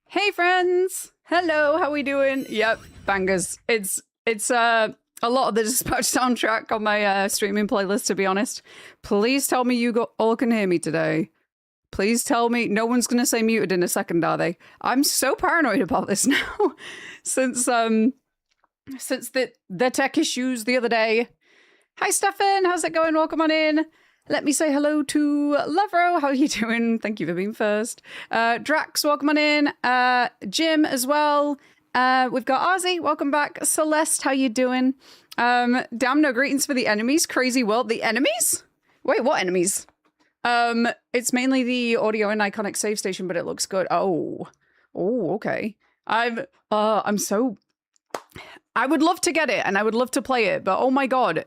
Hey friends! Hello, how we doing? Yep, bangers. It's a lot of the Dispatch soundtrack on my streaming playlist, to be honest. Please tell me you all can hear me today. Please tell me no one's gonna say muted in a second, are they? I'm so paranoid about this now. since the tech issues the other day. Hi Stefan, how's it going? Welcome on in. Let me say hello to Levro. How are you doing? Thank you for being first. Drax, welcome on in. Jim as well. We've got Ozzy, welcome back. Celeste, how you doing? Damn, no greetings for the enemies. Crazy world. The enemies? Wait, what enemies? It's mainly the audio and iconic save station, but it looks good. Oh, okay. I'm so... I would love to get it, and I would love to play it, but oh my god.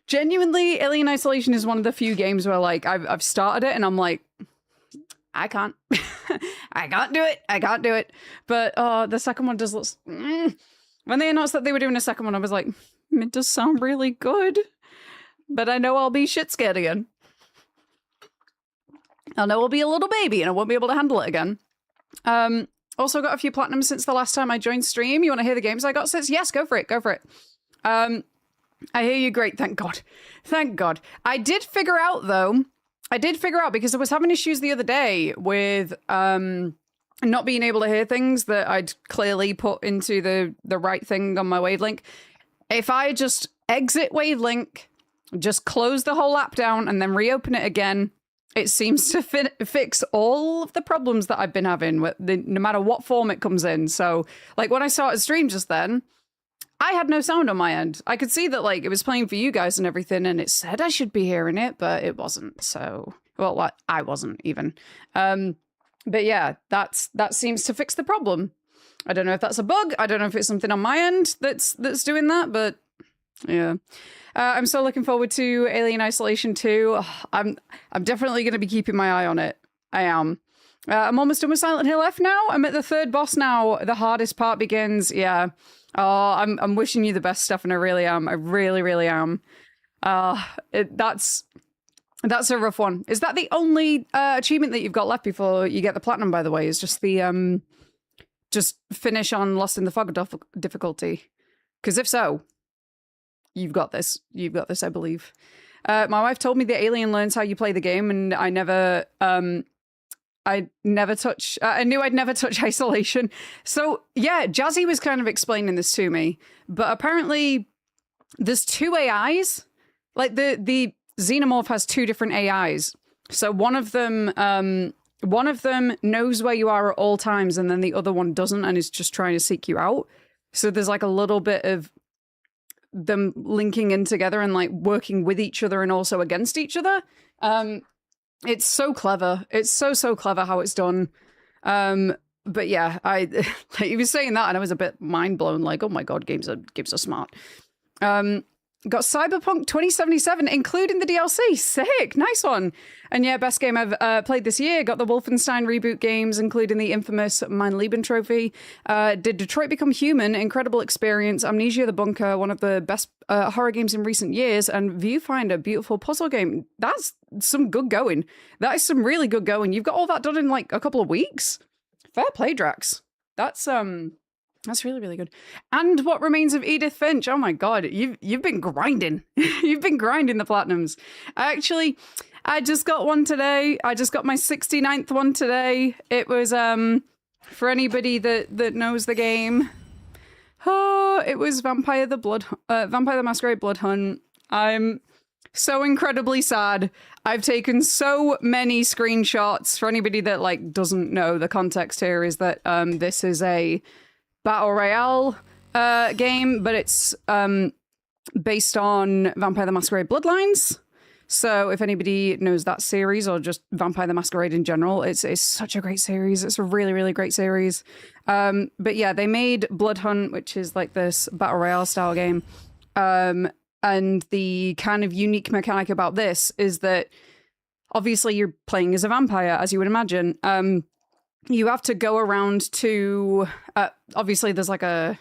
Genuinely, Alien Isolation is one of the few games where, like, I've started it and I'm like, I can't. I can't do it. I can't do it. But the second one does look... When they announced that they were doing a second one, I was like, it does sound really good. But I know I'll be shit scared again. I know I'll be a little baby and I won't be able to handle it again. Also got a few platinums since the last time I joined stream. You want to hear the games I got since? Yes, go for it. Go for it. I hear you great. Thank God. Thank God. I did figure out, though. Because I was having issues the other day with not being able to hear things that I'd clearly put into the right thing on my Wavelink. If I just exit Wavelink, just close the whole app down and then reopen it again, it seems to fix all of the problems that I've been having, no matter what form it comes in. So, like, when I started stream just then, I had no sound on my end. I could see that, like, it was playing for you guys and everything, and it said I should be hearing it, but it wasn't. So, well, I wasn't even. But yeah, that seems to fix the problem. I don't know if that's a bug. I don't know if it's something on my end that's doing that, but yeah. I'm so looking forward to Alien Isolation 2. I'm definitely going to be keeping my eye on it. I am. I'm almost done with Silent Hill F now. I'm at the third boss now. The hardest part begins. Yeah. Oh, I'm wishing you the best, Stefan. I really am. I really, really am. That's a rough one. Is that the only achievement that you've got left before you get the platinum, by the way? Is just the just finish on Lost in the Fog difficulty? Because if so, you've got this. You've got this, I believe. My wife told me that Alien learns how you play the game, and I knew I'd never touch Isolation. So yeah, Jazzy was kind of explaining this to me, but apparently there's two AIs. Like the Xenomorph has two different AIs. So one of them knows where you are at all times, and then the other one doesn't and is just trying to seek you out. So there's like a little bit of them linking in together and like working with each other and also against each other. It's so clever. It's so clever how it's done. But yeah, like, he was saying that and I was a bit mind blown, like, oh my god, games are smart. Got Cyberpunk 2077, including the DLC. Sick, nice one. And yeah, best game I've played this year. Got the Wolfenstein reboot games, including the infamous Mein Leben trophy. Did Detroit Become Human? Incredible experience. Amnesia the Bunker, one of the best horror games in recent years. And Viewfinder, beautiful puzzle game. That's some good going. That is some really good going. You've got all that done in like a couple of weeks. Fair play, Drax. That's really, really good. And What Remains of Edith Finch. Oh my god, you've been grinding. You've been grinding the platinums. I just got one today. I just got my 69th one today. It was for anybody that knows the game. Oh, it was Vampire the Masquerade Blood Hunt. I'm so incredibly sad. I've taken so many screenshots. For anybody that like doesn't know, the context here is that this is a Battle Royale game, but it's based on Vampire the Masquerade Bloodlines. So if anybody knows that series or just Vampire the Masquerade in general, it's such a great series. It's a really, really great series. But yeah, they made Blood Hunt, which is like this Battle Royale style game. And the kind of unique mechanic about this is that obviously you're playing as a vampire, as you would imagine. You have to go around to, obviously there's like a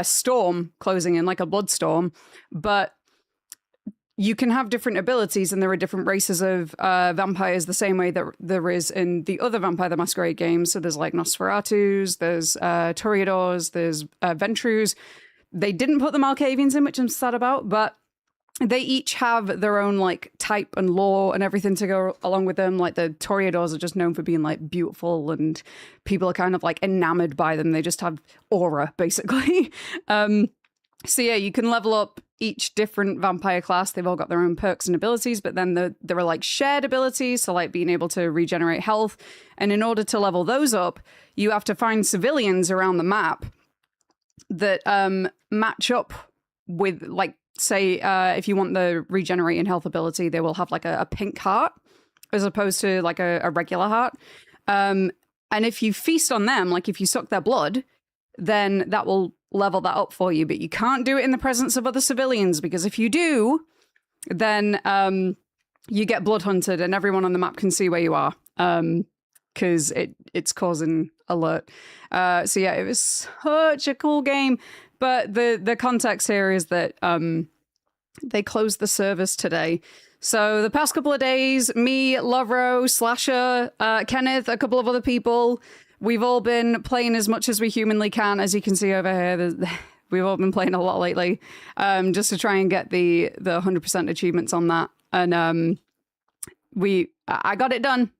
storm closing in, like a blood storm, but you can have different abilities, and there are different races of vampires the same way that there is in the other Vampire the Masquerade games. So there's like Nosferatus, there's Toreadors, there's Ventrus. They didn't put the Malkavians in, which I'm sad about, but they each have their own like type and lore and everything to go along with them. Like the Toreadors are just known for being like beautiful, and people are kind of like enamored by them. They just have aura, basically. So yeah, you can level up each different vampire class. They've all got their own perks and abilities, but then there are like shared abilities, so like being able to regenerate health. And in order to level those up, you have to find civilians around the map that match up with, like, say, if you want the regenerating health ability, they will have like a pink heart as opposed to like a regular heart. And if you feast on them, like if you suck their blood, then that will level that up for you. But you can't do it in the presence of other civilians, because if you do, then you get blood hunted and everyone on the map can see where you are, because it's causing alert. So yeah, it was such a cool game. But the context here is that they closed the service today. So the past couple of days, me, Lovro, Slasher, Kenneth, a couple of other people, we've all been playing as much as we humanly can. As you can see over here, we've all been playing a lot lately, just to try and get the 100% achievements on that. And I got it done.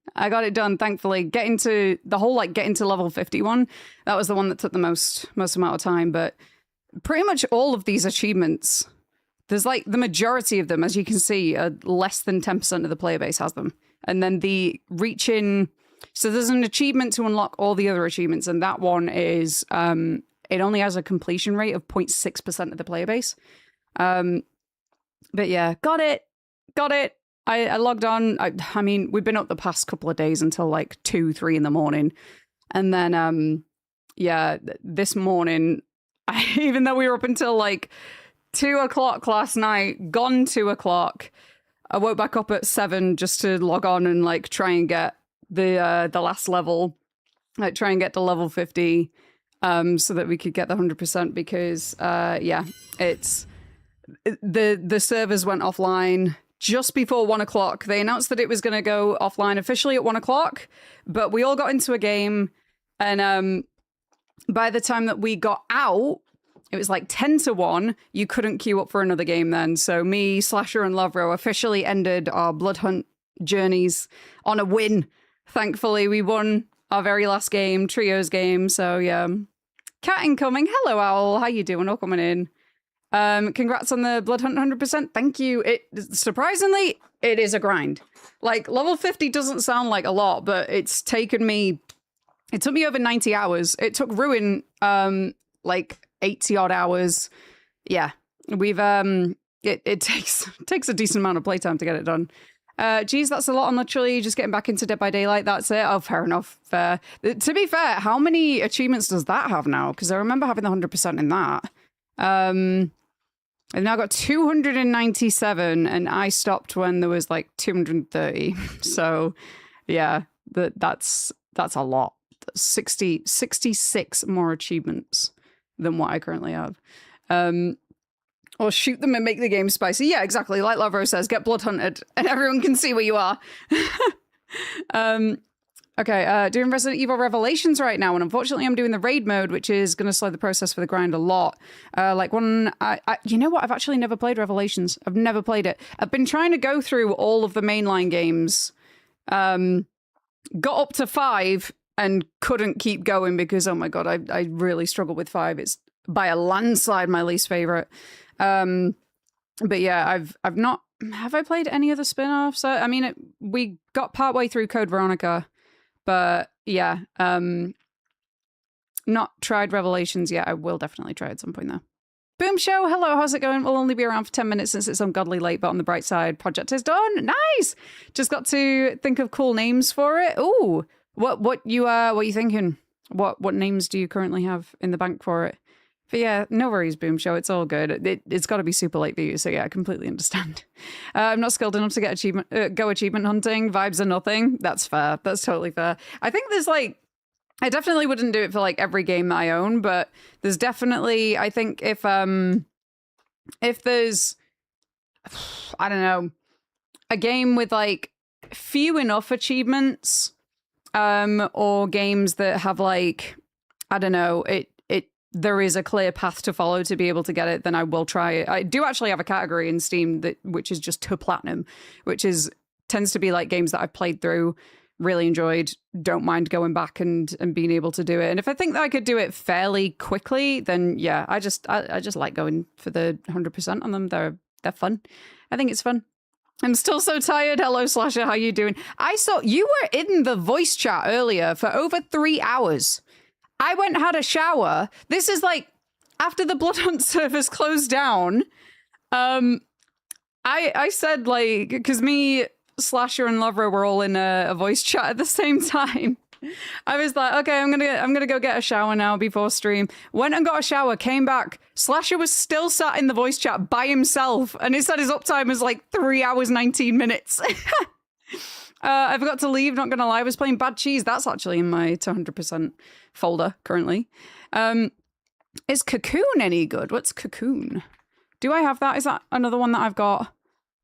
Thankfully. Getting to level 51, that was the one that took the most amount of time. But pretty much all of these achievements, there's like the majority of them, as you can see, are less than 10% of the player base has them. And then the reaching, so there's an achievement to unlock all the other achievements, and that one is it only has a completion rate of 0.6% of the player base. But yeah, got it. I logged on. I mean, we've been up the past couple of days until like 2-3 in the morning. And then, yeah, this morning, even though we were up until like 2 o'clock last night, gone 2 o'clock, I woke back up at 7 just to log on and like try and get the last level, like try and get to level 50, so that we could get the 100%, because yeah, it's the servers went offline just before 1 o'clock. They announced that it was going to go offline officially at 1 o'clock, but we all got into a game, and by the time that we got out, it was like 10-1. You couldn't queue up for another game then. So me, Slasher, and Lovro officially ended our blood hunt journeys on a win. Thankfully, we won our very last game, Trios game. So yeah. Cat incoming. Hello, Owl. How you doing? All coming in. Congrats on the blood hunt 100%. Thank you. Surprisingly, it is a grind. Like, level 50 doesn't sound like a lot, but it took me over 90 hours. It took Ruin like 80 odd hours. Yeah, we've it takes a decent amount of playtime to get it done. Geez, that's a lot on literally just getting back into Dead by Daylight. That's it. Oh, fair enough. Fair. To be fair, how many achievements does that have now? Because I remember having the 100% in that. I've now got 297, and I stopped when there was like 230. So yeah, that's a lot. 66 more achievements than what I currently have. Or shoot them and make the game spicy. Yeah, exactly. Like Lovro says, get blood hunted and everyone can see where you are. Okay, doing Resident Evil Revelations right now, and unfortunately I'm doing the raid mode, which is going to slow the process for the grind a lot. You know what? I've actually never played Revelations. I've never played it. I've been trying to go through all of the mainline games. Got up to 5 and couldn't keep going because, oh my god, I really struggle with 5. It's by a landslide my least favorite. But yeah, I've not. Have I played any other spin-offs? I mean, we got partway through Code Veronica, but yeah, not tried Revelations yet. I will definitely try at some point though. Boom Show, hello, how's it going? We'll only be around for 10 minutes since it's ungodly late, but on the bright side, project is done. Nice. Just got to think of cool names for it. Ooh, what you thinking? What names do you currently have in the bank for it? But yeah, no worries, Boom Show. It's all good. It's got to be super late for you, so yeah, I completely understand. I'm not skilled enough to get achievement hunting. Vibes are nothing. That's fair. That's totally fair. I think there's like, I definitely wouldn't do it for like every game that I own, but there's definitely, I think if there's I don't know, a game with like few enough achievements, or games that have like, I don't know, there is a clear path to follow to be able to get it, then I will try it. I do actually have a category in Steam which is just to platinum, which tends to be like games that I've played through, really enjoyed, don't mind going back and being able to do it. And if I think that I could do it fairly quickly, then yeah, I just like going for the 100% on them. They're fun. I think it's fun. I'm still so tired. Hello, Slasher. How you doing? I saw you were in the voice chat earlier for over 3 hours. I went and had a shower. This is like after the Blood Hunt servers closed down. I said like, because me, Slasher, and Lovro were all in a voice chat at the same time. I was like, okay, I'm gonna go get a shower now before stream. Went and got a shower, came back. Slasher was still sat in the voice chat by himself, and it said his uptime was like 3 hours 19 minutes. I forgot to leave, not gonna lie. I was playing Bad Cheese. That's actually in my 200% folder currently. Is Cocoon any good? What's Cocoon? Do I have that? Is that another one that I've got?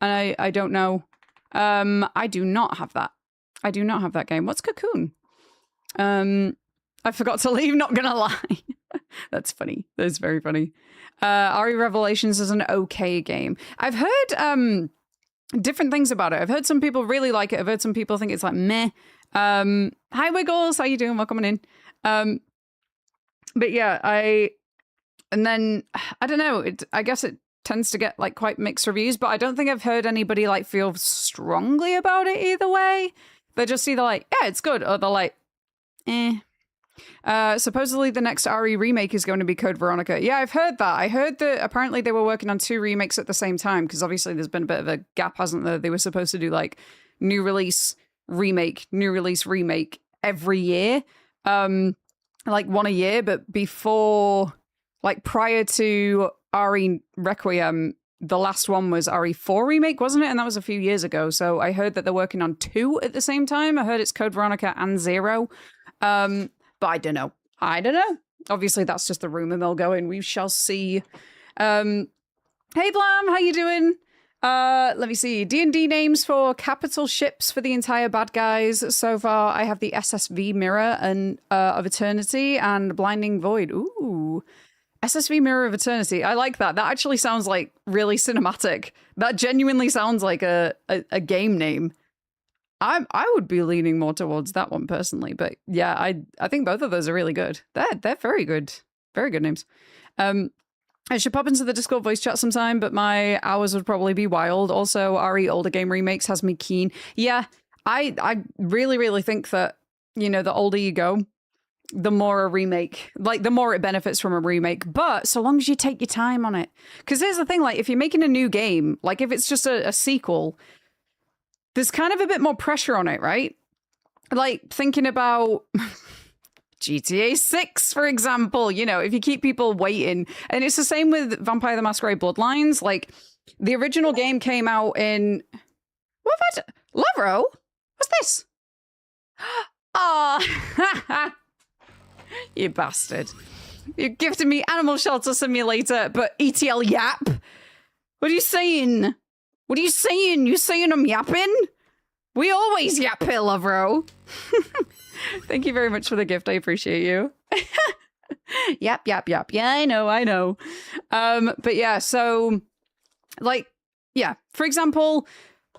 And I don't know. I do not have that. I do not have that game. What's Cocoon? I forgot to leave, not gonna lie. That's funny. That's very funny. RE Revelations is an okay game. I've heard different things about it. I've heard some people really like it. I've heard some people think it's like meh. Hi Wiggles, how you doing? Welcome on in. But yeah, I don't know. I guess it tends to get like quite mixed reviews, but I don't think I've heard anybody like feel strongly about it either way. They're just either like, yeah, it's good, or they're like, eh. Supposedly the next RE remake is going to be Code Veronica. Yeah, I've heard that. I heard that apparently they were working on 2 remakes at the same time, because obviously there's been a bit of a gap, hasn't there? They were supposed to do like new release, remake every year. Like one a year, but before, like prior to RE Requiem, the last one was RE4 remake, wasn't it? And that was a few years ago. So I heard that they're working on 2 at the same time. I heard it's Code Veronica and 0. But I don't know. Obviously, that's just the rumor mill going. We shall see. Hey, Blam, how you doing? Let me see. D&D names for capital ships for the entire bad guys. So far, I have the SSV Mirror and of Eternity and Blinding Void. Ooh. SSV Mirror of Eternity. I like that. That actually sounds like really cinematic. That genuinely sounds like a game name. I would be leaning more towards that one personally, but yeah, I think both of those are really good. They're very good names. I should pop into the Discord voice chat sometime, but my hours would probably be wild. Also, RE older game remakes has me keen. Yeah, I really think that, you know, the older you go, the more a remake, like the more it benefits from a remake, but so long as you take your time on it. Because here's the thing, like if you're making a new game, like if it's just a sequel, there's kind of a bit more pressure on it, right? Like thinking about GTA 6, for example, you know, if you keep people waiting, and it's the same with Vampire the Masquerade Bloodlines, like the original game came out in, what have I done? Lovro? What's this? Ah, you bastard. You gifted me Animal Shelter Simulator, but ETL Yap? What are you saying? What are you saying? You saying I'm yapping? We always yap here, Lovro. Thank you very much for the gift. I appreciate you. Yap. Yeah, I know. But yeah, so like, yeah, for example,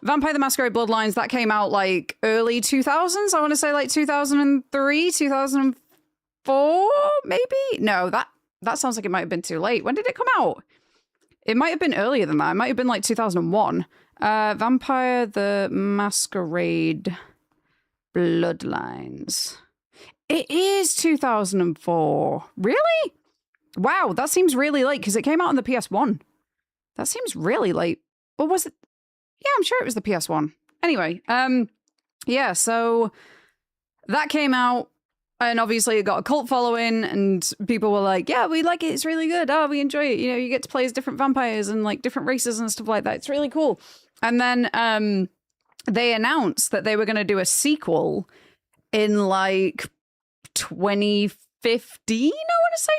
Vampire the Masquerade Bloodlines, that came out like early 2000s. I want to say like 2003, 2004, maybe? No, that sounds like it might have been too late. When did it come out? It might have been earlier than that. It might have been like 2001. Vampire the Masquerade Bloodlines. It is 2004. Really? Wow, that seems really late because it came out on the PS1. That seems really late. Or was it? Yeah, I'm sure it was the PS1. Anyway, yeah, so that came out. And obviously it got a cult following and people were like, yeah, we like it. It's really good. Oh, we enjoy it. You know, you get to play as different vampires and like different races and stuff like that. It's really cool. And then they announced that they were going to do a sequel in like 2015, I want to say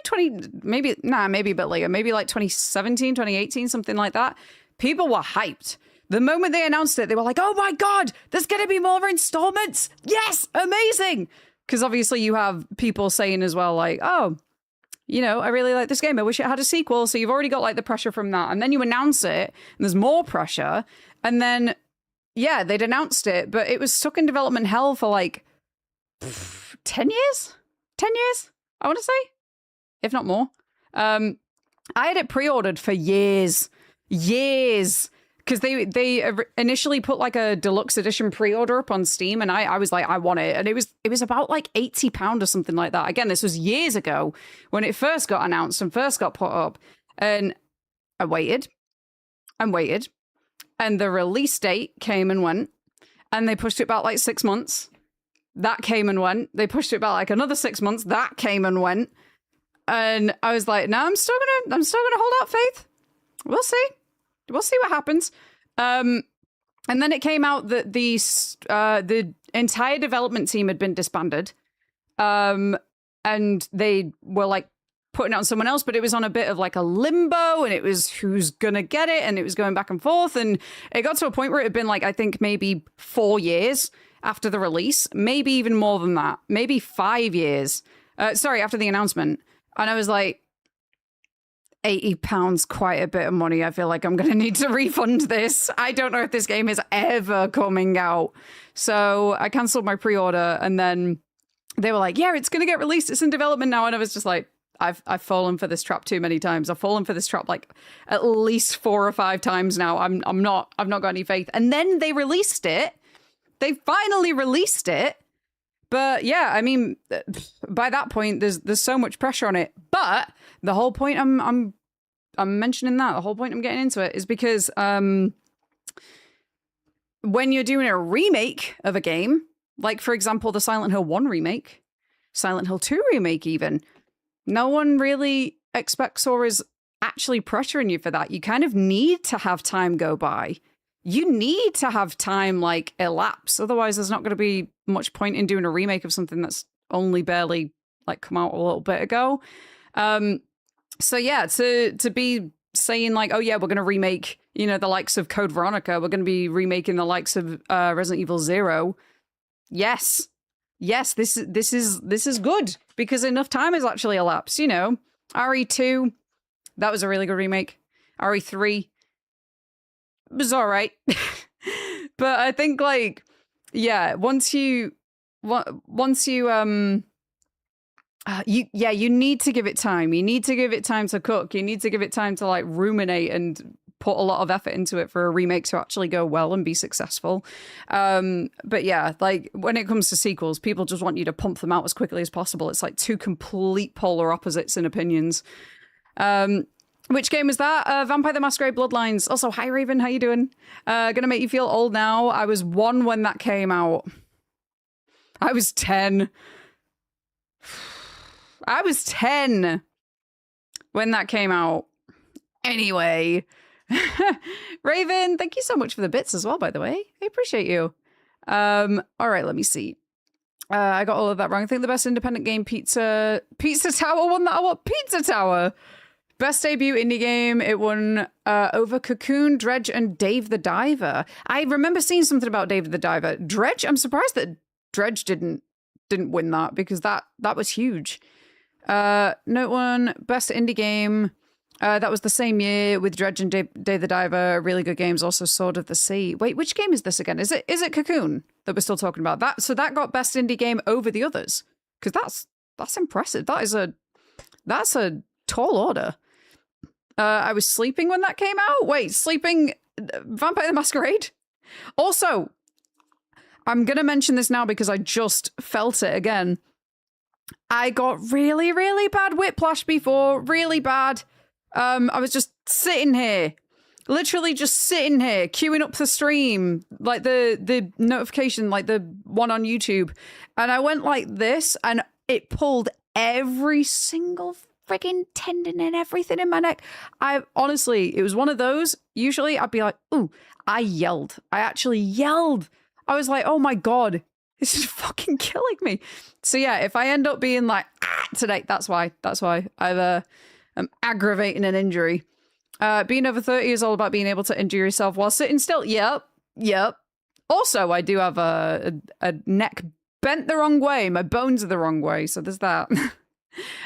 maybe a bit later, maybe like 2017, 2018, something like that. people were hyped. The moment they announced it, they were like, oh my God, there's going to be more installments. Yes, amazing. Because obviously you have people saying as well, like, oh, you know, I really like this game. I wish it had a sequel. So you've already got like the pressure from that. And then you announce it and there's more pressure. And then, yeah, they'd announced it, but it was stuck in development hell for like 10 years? 10 years, I want to say, if not more. I had it pre-ordered for years. Because they initially put like a deluxe edition pre-order up on Steam, and I was like, I want it. And it was about like £80 or something like that. Again, this was years ago when it first got announced and first got put up. And I waited. And the release date came and went. And they pushed it back like 6 months. That came and went. They pushed it back like another 6 months. That came and went. And I was like, no, I'm still gonna hold out faith. We'll see what happens. And then it came out that the entire development team had been disbanded. And they were like putting it on someone else, but it was on a bit of like a limbo, and it was who's gonna get it, and it was going back and forth. And it got to a point where it had been like, I think maybe 4 years after the release, maybe even more than that, maybe 5 years. After the announcement. And I was like, £80, quite a bit of money. I feel like I'm going to need to refund this. I don't know if this game is ever coming out. So I cancelled my pre-order, and then they were like, yeah, it's going to get released. It's in development now. And I was just like, I've fallen for this trap too many times. I've fallen for this trap like at least 4 or 5 times now. I've not got any faith. And then they released it. They finally released it. But yeah, I mean, by that point, there's so much pressure on it. But the whole point I'm mentioning that, the whole point I'm getting into it is because when you're doing a remake of a game, like for example, the Silent Hill 1 remake, Silent Hill 2 remake even, no one really expects or is actually pressuring you for that. You kind of need to have time go by. You need to have time like elapse. Otherwise, there's not going to be much point in doing a remake of something that's only barely like come out a little bit ago. So yeah, to be saying like, oh yeah, we're going to remake, you know, the likes of Code Veronica. We're going to be remaking the likes of Resident Evil 0. Yes, this is good because enough time has actually elapsed. You know, RE2, that was a really good remake. RE3 was all right. But I think like, yeah, once you you need to give it time. You need to give it time to cook. You need to give it time to like ruminate and put a lot of effort into it for a remake to actually go well and be successful. But yeah, like when it comes to sequels, people just want you to pump them out as quickly as possible. It's like two complete polar opposites in opinions. Which game was that? Vampire the Masquerade Bloodlines. Also, hi Raven, how you doing? Gonna make you feel old now. I was 1 when that came out. I was 10. I was 10 when that came out. Anyway. Raven, thank you so much for the bits as well, by the way. I appreciate you. All right, let me see. I got all of that wrong. I think the best independent game, Pizza Tower won that award. Pizza Tower! Best debut indie game, it won over Cocoon, Dredge, and Dave the Diver. I remember seeing something about Dave the Diver. Dredge, I'm surprised that Dredge didn't win that because that was huge. Note 1, best indie game. That was the same year with Dredge and Dave the Diver. Really good games. Also Sword of the Sea. Wait, which game is this again? Is it Cocoon that we're still talking about? So that got best indie game over the others because that's impressive. That's a tall order. I was sleeping when that came out. Wait, sleeping Vampire the Masquerade? Also, I'm going to mention this now because I just felt it again. I got really, really bad whiplash before. Really bad. I was just sitting here. Literally just sitting here, queuing up the stream. Like the notification, like the one on YouTube. And I went like this and it pulled every single freaking tendon and everything in my neck. I honestly, it was one of those. Usually I'd be like, ooh, I yelled. I actually yelled. I was like, oh my God, this is fucking killing me. So yeah, if I end up being like, today, that's why I'm aggravating an injury. Being over 30 is all about being able to injure yourself while sitting still. Yep. Also, I do have a neck bent the wrong way. My bones are the wrong way, so there's that.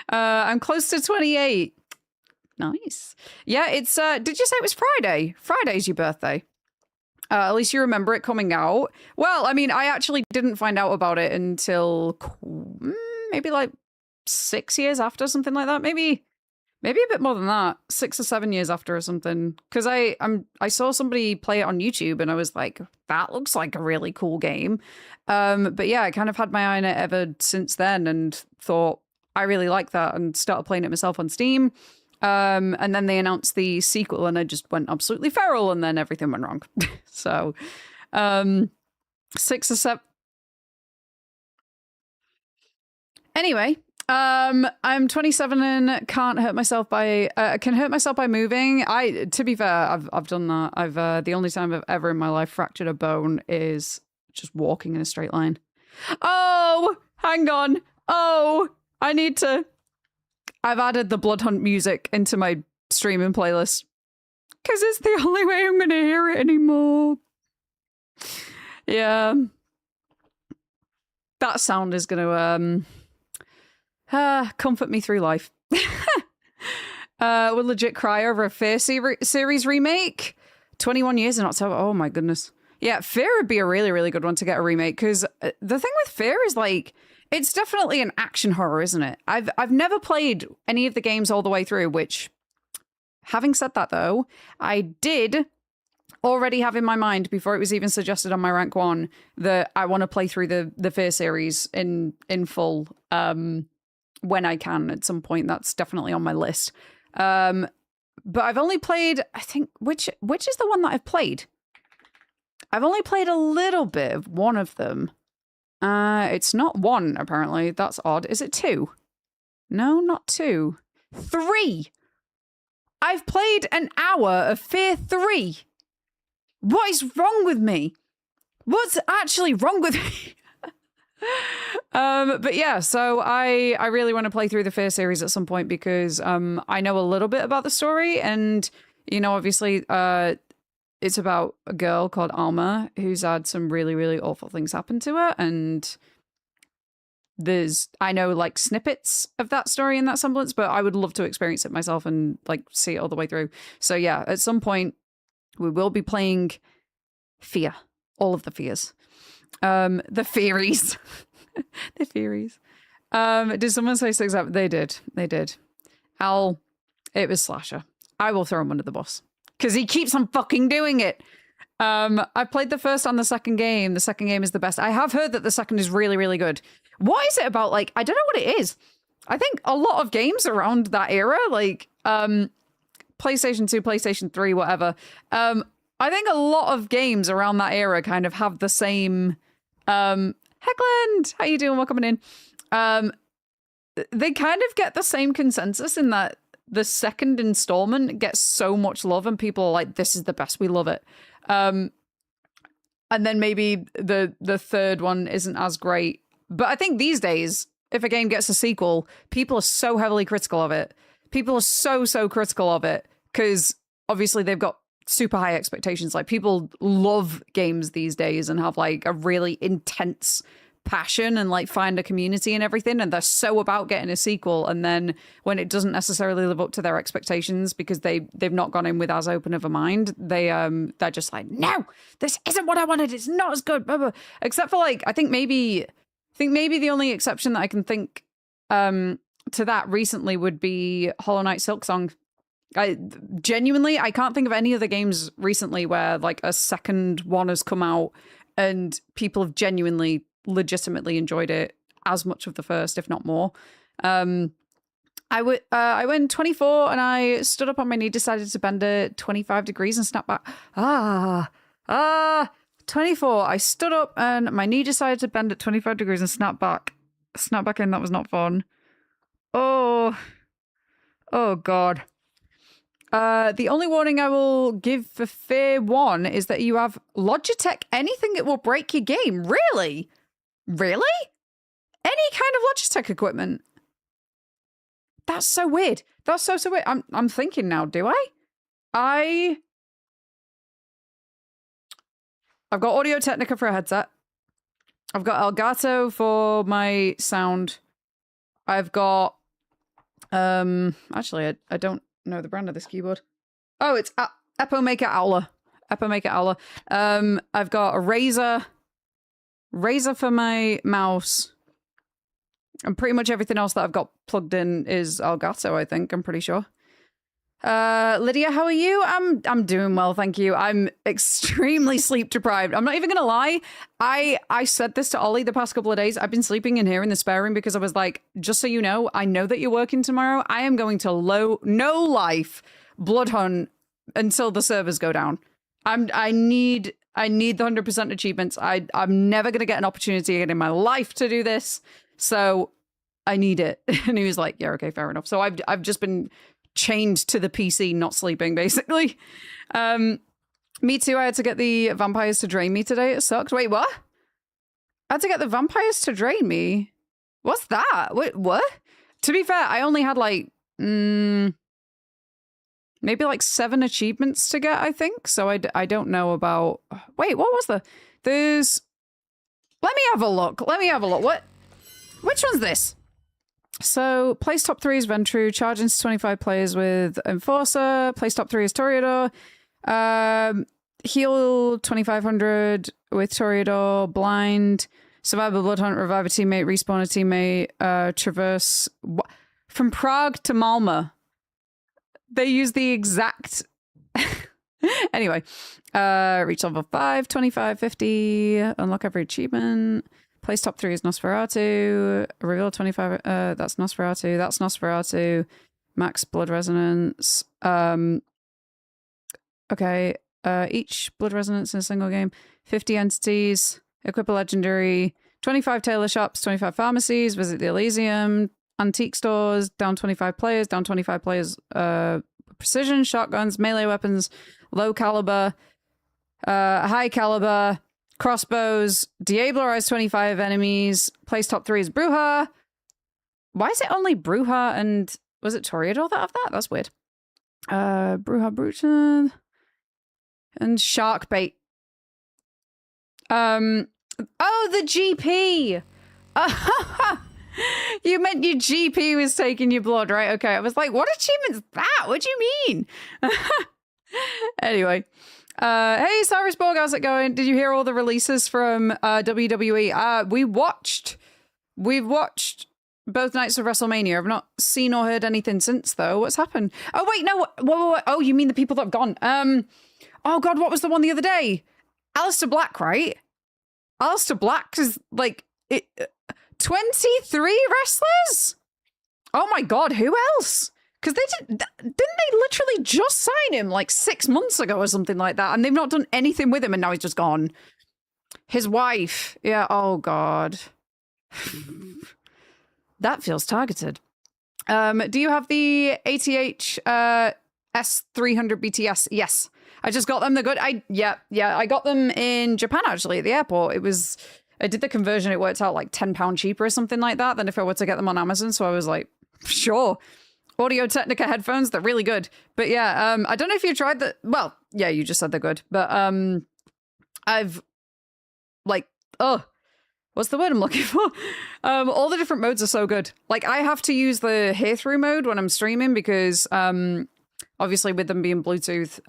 I'm close to 28. Nice. Yeah, it's, did you say it was Friday? Friday's your birthday. At least you remember it coming out. Well, I mean, I actually didn't find out about it until maybe like 6 years after, something like that. Maybe a bit more than that, 6 or 7 years after or something. Because I saw somebody play it on YouTube and I was like, that looks like a really cool game. But yeah, I kind of had my eye on it ever since then and thought I really like that and started playing it myself on Steam. And then they announced the sequel and I just went absolutely feral and then everything went wrong. So 6 or 7. Anyway, I'm 27 and can't hurt myself by can hurt myself by moving. To be fair, I've done that. I've the only time I've ever in my life fractured a bone is just walking in a straight line. Oh, hang on. Oh, I've added the Blood Hunt music into my streaming playlist because it's the only way I'm going to hear it anymore. Yeah. That sound is going to comfort me through life. Would legit cry over a Fear series remake. 21 years in October. Oh my goodness. Yeah, Fear would be a really, really good one to get a remake because the thing with Fear is like, it's definitely an action horror, isn't it? I've never played any of the games all the way through, which, having said that though, I did already have in my mind before it was even suggested on my rank 1 that I want to play through the Fear series in full when I can at some point. That's definitely on my list. But I've only played, I think, which is the one that I've played? I've only played a little bit of one of them. It's not 1, apparently. That's odd. Is it 2? No, not 2. 3! I've played an hour of Fear 3! What is wrong with me? What's actually wrong with me? But yeah, so I really want to play through the Fear series at some point because I know a little bit about the story and, you know, obviously it's about a girl called Alma who's had some really, really awful things happen to her. And I know like snippets of that story in that semblance, but I would love to experience it myself and like see it all the way through. So yeah, at some point we will be playing Fear, all of the fears. The Furies. The Furies. Did someone say 6 up? They did. It was Slasher. I will throw him under the bus. Because he keeps on fucking doing it. I played the first and the second game. The second game is the best. I have heard that the second is really, really good. What is it about? Like, I don't know what it is. I think a lot of games around that era, like PlayStation 2, PlayStation 3, whatever. I think a lot of games around that era kind of have the same... Heckland, how you doing? Welcome in. They kind of get the same consensus in that the second installment gets so much love and people are like, this is the best, we love it. And then maybe the third one isn't as great. But I think these days, if a game gets a sequel, people are so heavily critical of it. People are so critical of it because obviously they've got super high expectations. Like people love games these days and have like a really intense passion and like find a community and everything, and they're so about getting a sequel, and then when it doesn't necessarily live up to their expectations because they've not gone in with as open of a mind, they're just like, no, this isn't what I wanted, it's not as good, blah, blah. Except for like I think maybe the only exception that I can think to that recently would be Hollow Knight Silksong. I can't think of any other games recently where like a second one has come out and people have genuinely legitimately enjoyed it as much of the first, if not more. I went 24 and I stood up on my knee, decided to bend it 25 degrees and snap back. 24. I stood up and my knee decided to bend at 25 degrees and snap back in. That was not fun. Oh God. The only warning I will give for Fear 1 is that you have Logitech anything, it will break your game. Really? Really? Any kind of Logitech equipment? That's so weird. That's so weird. I'm thinking now, do I? I've got Audio Technica for a headset. I've got Elgato for my sound. I've got actually I don't know the brand of this keyboard. Oh, it's Epomaker Owler. Epomaker Owler. I've got a Razer for my mouse. And pretty much everything else that I've got plugged in is Elgato, I think. I'm pretty sure. Lydia, how are you? I'm doing well, thank you. I'm extremely sleep deprived. I'm not even gonna lie. I said this to Ollie the past couple of days. I've been sleeping in here in the spare room because I was like, just so you know, I know that you're working tomorrow. I am going to no life blood hunt until the servers go down. I need the 100% achievements. I'm never gonna get an opportunity again in my life to do this. So I need it. And he was like, yeah, okay, fair enough. So I've just been chained to the PC, not sleeping, basically. Me too. I had to get the vampires to drain me today. It sucked. Wait, what? I had to get the vampires to drain me? What's that? Wait, what? To be fair, I only had like, maybe like 7 achievements to get, I think. So I don't know about... Wait, what was there's... Let me have a look. What? Which one's this? So, place top 3 is Ventru, charge into 25 players with Enforcer, place top 3 is Toreador, heal 2500 with Toreador, blind, survive a blood hunt, revive a teammate, respawn a teammate, traverse from Prague to Malmö. They use the exact... Anyway, reach level 5, 25, 50, unlock every achievement. Place top 3 is Nosferatu. Reveal 25. That's Nosferatu. That's Nosferatu. Max blood resonance. Okay. Each blood resonance in a single game. 50 entities. Equip a legendary. 25 tailor shops. 25 pharmacies. Visit the Elysium. Antique stores. Down 25 players. Down 25 players. Precision shotguns. Melee weapons. Low caliber. High caliber. Crossbows, Diablerize 25 enemies, place top 3 is Bruja. Why is it only Bruja and... Was it Toreador that have that? That's weird. Bruja Bruton. And Shark Bait. Oh, the GP! You meant your GP was taking your blood, right? Okay, I was like, what achievement's that? What do you mean? Anyway. Hey, Cyrus Borg, how's it going? Did you hear all the releases from WWE? We've watched both nights of WrestleMania. I've not seen or heard anything since, though. What's happened? Oh, wait, no. Whoa. Oh, you mean the people that have gone? Oh, God, what was the one the other day? Aleister Black, right? Aleister Black is, like, 23 wrestlers? Oh, my God, who else? Because didn't they literally just sign him like 6 months ago or something like that? And they've not done anything with him and now he's just gone. His wife. Yeah, oh God. That feels targeted. Do you have the ATH S300 BTS? Yes. I just got them. They're good. Yeah. I got them in Japan actually at the airport. I did the conversion. It worked out like £10 cheaper or something like that than if I were to get them on Amazon. So I was like, sure. Audio Technica headphones, they're really good. But yeah, I don't know if you tried the... Well, yeah, you just said they're good. But I've like... what's the word I'm looking for? All the different modes are so good. Like, I have to use the hear-through mode when I'm streaming because obviously with them being Bluetooth,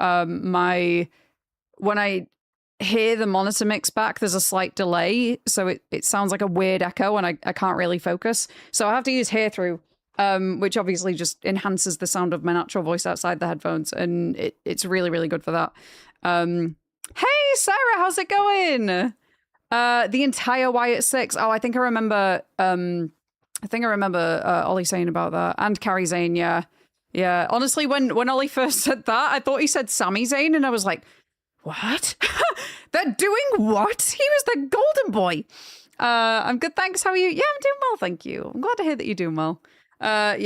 when I hear the monitor mix back, there's a slight delay. So it sounds like a weird echo and I can't really focus. So I have to use hear-through. Which obviously just enhances the sound of my natural voice outside the headphones, and it's really, really good for that. Hey, Sarah, how's it going? The entire Wyatt 6. Oh, I think I remember Ollie saying about that, and Carrie Zane, yeah. Honestly, when Ollie first said that, I thought he said Sami Zayn, and I was like, what? They're doing what? He was the golden boy. I'm good, thanks. How are you? Yeah, I'm doing well, thank you. I'm glad to hear that you're doing well. I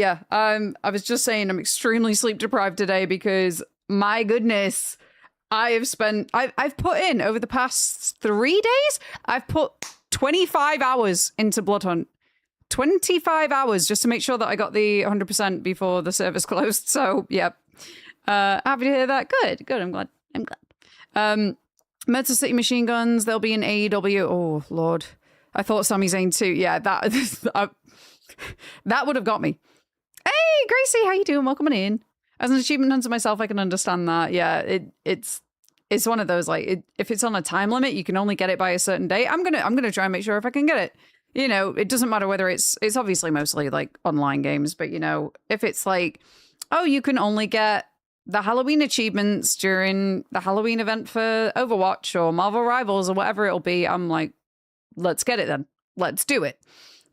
was just saying I'm extremely sleep deprived today because my goodness, I've put in over the past 3 days, I've put 25 hours into Blood Hunt. 25 hours just to make sure that I got the 100% before the service closed. So, yeah. Happy to hear that. Good. I'm glad. Motor City Machine Guns, they'll be in AEW. Oh, Lord. I thought Sami Zayn too. Yeah, that that would have got me. Hey, Gracie, how you doing? Welcome in. As an achievement hunter myself, I can understand that. Yeah, it's one of those, like, if it's on a time limit, you can only get it by a certain date. I'm gonna try and make sure if I can get it. You know, it doesn't matter whether it's obviously mostly like online games, but you know, if it's like, oh, you can only get the Halloween achievements during the Halloween event for Overwatch or Marvel Rivals or whatever it'll be, I'm like, let's get it then. Let's do it.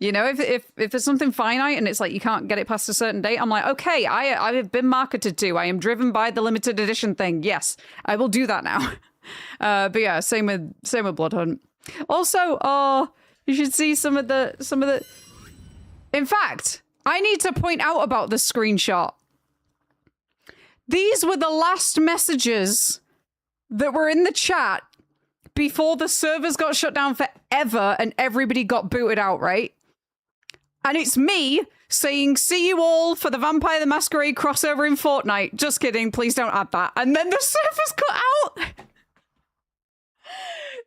You know, if there's something finite and it's like you can't get it past a certain date, I'm like, okay, I have been marketed to. I am driven by the limited edition thing. Yes, I will do that now. But yeah, same with Bloodhunt. Also, you should see some of the. In fact, I need to point out about the screenshot. These were the last messages that were in the chat before the servers got shut down forever and everybody got booted out, right? And it's me saying, see you all for the Vampire the Masquerade crossover in Fortnite. Just kidding, please don't add that. And then the servers cut out.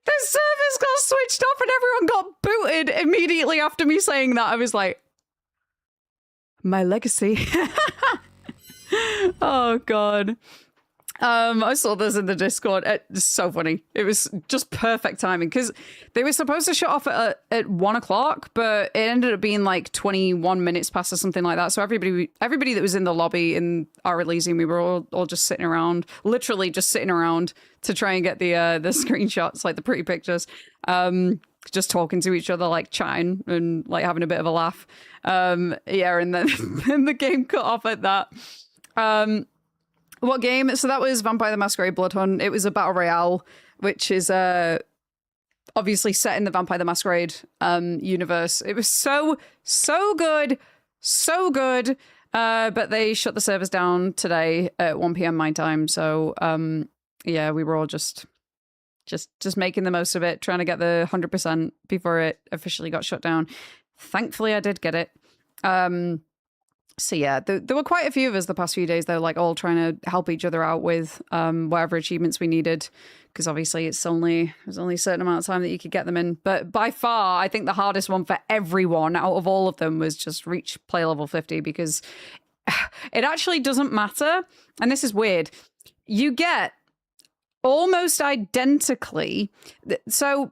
The servers got switched off and everyone got booted immediately after me saying that. I was like, my legacy. Oh, God. I saw this in the Discord. It's so funny. It was just perfect timing because they were supposed to shut off at 1 o'clock, but it ended up being like 21 minutes past or something like that. So everybody that was in the lobby in our Elysium, we were all just sitting around, literally just sitting around to try and get the screenshots, like the pretty pictures, just talking to each other, like chatting and like having a bit of a laugh. Yeah, and then then the game cut off at that. What game? So that was Vampire the Masquerade Bloodhunt. It was a battle royale, which is obviously set in the Vampire the Masquerade universe. It was so good, so good. But they shut the servers down today at 1 p.m. my time. So yeah, we were all just making the most of it, trying to get the 100% before it officially got shut down. Thankfully, I did get it. So yeah, there were quite a few of us the past few days, though, like all trying to help each other out with whatever achievements we needed, because obviously there's only a certain amount of time that you could get them in. But by far, I think the hardest one for everyone out of all of them was just reach play level 50, because it actually doesn't matter. And this is weird. You get almost identically. So,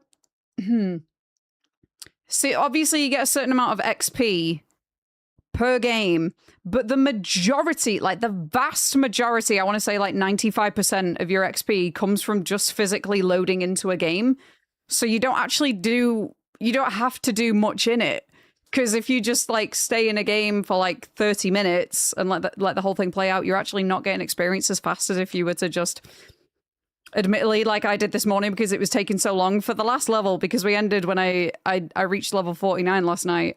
see, obviously you get a certain amount of XP per game, but the majority, like the vast majority, I want to say like 95% of your XP comes from just physically loading into a game. So you don't have to do much in it. Because if you just like stay in a game for like 30 minutes and let the whole thing play out, you're actually not getting experience as fast as if you were to just, admittedly, like I did this morning because it was taking so long for the last level, because we ended when I reached level 49 last night.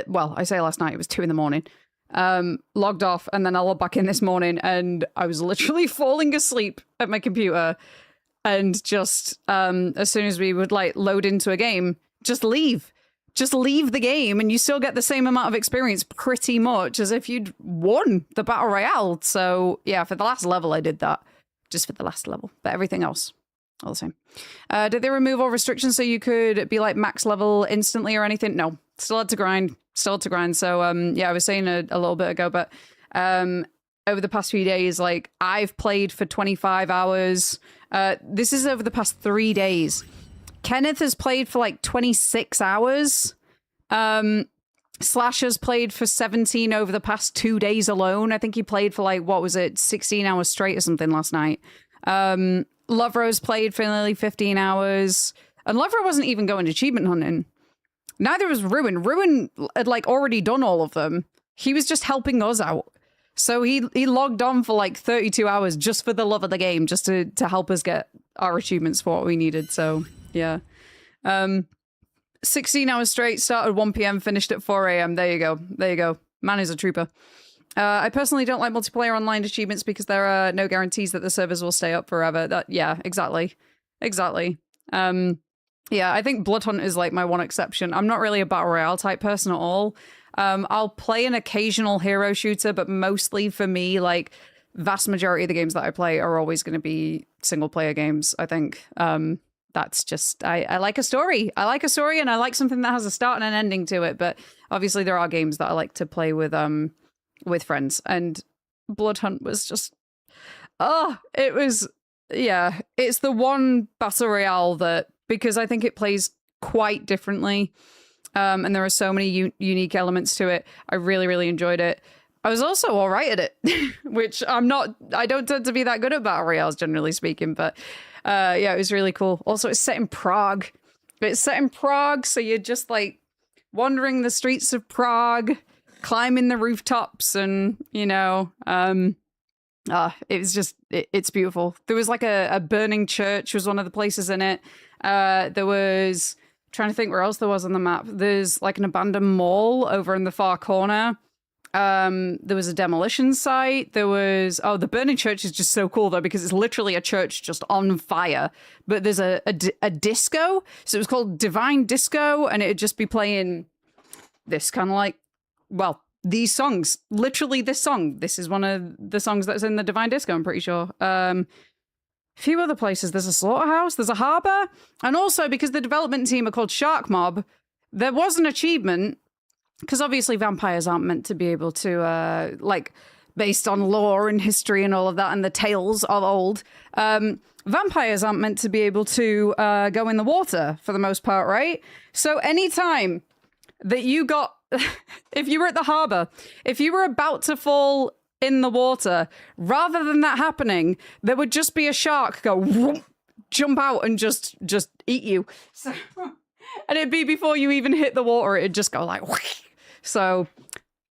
Well, I say last night, it was 2 a.m. Logged off, and then I logged back in this morning, and I was literally falling asleep at my computer, and just as soon as we would like load into a game, just leave the game, and you still get the same amount of experience pretty much as if you'd won the battle royale. So yeah, for the last level I did that, just for the last level, but everything else all the same. Did they remove all restrictions so you could be like max level instantly or anything? No, still had to grind. So yeah, I was saying a little bit ago, but over the past few days, like I've played for 25 hours. This is over the past 3 days. Kenneth has played for like 26 hours. Slash has played for 17 over the past 2 days alone. I think he played for like, what was it, 16 hours straight or something last night. Love Rose played for nearly 15 hours. And Love Rose wasn't even going achievement hunting. Neither was Ruin. Ruin had like already done all of them. He was just helping us out. So he logged on for like 32 hours just for the love of the game, just to help us get our achievements for what we needed. So yeah. 16 hours straight, started 1 p.m, finished at 4 a.m. There you go. Man is a trooper. I personally don't like multiplayer online achievements because there are no guarantees that the servers will stay up forever. Yeah, exactly. Yeah, I think Bloodhunt is like my one exception. I'm not really a battle royale type person at all. I'll play an occasional hero shooter, but mostly for me, like vast majority of the games that I play are always going to be single player games. I think that's just I like a story. I like a story, and I like something that has a start and an ending to it. But obviously, there are games that I like to play with friends, and Bloodhunt was just it was it's the one battle royale that, because I think it plays quite differently. And there are so many unique elements to it. I really, really enjoyed it. I was also all right at it, which I don't tend to be that good at battle royales, generally speaking. But yeah, it was really cool. Also, it's set in Prague. So you're just like wandering the streets of Prague, climbing the rooftops, and, you know, it was just, it's beautiful. There was like a burning church was one of the places in it. There was, trying to think where else there was on the map. There's like an abandoned mall over in the far corner. There was a demolition site. There was, the burning church is just so cool though, because it's literally a church just on fire. But there's a disco. So it was called Divine Disco, and it'd just be playing this kind of like, well, these songs, literally this song. This is one of the songs that's in the Divine Disco, I'm pretty sure. A few other places. There's a slaughterhouse, there's a harbor. And also, because the development team are called Shark Mob, there was an achievement, because obviously vampires aren't meant to be able to, like, based on lore and history and all of that, and the tales of old, vampires aren't meant to be able to go in the water, for the most part, right? So anytime that you got... if you were at the harbor, if you were about to fall in the water, rather than that happening, there would just be a shark go whoop, jump out and just eat you. So, and it'd be before you even hit the water, it'd just go like whoosh. So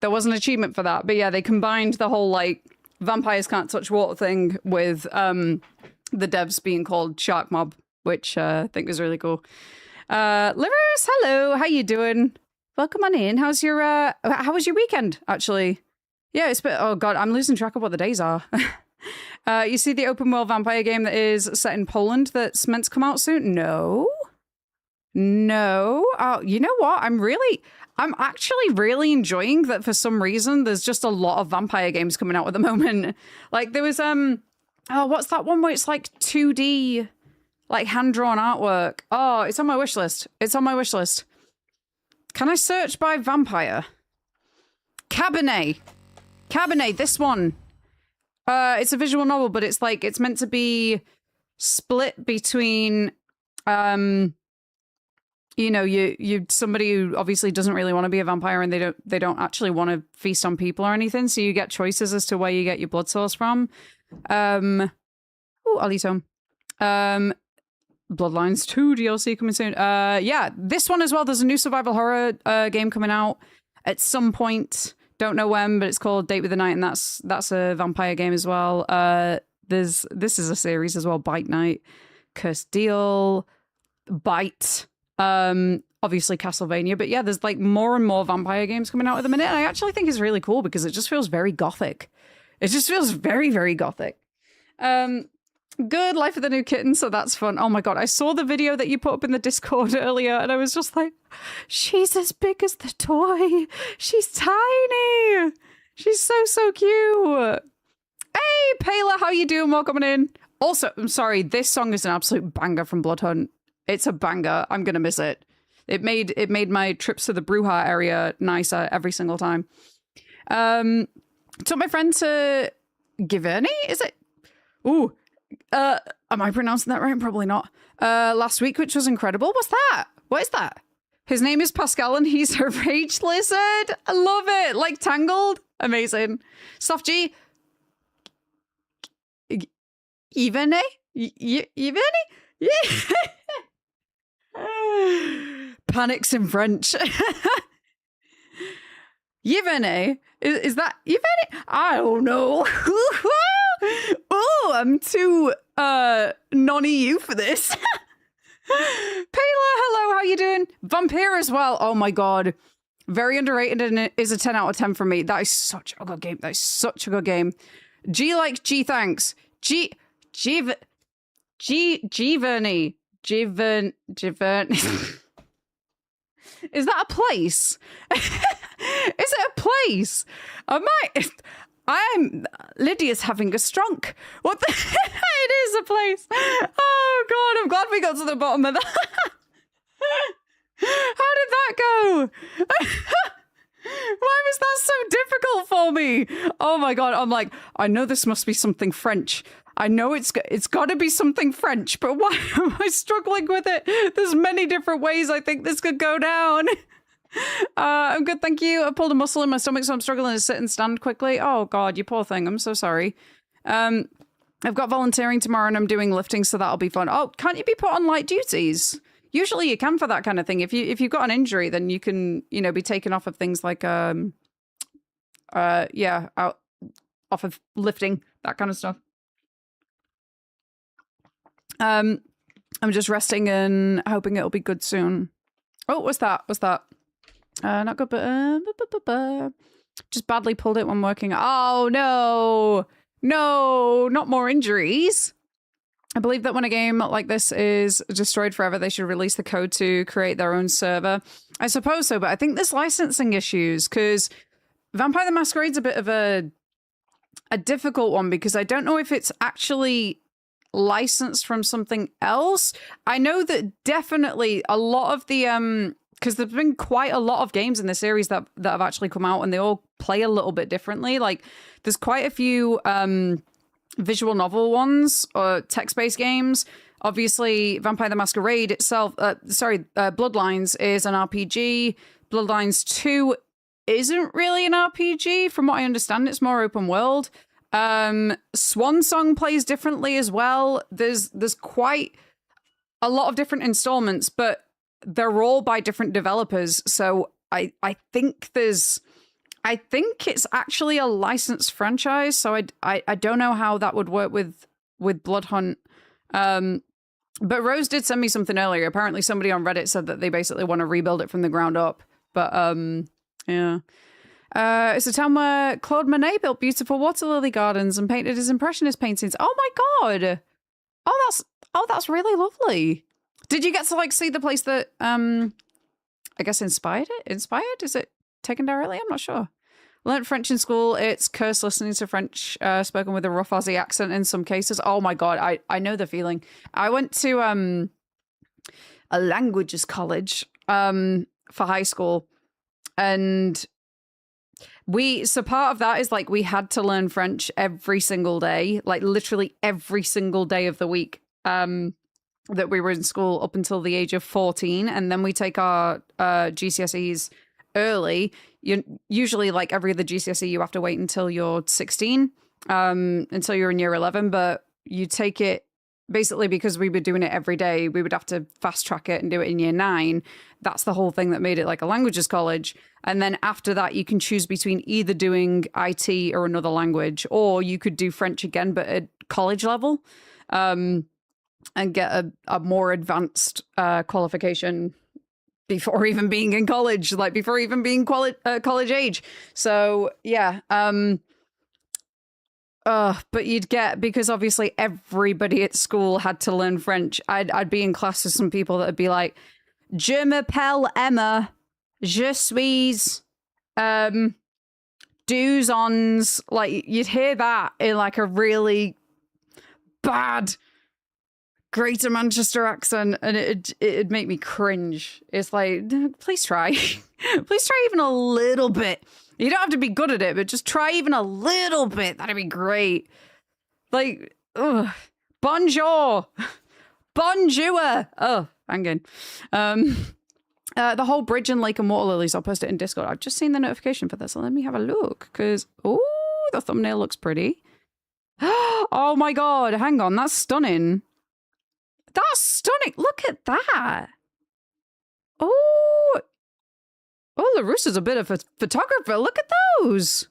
there was an achievement for that. But yeah, they combined the whole like vampires can't touch water thing with the devs being called Shark Mob, which I think was really cool. Livers, hello, how you doing? Welcome on in. How was your weekend, actually? Yeah, it's been, oh god, I'm losing track of what the days are. You see the open world vampire game that is set in Poland that's meant to come out soon? No. Oh, you know what? I'm actually really enjoying that for some reason. There's just a lot of vampire games coming out at the moment. Like there was, what's that one where it's like 2D, like hand-drawn artwork? Oh, it's on my wish list. Can I search by vampire? Cabernet, this one. It's a visual novel, but it's like, it's meant to be split between, you know, you somebody who obviously doesn't really want to be a vampire, and they don't actually want to feast on people or anything. So you get choices as to where you get your blood source from. Alito. Bloodlines 2 DLC coming soon. Yeah, this one as well. There's a new survival horror game coming out at some point. Don't know when, but it's called Date with the Night, and that's a vampire game as well. This is a series as well. Bite Night, Cursed Deal, Bite. Obviously Castlevania, but yeah, there's like more and more vampire games coming out at the minute, and I actually think it's really cool because it just feels very gothic. It just feels very, very gothic. Good Life of the New Kitten, so that's fun. Oh my god, I saw the video that you put up in the Discord earlier, and I was just like, she's as big as the toy. She's tiny. She's so cute. Hey, Payla, how you doing? Welcome in. Also, I'm sorry, this song is an absolute banger from Bloodhunt. It's a banger. I'm gonna miss it. It made my trips to the Bruja area nicer every single time. Took my friend to Giverny, is it? Ooh. Am I pronouncing that right? Probably not. Last week, which was incredible. What's that? What is that? His name is Pascal and he's a rage lizard. I love it. Like Tangled. Amazing. Soft G. Ivene? Ivene? Yeah. Panics in French. Yevene? Is that Yevene? I don't know. Oh, I'm too non-EU for this. Payla, hello, how you doing? Vampire as well. Oh my god. Very underrated, and it is a 10 out of 10 for me. That is such a good game. That is such a good game. G like G thanks. G Verny. Givern. Is that a place? Is it a place? Lydia's having a strunk. What the? It is a place. Oh God, I'm glad we got to the bottom of that. How did that go? Why was that so difficult for me? Oh my God, I'm like, I know this must be something French. I know it's got to be something French, but why am I struggling with it? There's many different ways I think this could go down. I'm good, thank you. I pulled a muscle in my stomach, so I'm struggling to sit and stand quickly. Oh God, you poor thing. I'm so sorry. I've got volunteering tomorrow and I'm doing lifting, so that'll be fun. Oh, can't you be put on light duties? Usually you can for that kind of thing. If you've got an injury, then you can, be taken off of things like off of lifting, that kind of stuff. I'm just resting and hoping it'll be good soon. Oh, what's that? Not good, but just badly pulled it when working. Oh no, not more injuries. I believe that when a game like this is destroyed forever, they should release the code to create their own server. I suppose so, but I think there's licensing issues because Vampire the Masquerade's a bit of a difficult one because I don't know if it's actually licensed from something else. I know that definitely a lot of the because there's been quite a lot of games in the series that have actually come out and they all play a little bit differently. Like there's quite a few visual novel ones or text-based games. Obviously Vampire the Masquerade itself, Bloodlines is an RPG. Bloodlines 2 isn't really an RPG. From what I understand, it's more open world. Swan Song plays differently as well. There's quite a lot of different installments, but they're all by different developers. So I think it's actually a licensed franchise. So I don't know how that would work with Bloodhunt. But Rose did send me something earlier. Apparently somebody on Reddit said that they basically want to rebuild it from the ground up. But yeah. It's a town where Claude Monet built beautiful water lily gardens and painted his impressionist paintings. Oh my God. Oh, that's really lovely. Did you get to like see the place that I guess inspired it? Inspired? Is it taken directly? I'm not sure. Learned French in school. It's cursed listening to French spoken with a rough Aussie accent in some cases. Oh my God, I know the feeling. I went to a languages college for high school, and so part of that is like we had to learn French every single day, like literally every single day of the week that we were in school up until the age of 14. And then we take our GCSEs early. Usually like every other GCSE, you have to wait until you're 16, until you're in year 11. But you take it basically because we were doing it every day. We would have to fast track it and do it in year 9. That's the whole thing that made it like a languages college. And then after that, you can choose between either doing IT or another language, or you could do French again, but at college level, and get a more advanced qualification before even being in college, like before even being college age. So yeah. But you'd get, because obviously everybody at school had to learn French. I'd be in class with some people that would be like, Je m'appelle Emma, je suis, deux ons. Like you'd hear that in like a really bad Greater Manchester accent, and it'd make me cringe. It's like, please try. Please try even a little bit. You don't have to be good at it, but just try even a little bit. That'd be great. Like, bonjour. Bonjour. Oh, hanging. The whole bridge and lake and water lilies, I'll post it in Discord. I've just seen the notification for this, so let me have a look, because, oh, the thumbnail looks pretty. Oh my God, hang on, that's stunning. That's stunning. Look at that. Oh, LaRusso's a bit of a photographer. Look at those.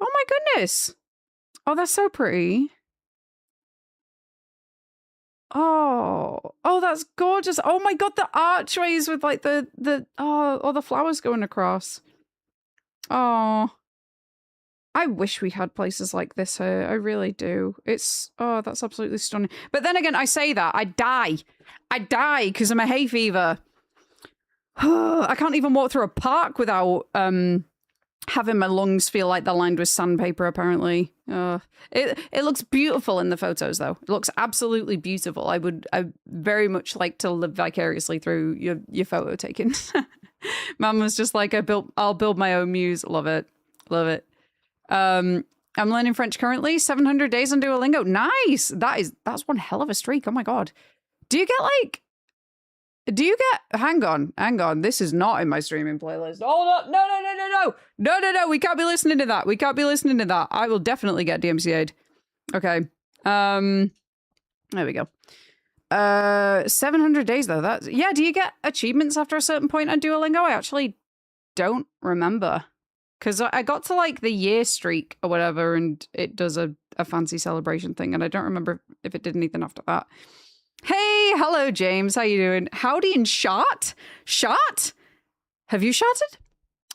Oh my goodness. Oh, that's so pretty. Oh, that's gorgeous. Oh my God, the archways with like the flowers going across. Oh, I wish we had places like this here. I really do. That's absolutely stunning. But then again, I say that, I die because I'm a hay fever. I can't even walk through a park without having my lungs feel like they're lined with sandpaper, apparently. It looks beautiful in the photos, though. It looks absolutely beautiful. I very much like to live vicariously through your photo taking. Mum was just like, I'll build my own muse. Love it. Love it. I'm learning French currently. 700 days on Duolingo. Nice. That's one hell of a streak. Oh my God. Hang on. This is not in my streaming playlist. Hold up. No. We can't be listening to that. I will definitely get DMCA'd. Okay. There we go. 700 days though. Do you get achievements after a certain point on Duolingo? I actually don't remember. Because I got to like the year streak or whatever, and it does a fancy celebration thing, and I don't remember if it did anything after that. Hey, hello, James. How you doing? Howdy and shot? Shot? Have you shotted?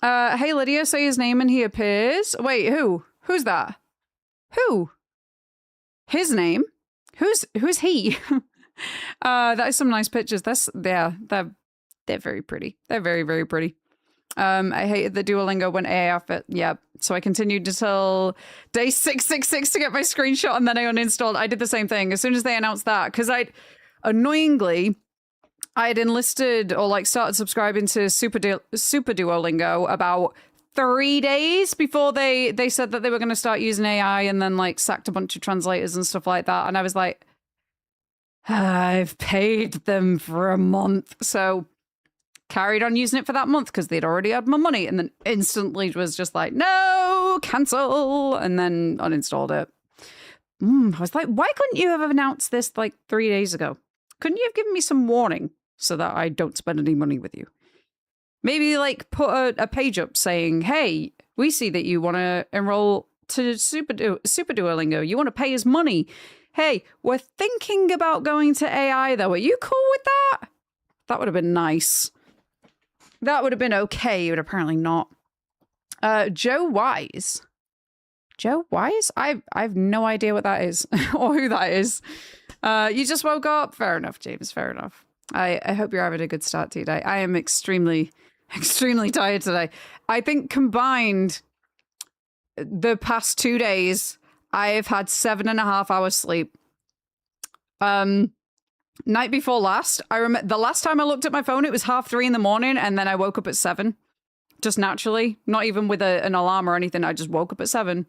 Hey, Lydia, say his name and he appears. Wait, who? Who's that? Who? His name? Who's he? That is some nice pictures. They're very pretty. They're very, very pretty. I hated the Duolingo when AA off it. Yeah. So I continued until day 666 to get my screenshot, and then I uninstalled. I did the same thing as soon as they announced that, because annoyingly, I had enlisted or like started subscribing to Super Duolingo about 3 days before they said that they were going to start using AI, and then like sacked a bunch of translators and stuff like that. And I was like, I've paid them for a month. So carried on using it for that month because they'd already had my money, and then instantly was just like, no, cancel, and then uninstalled it. I was like, why couldn't you have announced this like 3 days ago? Couldn't you have given me some warning so that I don't spend any money with you? Maybe like put a page up saying, hey, we see that you want to enroll to Super Duolingo. You want to pay us money. Hey, we're thinking about going to AI though. Are you cool with that? That would have been nice. That would have been okay, but apparently not. Joe Wise. Joe Wise? I have no idea what that is or who that is. You just woke up? Fair enough, James. Fair enough. I hope you're having a good start to your day. I am extremely, extremely tired today. I think combined, the past 2 days, I have had 7.5 hours sleep. Night before last, I remember the last time I looked at my phone, it was 3:30 in the morning, and then I woke up at 7, just naturally, not even with an alarm or anything. I just woke up at 7,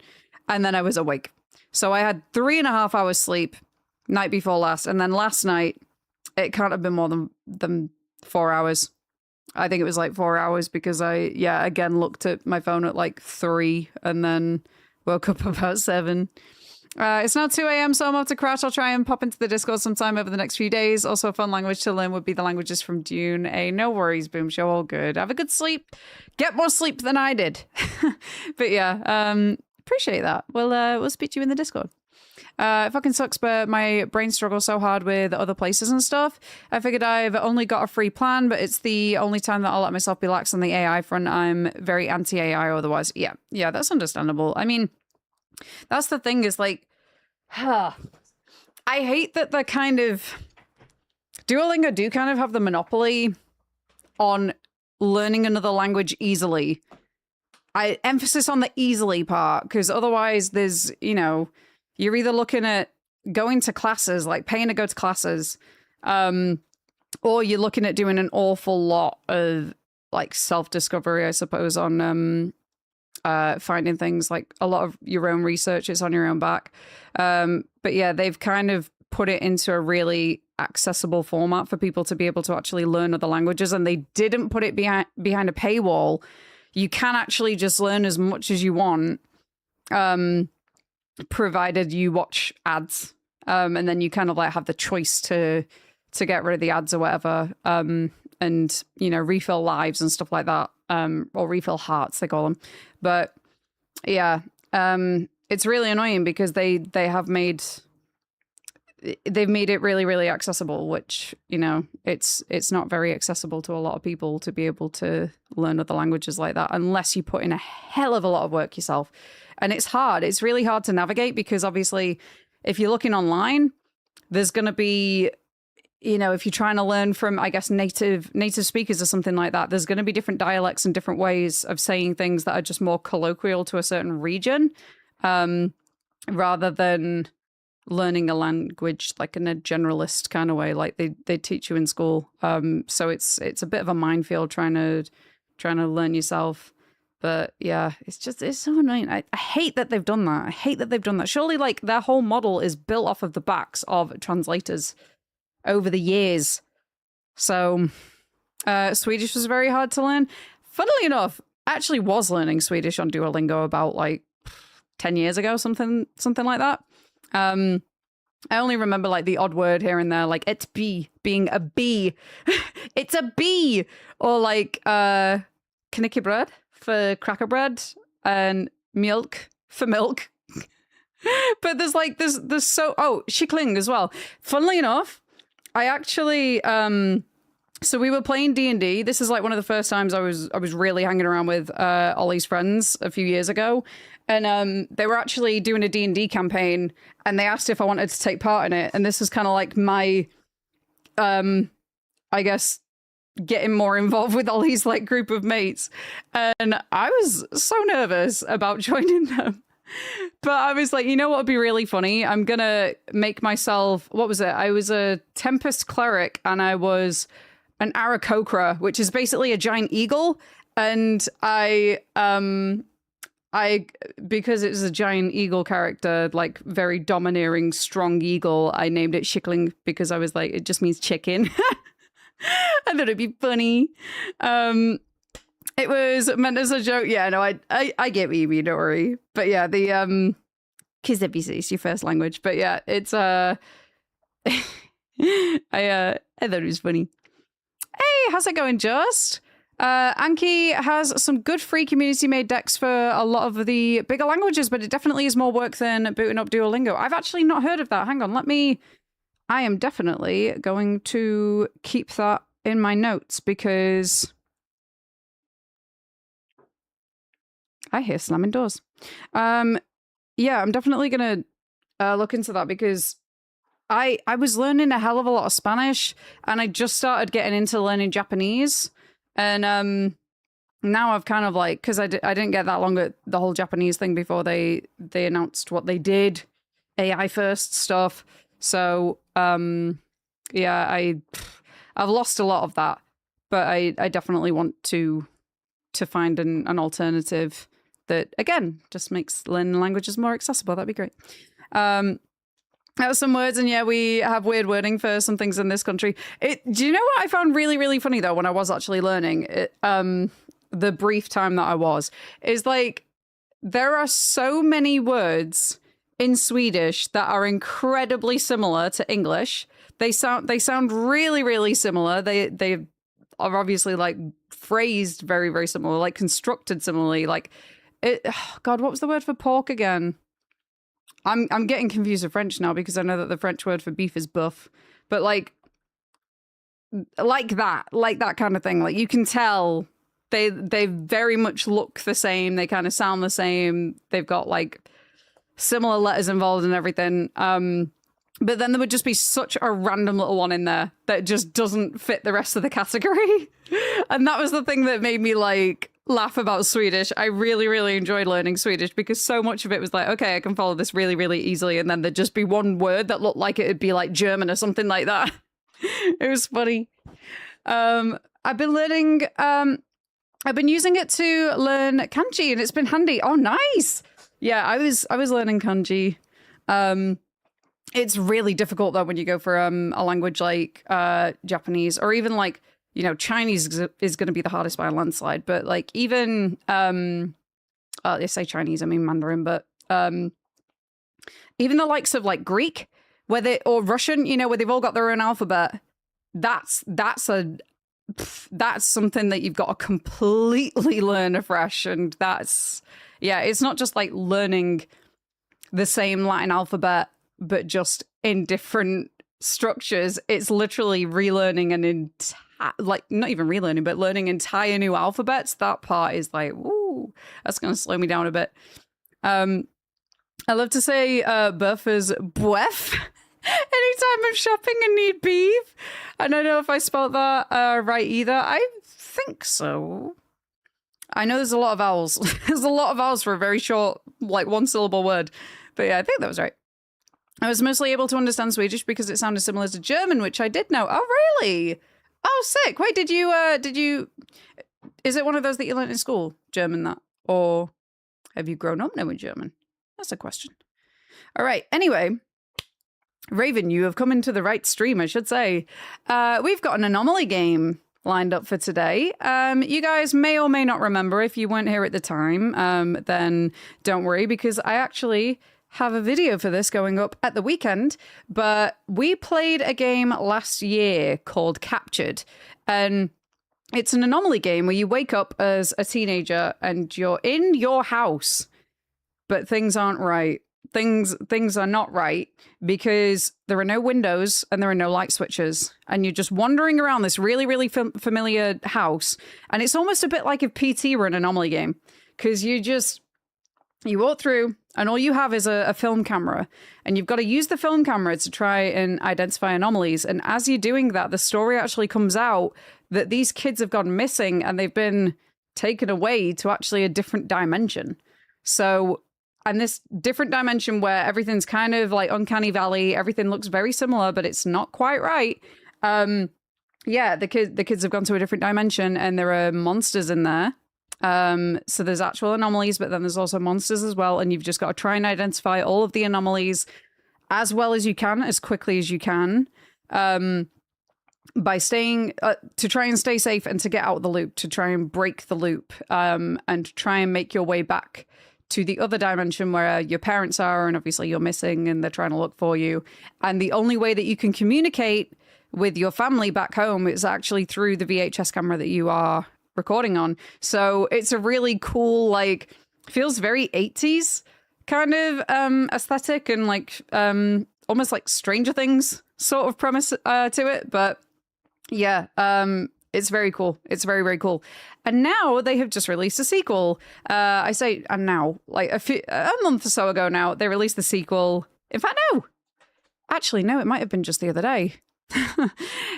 and then I was awake. So I had 3.5 hours sleep night before last, and then last night it can't have been more than 4 hours. I think it was like 4 hours because I again looked at my phone at like 3 and then woke up about 7. It's now 2 a.m, so I'm off to crash. I'll try and pop into the Discord sometime over the next few days. Also, a fun language to learn would be the languages from Dune. No worries, Boom Show, all good. Have a good sleep. Get more sleep than I did. But yeah, appreciate that. We'll speak to you in the Discord. It fucking sucks, but my brain struggles so hard with other places and stuff. I figured I've only got a free plan, but it's the only time that I'll let myself be lax on the AI front. I'm very anti-AI otherwise. Yeah, that's understandable. I mean, that's the thing is like, I hate that the kind of Duolingo do kind of have the monopoly on learning another language easily. I emphasis on the easily part, because otherwise there's, you're either looking at going to classes, like paying to go to classes, or you're looking at doing an awful lot of like self-discovery, I suppose, on finding things, like a lot of your own research is on your own back. But yeah, they've kind of put it into a really accessible format for people to be able to actually learn other languages, and they didn't put it behind a paywall. You can actually just learn as much as you want, provided you watch ads, and then you kind of like have the choice to get rid of the ads or whatever, and refill lives and stuff like that, or refill hearts they call them. But yeah, it's really annoying because they have made they've made it really, really accessible, which, you know, it's not very accessible to a lot of people to be able to learn other languages like that unless you put in a hell of a lot of work yourself. And it's hard. It's really hard to navigate because obviously if you're looking online, there's going to be, you know, if you're trying to learn from, I guess, native speakers or something like that, there's going to be different dialects and different ways of saying things that are just more colloquial to a certain region, rather than learning a language like in a generalist kind of way, like they teach you in school. So it's a bit of a minefield trying to learn yourself. But yeah, it's so annoying. I hate that they've done that. I hate that they've done that. Surely, like, their whole model is built off of the backs of translators over the years. So Swedish was very hard to learn. Funnily enough, I actually was learning Swedish on Duolingo about like 10 years ago, something like that. I only remember like the odd word here and there, like ett bi being a bee. It's a bee. Or like knäckebröd for cracker bread and milk for milk. But there's kyckling as well. Funnily enough, I actually so we were playing D&D. This is like one of the first times I was really hanging around with Ollie's friends a few years ago. And they were actually doing a D&D campaign and they asked if I wanted to take part in it. And this was kind of like my, I guess, getting more involved with Ollie's like group of mates. And I was so nervous about joining them. But I was like, you know what would be really funny? I'm going to make myself, what was it? I was a Tempest cleric and I was an Aarakocra, which is basically a giant eagle. And I because it was a giant eagle character, like very domineering, strong eagle, I named it Schickling because I was like, it just means chicken. I thought it'd be funny. It was meant as a joke. Yeah, no, I get what you mean, don't worry. But yeah, the Kizebisi is your first language. But yeah, it's I thought it was funny. Hey, how's it going, Just? Anki has some good free community-made decks for a lot of the bigger languages, but it definitely is more work than booting up Duolingo. I've actually not heard of that. Hang on, I am definitely going to keep that in my notes because I hear slamming doors. Yeah, I'm definitely going to look into that because I was learning a hell of a lot of Spanish and I just started getting into learning Japanese. And now I've kind of like, because I didn't get that long at the whole Japanese thing before they announced what they did, AI first stuff. So yeah, I've lost a lot of that, but I definitely want to find an alternative that again just makes learning languages more accessible. That'd be great. That was some words, and yeah, we have weird wording for some things in this country. Do you know what I found really, really funny, though, when I was actually learning it, the brief time that I was, is like, there are so many words in Swedish that are incredibly similar to English. They sound really, really similar. They are obviously, like, phrased very, very similar, like, constructed similarly. Like, God, what was the word for pork again? I'm getting confused with French now because I know that the French word for beef is buff, but like that kind of thing. Like you can tell they very much look the same. They kind of sound the same. They've got like similar letters involved and everything. But then there would just be such a random little one in there that just doesn't fit the rest of the category. And that was the thing that made me like laugh about Swedish. I really, really enjoyed learning Swedish because so much of it was like, okay, I can follow this really, really easily. And then there'd just be one word that looked like it'd be like German or something like that. It was funny. I've been learning, I've been using it to learn kanji and it's been handy. Oh, nice. Yeah, I was learning kanji. It's really difficult though when you go for a language like Japanese or even like, you know, Chinese is going to be the hardest by a landslide, but like even, they say Chinese, I mean Mandarin, but even the likes of like Greek, or Russian, you know, where they've all got their own alphabet, that's something that you've got to completely learn afresh. And that's, yeah, it's not just like learning the same Latin alphabet but just in different structures. It's literally relearning not even relearning, but learning entire new alphabets. That part is like, ooh, that's going to slow me down a bit. I love to say buff as buef anytime I'm shopping and need beef. I don't know if I spelled that right either. I think so. I know there's a lot of vowels. There's a lot of vowels for a very short, like, one-syllable word. But yeah, I think that was right. I was mostly able to understand Swedish because it sounded similar to German, which I did know. Oh, really? Oh, sick. Wait, did you, is it one of those that you learned in school, German, that? Or have you grown up knowing German? That's a question. All right. Anyway, Raven, you have come into the right stream, I should say. We've got an anomaly game lined up for today. You guys may or may not remember. If you weren't here at the time, then don't worry, because I actually have a video for this going up at the weekend. But we played a game last year called Captured, and it's an anomaly game where you wake up as a teenager and you're in your house, but things aren't right. Things are not right because there are no windows and there are no light switches, and you're just wandering around this really, really familiar house. And it's almost a bit like if PT were an anomaly game, because you walk through and all you have is a film camera, and you've got to use the film camera to try and identify anomalies. And as you're doing that, the story actually comes out that these kids have gone missing and they've been taken away to actually a different dimension. So, and this different dimension where everything's kind of like uncanny valley, everything looks very similar, but it's not quite right. Yeah, the kids have gone to a different dimension and there are monsters in there. So there's actual anomalies, but then there's also monsters as well. And you've just got to try and identify all of the anomalies as well as you can, as quickly as you can, by staying, to try and stay safe and to get out of the loop, to try and break the loop, and to try and make your way back to the other dimension where your parents are, and obviously you're missing and they're trying to look for you. And the only way that you can communicate with your family back home is actually through the VHS camera that you are recording on. So it's a really cool, like, feels very 80s kind of aesthetic, and like almost like Stranger Things sort of premise to it. But yeah, it's very cool. It's very, very cool. And now they have just released a sequel. I say, and now, like a month or so ago now, they released the sequel. In fact, no. Actually, no, it might have been just the other day.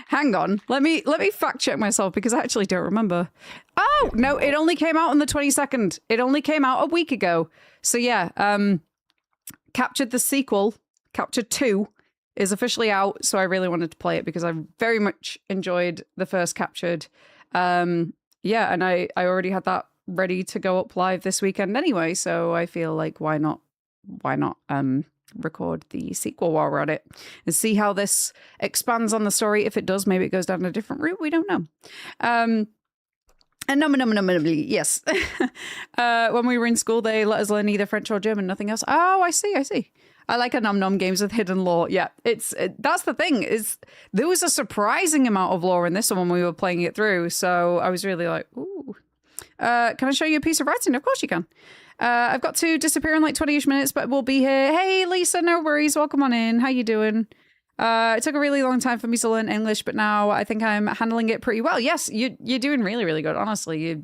Hang on. Let me fact check myself, because I actually don't remember. Oh, no, it only came out on the 22nd. It only came out a week ago. So yeah, Captured the sequel, Captured 2, is officially out. So I really wanted to play it because I very much enjoyed the first Captured. Yeah, and I already had that ready to go up live this weekend anyway. So I feel like why not record the sequel while we're at it and see how this expands on the story. If it does, maybe it goes down a different route. We don't know. Anomaly, yes. When we were in school, they let us learn either French or German, nothing else. Oh, I see. I like nom games with hidden lore. Yeah, that's the thing, is there was a surprising amount of lore in this one when we were playing it through. So I was really like, ooh. Can I show you a piece of writing? Of course you can. I've got to disappear in like 20-ish minutes, but we'll be here. Hey, Lisa, no worries. Welcome on in. How you doing? It took a really long time for me to learn English, but now I think I'm handling it pretty well. Yes, you're doing really, really good. Honestly,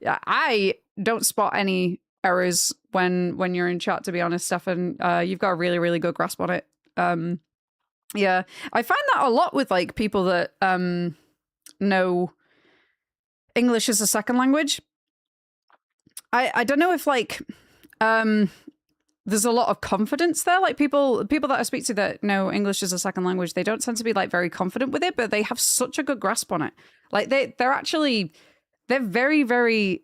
I don't spot any errors when you're in chat, to be honest, Stefan. You've got a really, really good grasp on it. Yeah, I find that a lot with like people that know English as a second language. I don't know if like there's a lot of confidence there. Like people that I speak to that know English as a second language, they don't tend to be like very confident with it, but they have such a good grasp on it. Like they're very, very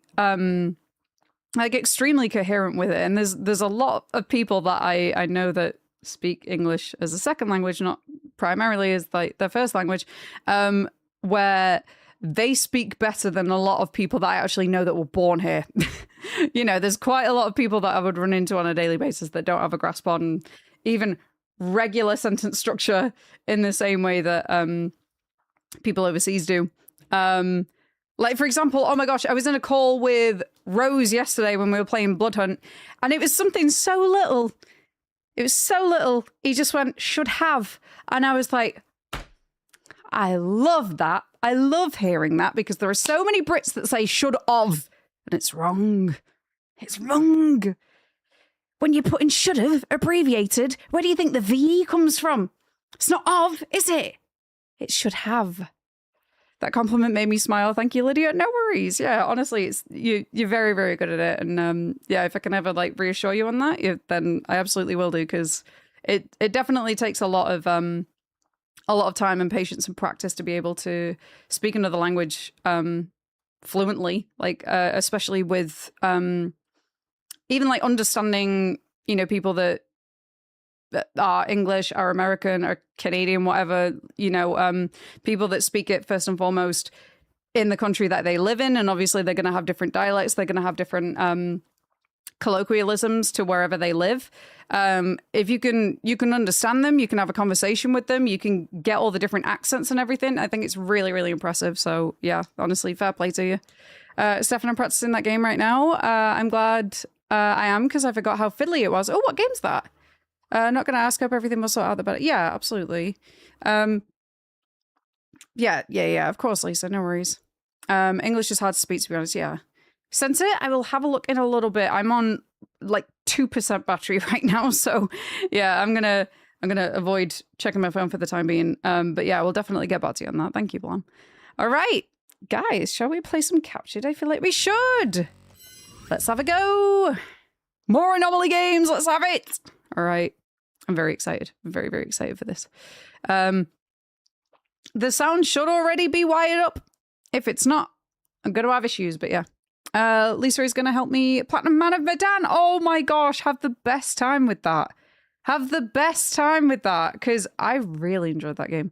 like extremely coherent with it. And there's a lot of people that I know that speak English as a second language, not primarily as like their first language, where they speak better than a lot of people that I actually know that were born here. You know, there's quite a lot of people that I would run into on a daily basis that don't have a grasp on even regular sentence structure in the same way that people overseas do. Like, for example, oh my gosh, I was in a call with Rose yesterday when we were playing Blood Hunt, and it was something so little. It was so little. He just went, should have. And I was like, I love that. I love hearing that because there are so many Brits that say should of. And it's wrong. It's wrong. When you put in should have, abbreviated, where do you think the VE comes from? It's not of, is it? It should have. That compliment made me smile. Thank you, Lydia. No worries. Yeah, honestly, it's you're very, very good at it. And yeah, if I can ever like reassure you on that, then I absolutely will do, because it definitely takes a lot of time and patience and practice to be able to speak another language fluently. Like especially with even like understanding, you know, people that are English, are American, are Canadian, whatever, you know, people that speak it first and foremost in the country that they live in. And obviously they're going to have different dialects. They're going to have different colloquialisms to wherever they live. If you can understand them, you can have a conversation with them, you can get all the different accents and everything. I think it's really, really impressive. So yeah, honestly, fair play to you. Stefan, I'm practicing that game right now. I'm glad I am, because I forgot how fiddly it was. Oh, what game's that? Not going to ask. Hope everything will sort out the better. Yeah, absolutely. Yeah. Of course, Lisa. No worries. English is hard to speak, to be honest. Yeah. Sensor, I will have a look in a little bit. I'm on like 2% battery right now, so yeah, I'm gonna avoid checking my phone for the time being. But yeah, we'll definitely get back to you on that. Thank you, Blam. All right, guys, shall we play some Captured? I feel like we should. Let's have a go. More anomaly games. Let's have it. All right. I'm very excited. I'm very, very excited for this. The sound should already be wired up. If it's not, I'm going to have issues, but yeah. Lisa is going to help me. Platinum Man of Medan. Oh my gosh. Have the best time with that. Have the best time with that, because I really enjoyed that game.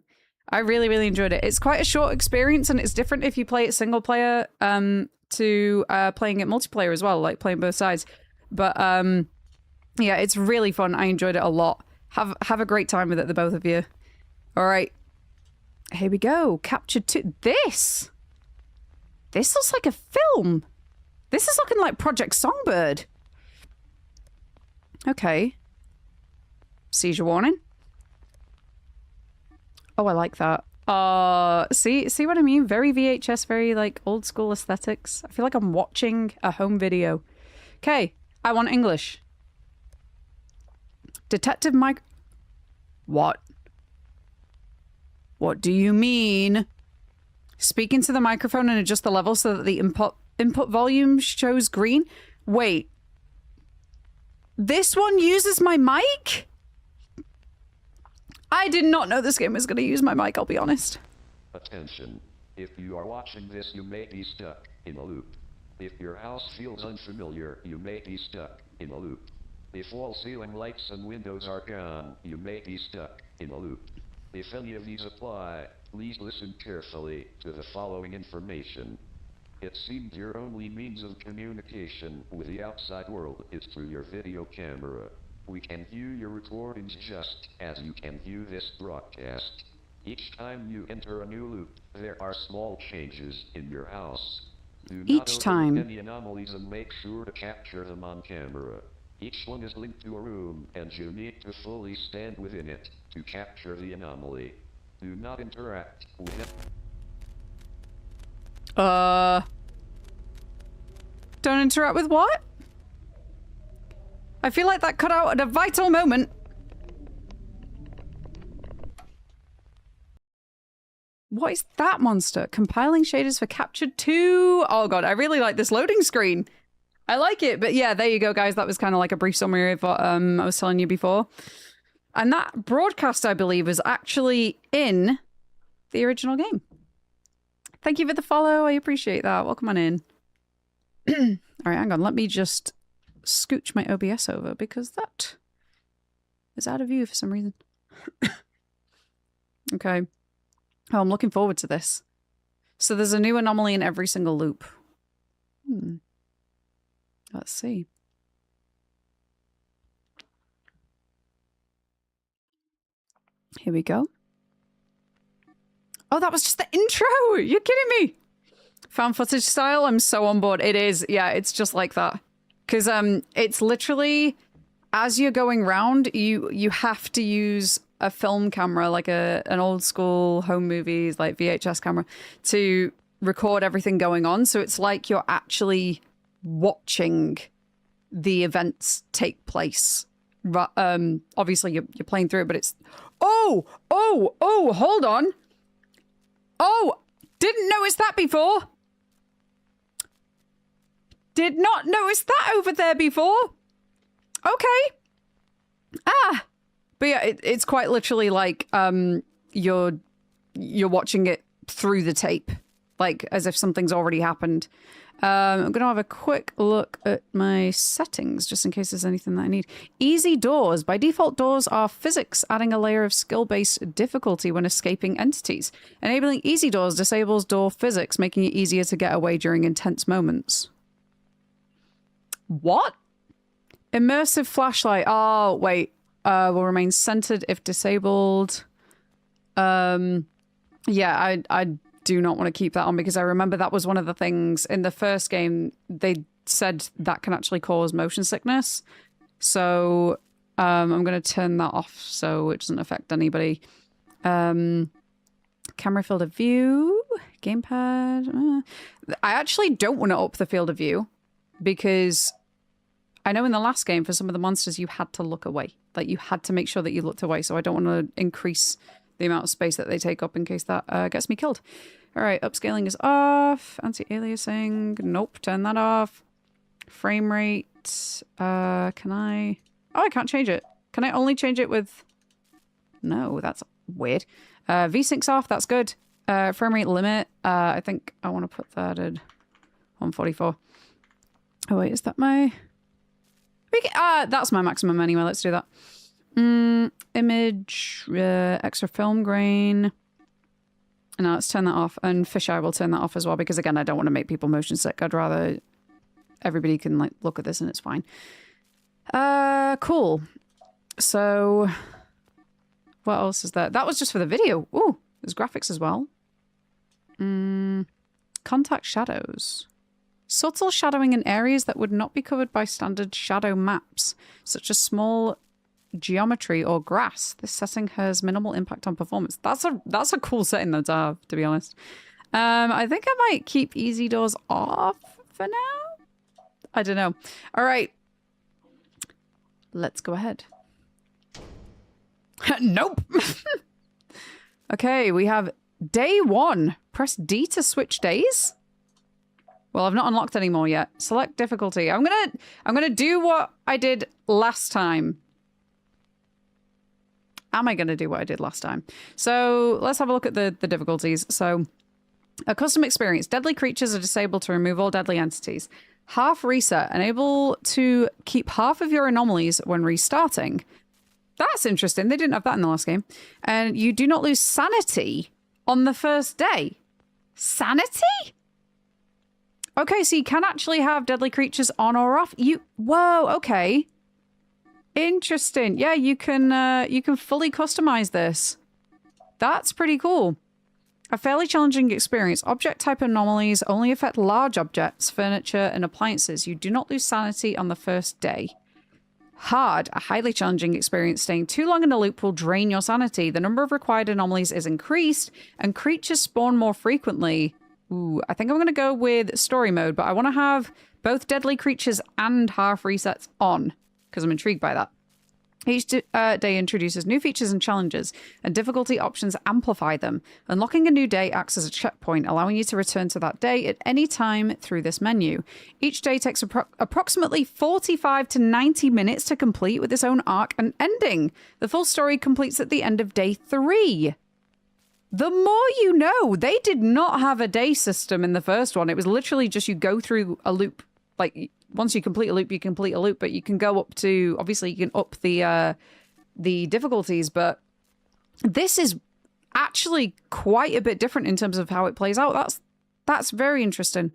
I really, really enjoyed it. It's quite a short experience, and it's different if you play it single player to playing it multiplayer as well, like playing both sides. But yeah, it's really fun. I enjoyed it a lot. Have a great time with it, the both of you. All right. Here we go. Captured 2. This looks like a film. This is looking like Project Songbird. Okay. Seizure warning. Oh, I like that. See what I mean? Very VHS, very like old school aesthetics. I feel like I'm watching a home video. Okay, I want English. Detective Mike. What? What do you mean? Speak into the microphone and adjust the level so that the input volume shows green. Wait. This one uses my mic? I did not know this game was going to use my mic, I'll be honest. Attention. If you are watching this, you may be stuck in a loop. If your house feels unfamiliar, you may be stuck in a loop. If all ceiling lights and windows are gone, you may be stuck in a loop. If any of these apply, please listen carefully to the following information. It seems your only means of communication with the outside world is through your video camera. We can view your recordings just as you can view this broadcast. Each time you enter a new loop, there are small changes in your house. Do not overlook any anomalies and make sure to capture them on camera. Each one is linked to a room, and you need to fully stand within it to capture the anomaly. Do not interact with it. Don't interact with what? I feel like that cut out at a vital moment. What is that monster? Compiling shaders for Captured 2. Oh god, I really like this loading screen. I like it, but yeah, there you go, guys. That was kind of like a brief summary of what I was telling you before. And that broadcast, I believe, was actually in the original game. Thank you for the follow. I appreciate that. Welcome on in. All right, hang on. Let me just scooch my OBS over because that is out of view for some reason. Okay. Oh, I'm looking forward to this. So there's a new anomaly in every single loop. Let's see. Here we go. Oh, that was just the intro! You're kidding me! Found footage style, I'm so on board. It is, yeah, it's just like that. Because it's literally as you're going round, you have to use a film camera, like an old school home movies, like VHS camera, to record everything going on. So it's like you're actually watching the events take place. But obviously you're playing through it, but it's oh, hold on. Oh, didn't notice that before. Did not notice that over there before. Okay. But yeah, it's quite literally like you're watching it through the tape, like as if something's already happened. I'm gonna have a quick look at my settings just in case there's anything that I need. Easy doors. By default, doors are physics, adding a layer of skill-based difficulty when escaping entities. Enabling easy doors disables door physics, making it easier to get away during intense moments. What? Immersive flashlight. Oh, wait. Will remain centered if disabled. Yeah, I do not want to keep that on because I remember that was one of the things in the first game. They said that can actually cause motion sickness. So I'm going to turn that off so it doesn't affect anybody. Camera field of view. Gamepad. I actually don't want to up the field of view because I know in the last game for some of the monsters you had to look away. Like you had to make sure that you looked away. So I don't want to increase the amount of space that they take up in case that gets me killed. All right, upscaling is off. Anti-aliasing. Nope, turn that off. Frame rate. Can I... Oh, I can't change it. Can I only change it with... No, that's weird. V-Sync's off, that's good. Frame rate limit. I think I want to put that at 144. Oh, wait, is that my... that's my maximum anyway, let's do that. Image, extra film grain. Now let's turn that off. And fisheye will turn that off as well because again, I don't want to make people motion sick. I'd rather everybody can like look at this and it's fine. Cool. So what else is there? That was just for the video. Ooh, there's graphics as well. Contact shadows. Subtle shadowing in areas that would not be covered by standard shadow maps, such as small geometry or grass. This setting has minimal impact on performance. That's a cool setting though to have, to be honest. I think I might keep easy doors off for now. I don't know. All right. Let's go ahead. Nope. Okay, we have day 1. Press D to switch days. Well, I've not unlocked any more yet. Select difficulty. I'm gonna do what I did last time. Am I gonna do what I did last time? So let's have a look at the difficulties. So a custom experience. Deadly creatures are disabled to remove all deadly entities. Half reset. Enable to keep half of your anomalies when restarting. That's interesting. They didn't have that in the last game. And you do not lose sanity on the first day. Sanity? Okay, so you can actually have deadly creatures on or off. Whoa, okay. Interesting. Yeah, you can fully customize this. That's pretty cool. A fairly challenging experience. Object type anomalies only affect large objects, furniture, and appliances. You do not lose sanity on the first day. Hard. A highly challenging experience. Staying too long in a loop will drain your sanity. The number of required anomalies is increased, and creatures spawn more frequently. Ooh, I think I'm going to go with story mode, but I want to have both deadly creatures and half resets on, because I'm intrigued by that. Each day introduces new features and challenges, and difficulty options amplify them. Unlocking a new day acts as a checkpoint, allowing you to return to that day at any time through this menu. Each day takes approximately 45 to 90 minutes to complete with its own arc and ending. The full story completes at the end of day 3. The more you know. They did not have a day system in the first one. It was literally just you go through a loop. Like, once you complete a loop, you complete a loop, but you can go up to, obviously you can up the difficulties, but this is actually quite a bit different in terms of how it plays out. That's very interesting.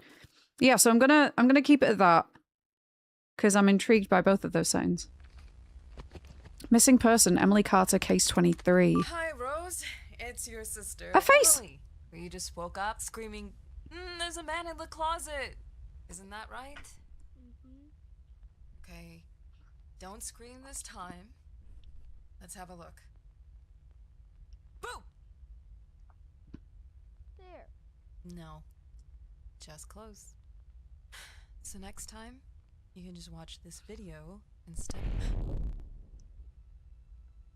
Yeah, so I'm gonna keep it at that because I'm intrigued by both of those signs. Missing person, Emily Carter, case 23. Hi, Rose. It's your sister. A face. Emily. You just woke up screaming, there's a man in the closet. Isn't that right? Okay. Don't scream this time. Let's have a look. Boo! There. No. Just close. So next time, you can just watch this video instead.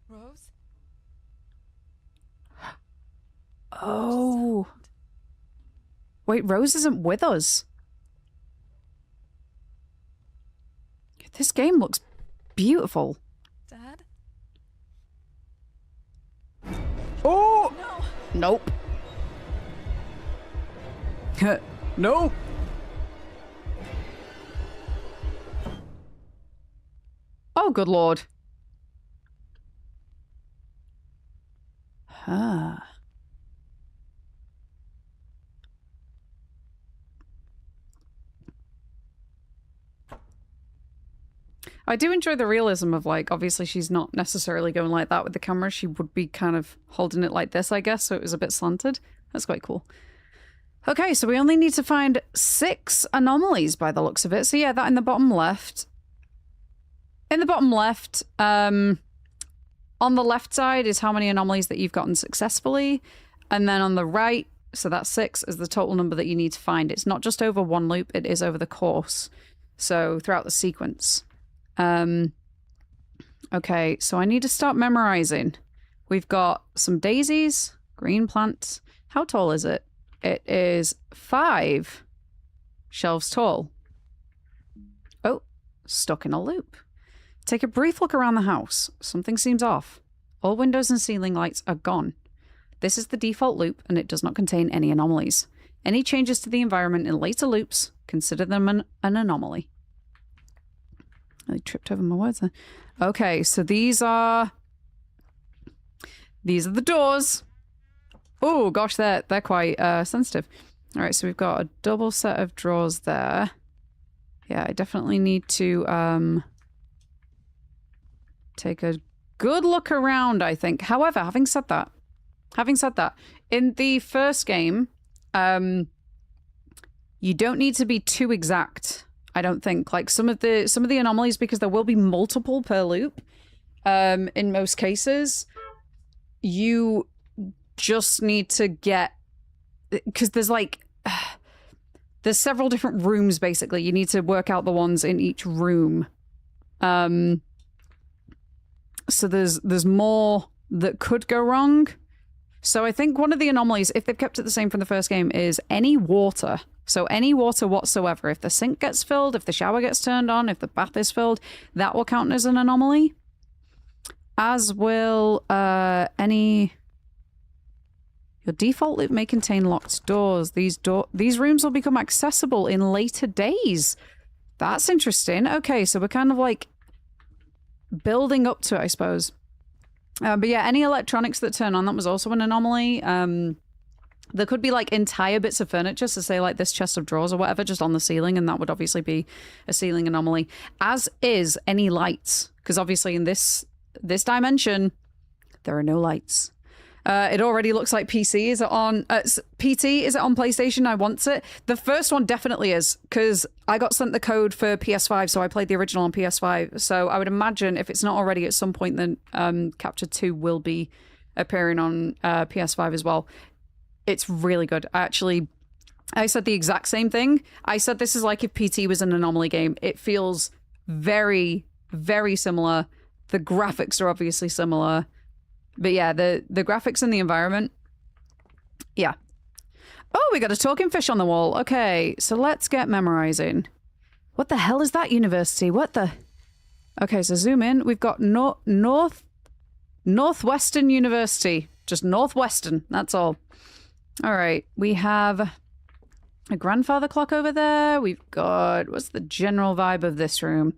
Rose? Oh. Wait, Rose isn't with us. This game looks beautiful. Dad? Oh! No! Nope. No! Oh, good lord. Huh. I do enjoy the realism of, like, obviously she's not necessarily going like that with the camera. She would be kind of holding it like this, I guess, so it was a bit slanted. That's quite cool. Okay, so we only need to find 6 anomalies by the looks of it. So yeah, that in the bottom left. In the bottom left, on the left side is how many anomalies that you've gotten successfully. And then on the right, so that's 6, is the total number that you need to find. It's not just over one loop, it is over the course. So throughout the sequence. Okay, so I need to start memorizing. We've got some daisies, green plants. How tall is it? It is 5 shelves tall. Oh, stuck in a loop. Take a brief look around the house. Something seems off. All windows and ceiling lights are gone. This is the default loop and it does not contain any anomalies. Any changes to the environment in later loops, consider them an anomaly. I tripped over my words there. Okay, so these are the doors. Oh gosh, they're quite sensitive. All right, so we've got a double set of drawers there. Yeah, I definitely need to take a good look around, I think. However, having said that, in the first game, you don't need to be too exact. I don't think. Like some of the anomalies, because there will be multiple per loop. In most cases, you just need to get, because there's like there's several different rooms. Basically, you need to work out the ones in each room. So there's more that could go wrong. So I think one of the anomalies, if they've kept it the same from the first game, is any water. So any water whatsoever. If the sink gets filled, if the shower gets turned on, if the bath is filled, that will count as an anomaly. As will any... Your default loop may contain locked doors. These rooms will become accessible in later days. That's interesting. Okay, so we're kind of like building up to it, I suppose. But yeah, any electronics that turn on, that was also an anomaly. There could be like entire bits of furniture, so say like this chest of drawers or whatever, just on the ceiling, and that would obviously be a ceiling anomaly. As is any lights, because obviously in this dimension, there are no lights. It already looks like PC. Is it on PT? Is it on PlayStation? I want it. The first one definitely is, because I got sent the code for PS5, so I played the original on PS5. So I would imagine if it's not already at some point, then Capture 2 will be appearing on PS5 as well. It's really good. I said the exact same thing. I said this is like if PT was an anomaly game. It feels very, very similar. The graphics are obviously similar. But yeah, the graphics and the environment. Yeah. Oh, we got a talking fish on the wall. Okay, so let's get memorizing. What the hell is that university? What the... Okay, so zoom in. We've got Northwestern University. Just Northwestern, that's all. All right, we have a grandfather clock over there. We've got... What's the general vibe of this room?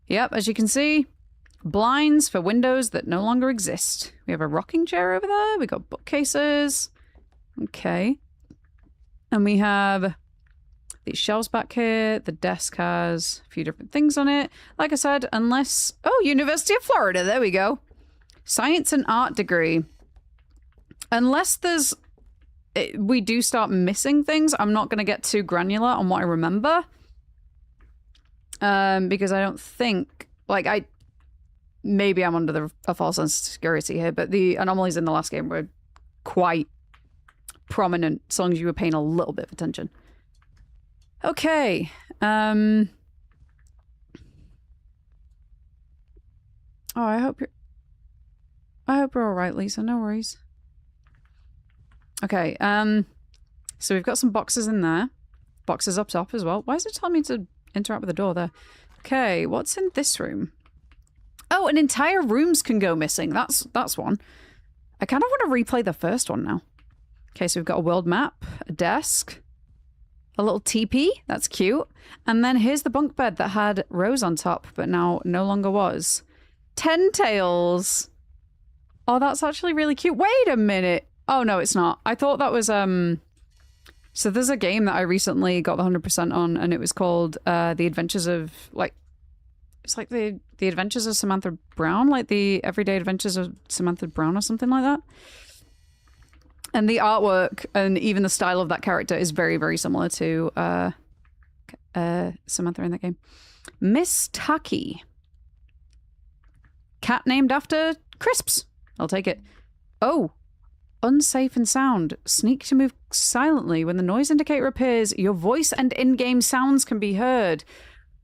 Yep, as you can see... Blinds for windows that no longer exist. We have a rocking chair over there. We got bookcases. Okay. And we have these shelves back here. The desk has a few different things on it. Like I said, unless... Oh, University of Florida. There we go. Science and art degree. Unless there's... We do start missing things. I'm not going to get too granular on what I remember. Because I don't think... Like, maybe I'm under a false sense of security here, but the anomalies in the last game were quite prominent, as long as you were paying a little bit of attention. Okay. Oh, I hope we're all right, Lisa. No worries. Okay. So we've got some boxes in there. Boxes up top as well. Why is it telling me to interact with the door there? Okay, what's in this room? Oh, and entire rooms can go missing. That's one. I kind of want to replay the first one now. Okay, so we've got a world map, a desk, a little teepee. That's cute. And then here's the bunk bed that had Rose on top, but now no longer was. 10 tails. Oh, that's actually really cute. Wait a minute. Oh, no, it's not. I thought that was, So there's a game that I recently got the 100% on, and it was called The Adventures of, like, it's like the Adventures of Samantha Brown, like the Everyday Adventures of Samantha Brown or something like that. And the artwork and even the style of that character is very, very similar to Samantha in that game. Miss Taki. Cat named after Crisps. I'll take it. Oh. Unsafe and sound. Sneak to move silently. When the noise indicator appears, your voice and in-game sounds can be heard.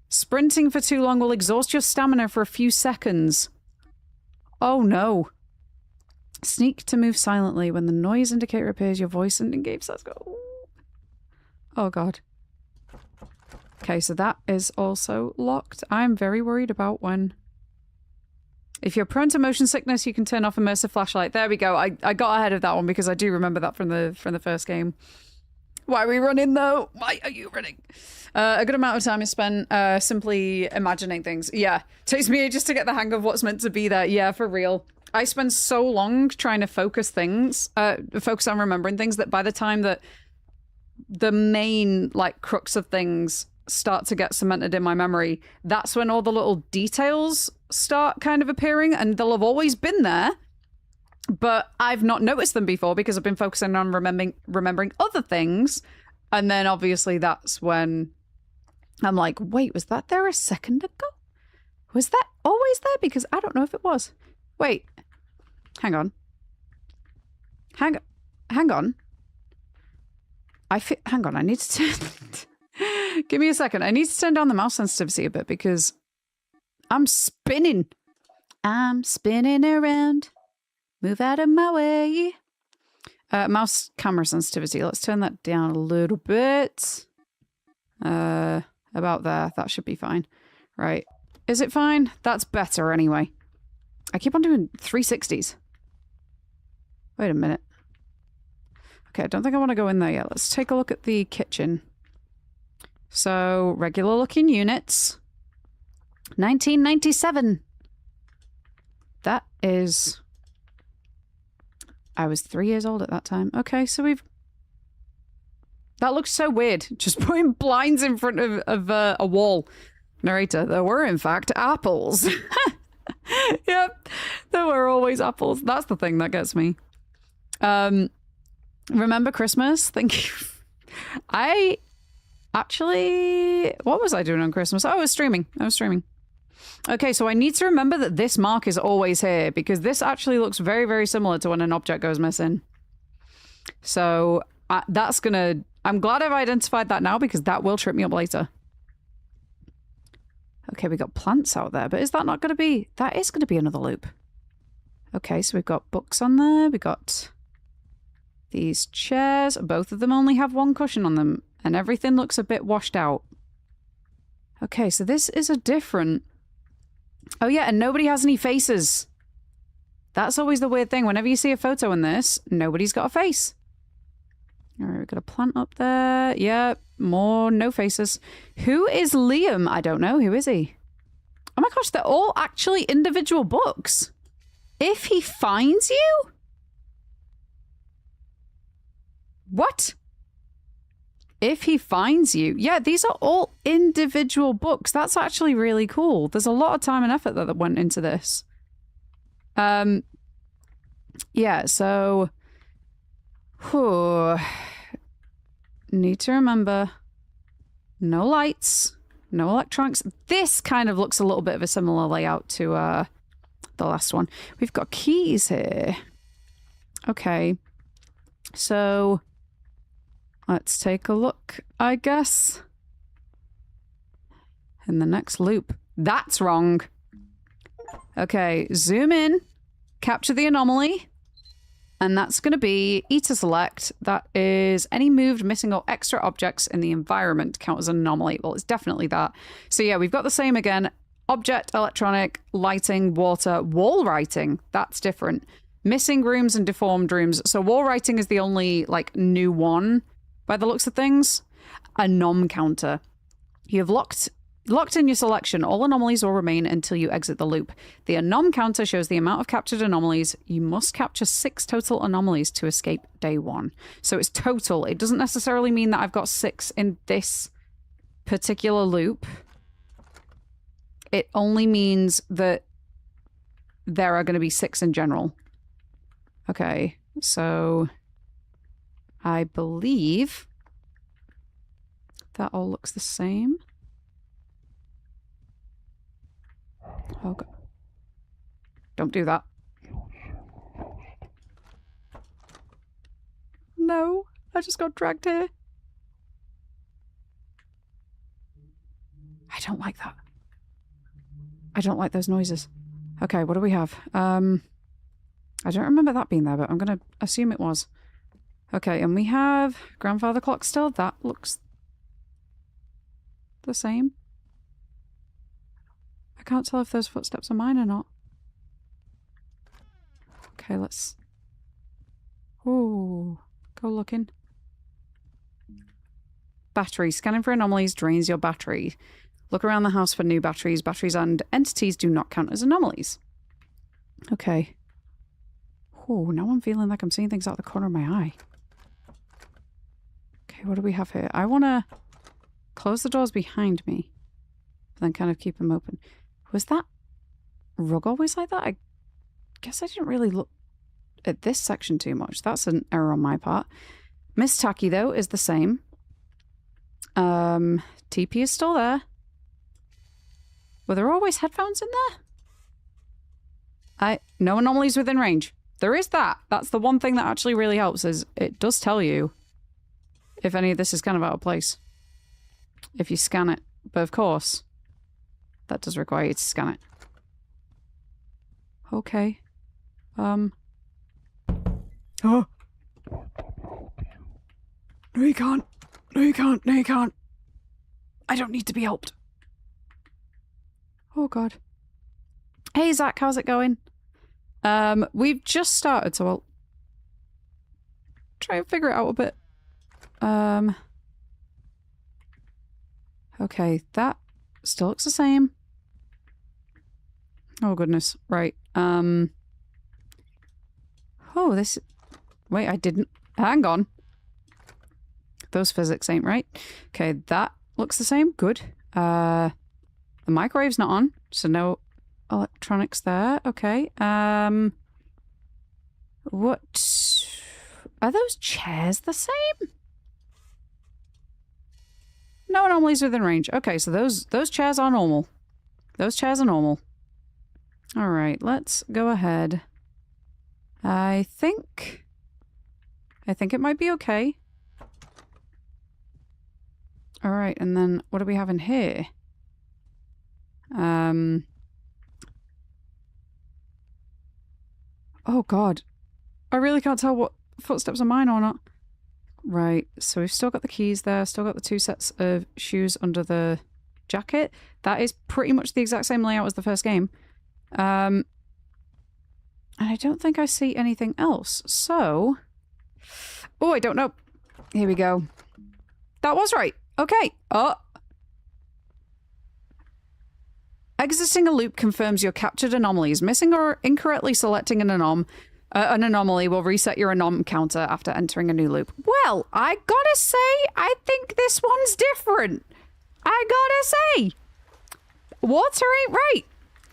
Sprinting for too long will exhaust your stamina for a few seconds. Oh no. Sneak to move silently. When the noise indicator appears, your voice and in-game sounds go. Oh god. Okay, so that is also locked. I'm very worried about when... If you're prone to motion sickness, you can turn off immersive flashlight. There we go. I got ahead of that one because I do remember that from the first game. Why are we running though? Why are you running? A good amount of time is spent simply imagining things. Yeah. Takes me ages to get the hang of what's meant to be there. Yeah, for real. I spend so long trying to focus on remembering things that by the time that the main like crux of things start to get cemented in my memory, that's when all the little details start kind of appearing, and they'll have always been there, but I've not noticed them before because I've been focusing on remembering other things. And then obviously that's when I'm like, wait, was that there a second ago? Was that always there? Because I don't know if it was. Wait, hang on. Hang on. Hang on, I need to turn... Give me a second. I need to turn down the mouse sensitivity a bit because I'm spinning. I'm spinning around. Move out of my way. Mouse camera sensitivity. Let's turn that down a little bit. About there. That should be fine. Right. Is it fine? That's better anyway. I keep on doing 360s. Wait a minute. Okay, I don't think I want to go in there yet. Let's take a look at the kitchen. So, regular looking units. 1997. That is... I was 3 years old at that time. Okay, so we've... That looks so weird. Just putting blinds in front of a wall. Narrator, there were in fact apples. Yep, there were always apples. That's the thing that gets me. Remember Christmas? Thank you. I... Actually, what was I doing on Christmas? Oh, I was streaming. Okay, so I need to remember that this mark is always here because this actually looks very, very similar to when an object goes missing. So that's gonna... I'm glad I've identified that now because that will trip me up later. Okay, we got plants out there, but is that not going to be... That is going to be another loop. Okay, so we've got books on there. We got these chairs. Both of them only have one cushion on them. And everything looks a bit washed out. Okay, so this is a different... Oh yeah, and nobody has any faces. That's always the weird thing. Whenever you see a photo in this, nobody's got a face. Alright, we've got a plant up there. Yep, more no faces. Who is Liam? I don't know. Who is he? Oh my gosh, they're all actually individual books. If he finds you? What? If he finds you. Yeah, these are all individual books. That's actually really cool. There's a lot of time and effort that went into this. Yeah, so... Need to remember. No lights. No electronics. This kind of looks a little bit of a similar layout to the last one. We've got keys here. Okay. So let's take a look, I guess. In the next loop. That's wrong. Okay, zoom in. Capture the anomaly. And that's going to be E to select. That is any moved, missing, or extra objects in the environment count as an anomaly. Well, it's definitely that. So yeah, we've got the same again. Object, electronic, lighting, water, wall writing. That's different. Missing rooms and deformed rooms. So wall writing is the only, like, new one by the looks of things. Anom counter. You have locked in your selection. All anomalies will remain until you exit the loop. The anom counter shows the amount of captured anomalies. You must capture 6 total anomalies to escape day 1. So it's total. It doesn't necessarily mean that I've got 6 in this particular loop. It only means that there are going to be 6 in general. Okay, so I believe that all looks the same. Oh, God. Don't do that. No, I just got dragged here. I don't like that. I don't like those noises. Okay, what do we have? I don't remember that being there, but I'm going to assume it was. Okay, and we have grandfather clock still. That looks the same. I can't tell if those footsteps are mine or not. Okay, let's... Ooh, go looking. Battery. Scanning for anomalies drains your battery. Look around the house for new batteries. Batteries and entities do not count as anomalies. Okay. Oh, now I'm feeling like I'm seeing things out the corner of my eye. Okay, what do we have here? I want to close the doors behind me, but then kind of keep them open. Was that rug always like that? I guess I didn't really look at this section too much. That's an error on my part. Miss Tacky, though, is the same. TP is still there. Were there always headphones in there? No anomalies within range. There is that. That's the one thing that actually really helps, is it does tell you if any of this is kind of out of place. If you scan it. But of course, that does require you to scan it. Okay. Oh. No, you can't. No, you can't. No, you can't. I don't need to be helped. Oh, God. Hey, Zach, how's it going? We've just started, so I'll try and figure it out a bit. Okay, that still looks the same. Oh, goodness. Right. Oh, this... Wait, I didn't... Hang on. Those physics ain't right. Okay, that looks the same. Good. The microwave's not on, so no electronics there. Okay. What... Are those chairs the same? No anomalies within range. Okay, so those chairs are normal. Those chairs are normal. All right, let's go ahead. I think it might be okay. All right, and then what do we have in here? Oh, God. I really can't tell what footsteps are mine or not. Right, so we've still got the keys there, still got the 2 sets of shoes under the jacket. That is pretty much the exact same layout as the first game. And I don't think I see anything else, so... Oh, I don't know. Here we go. That was right. Okay. Oh. Exiting a loop confirms your captured anomalies. Missing or incorrectly selecting an anomaly will reset your anom counter after entering a new loop. Well, I gotta say, I think this one's different. I gotta say. Water ain't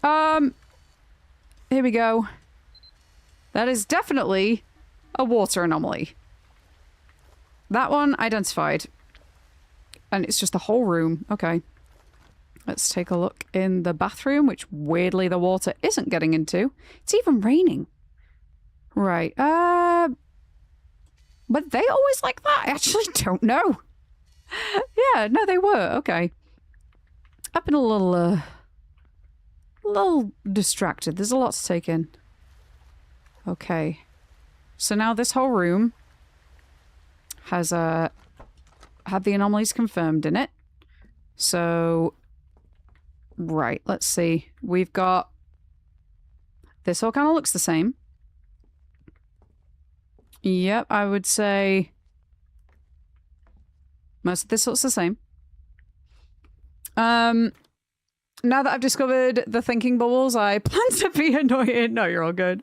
right. Here we go. That is definitely a water anomaly. That one identified. And it's just the whole room. Okay. Let's take a look in the bathroom, which weirdly the water isn't getting into. It's even raining. Right. Were they always like that? I actually don't know. Yeah, no, they were. Okay. I've been a little distracted. There's a lot to take in. Okay. So now this whole room has had the anomalies confirmed in it. So, right, let's see. We've got... This all kind of looks the same. Yep, I would say... Most of this looks the same. Now that I've discovered the thinking bubbles, I plan to be annoying. No, you're all good.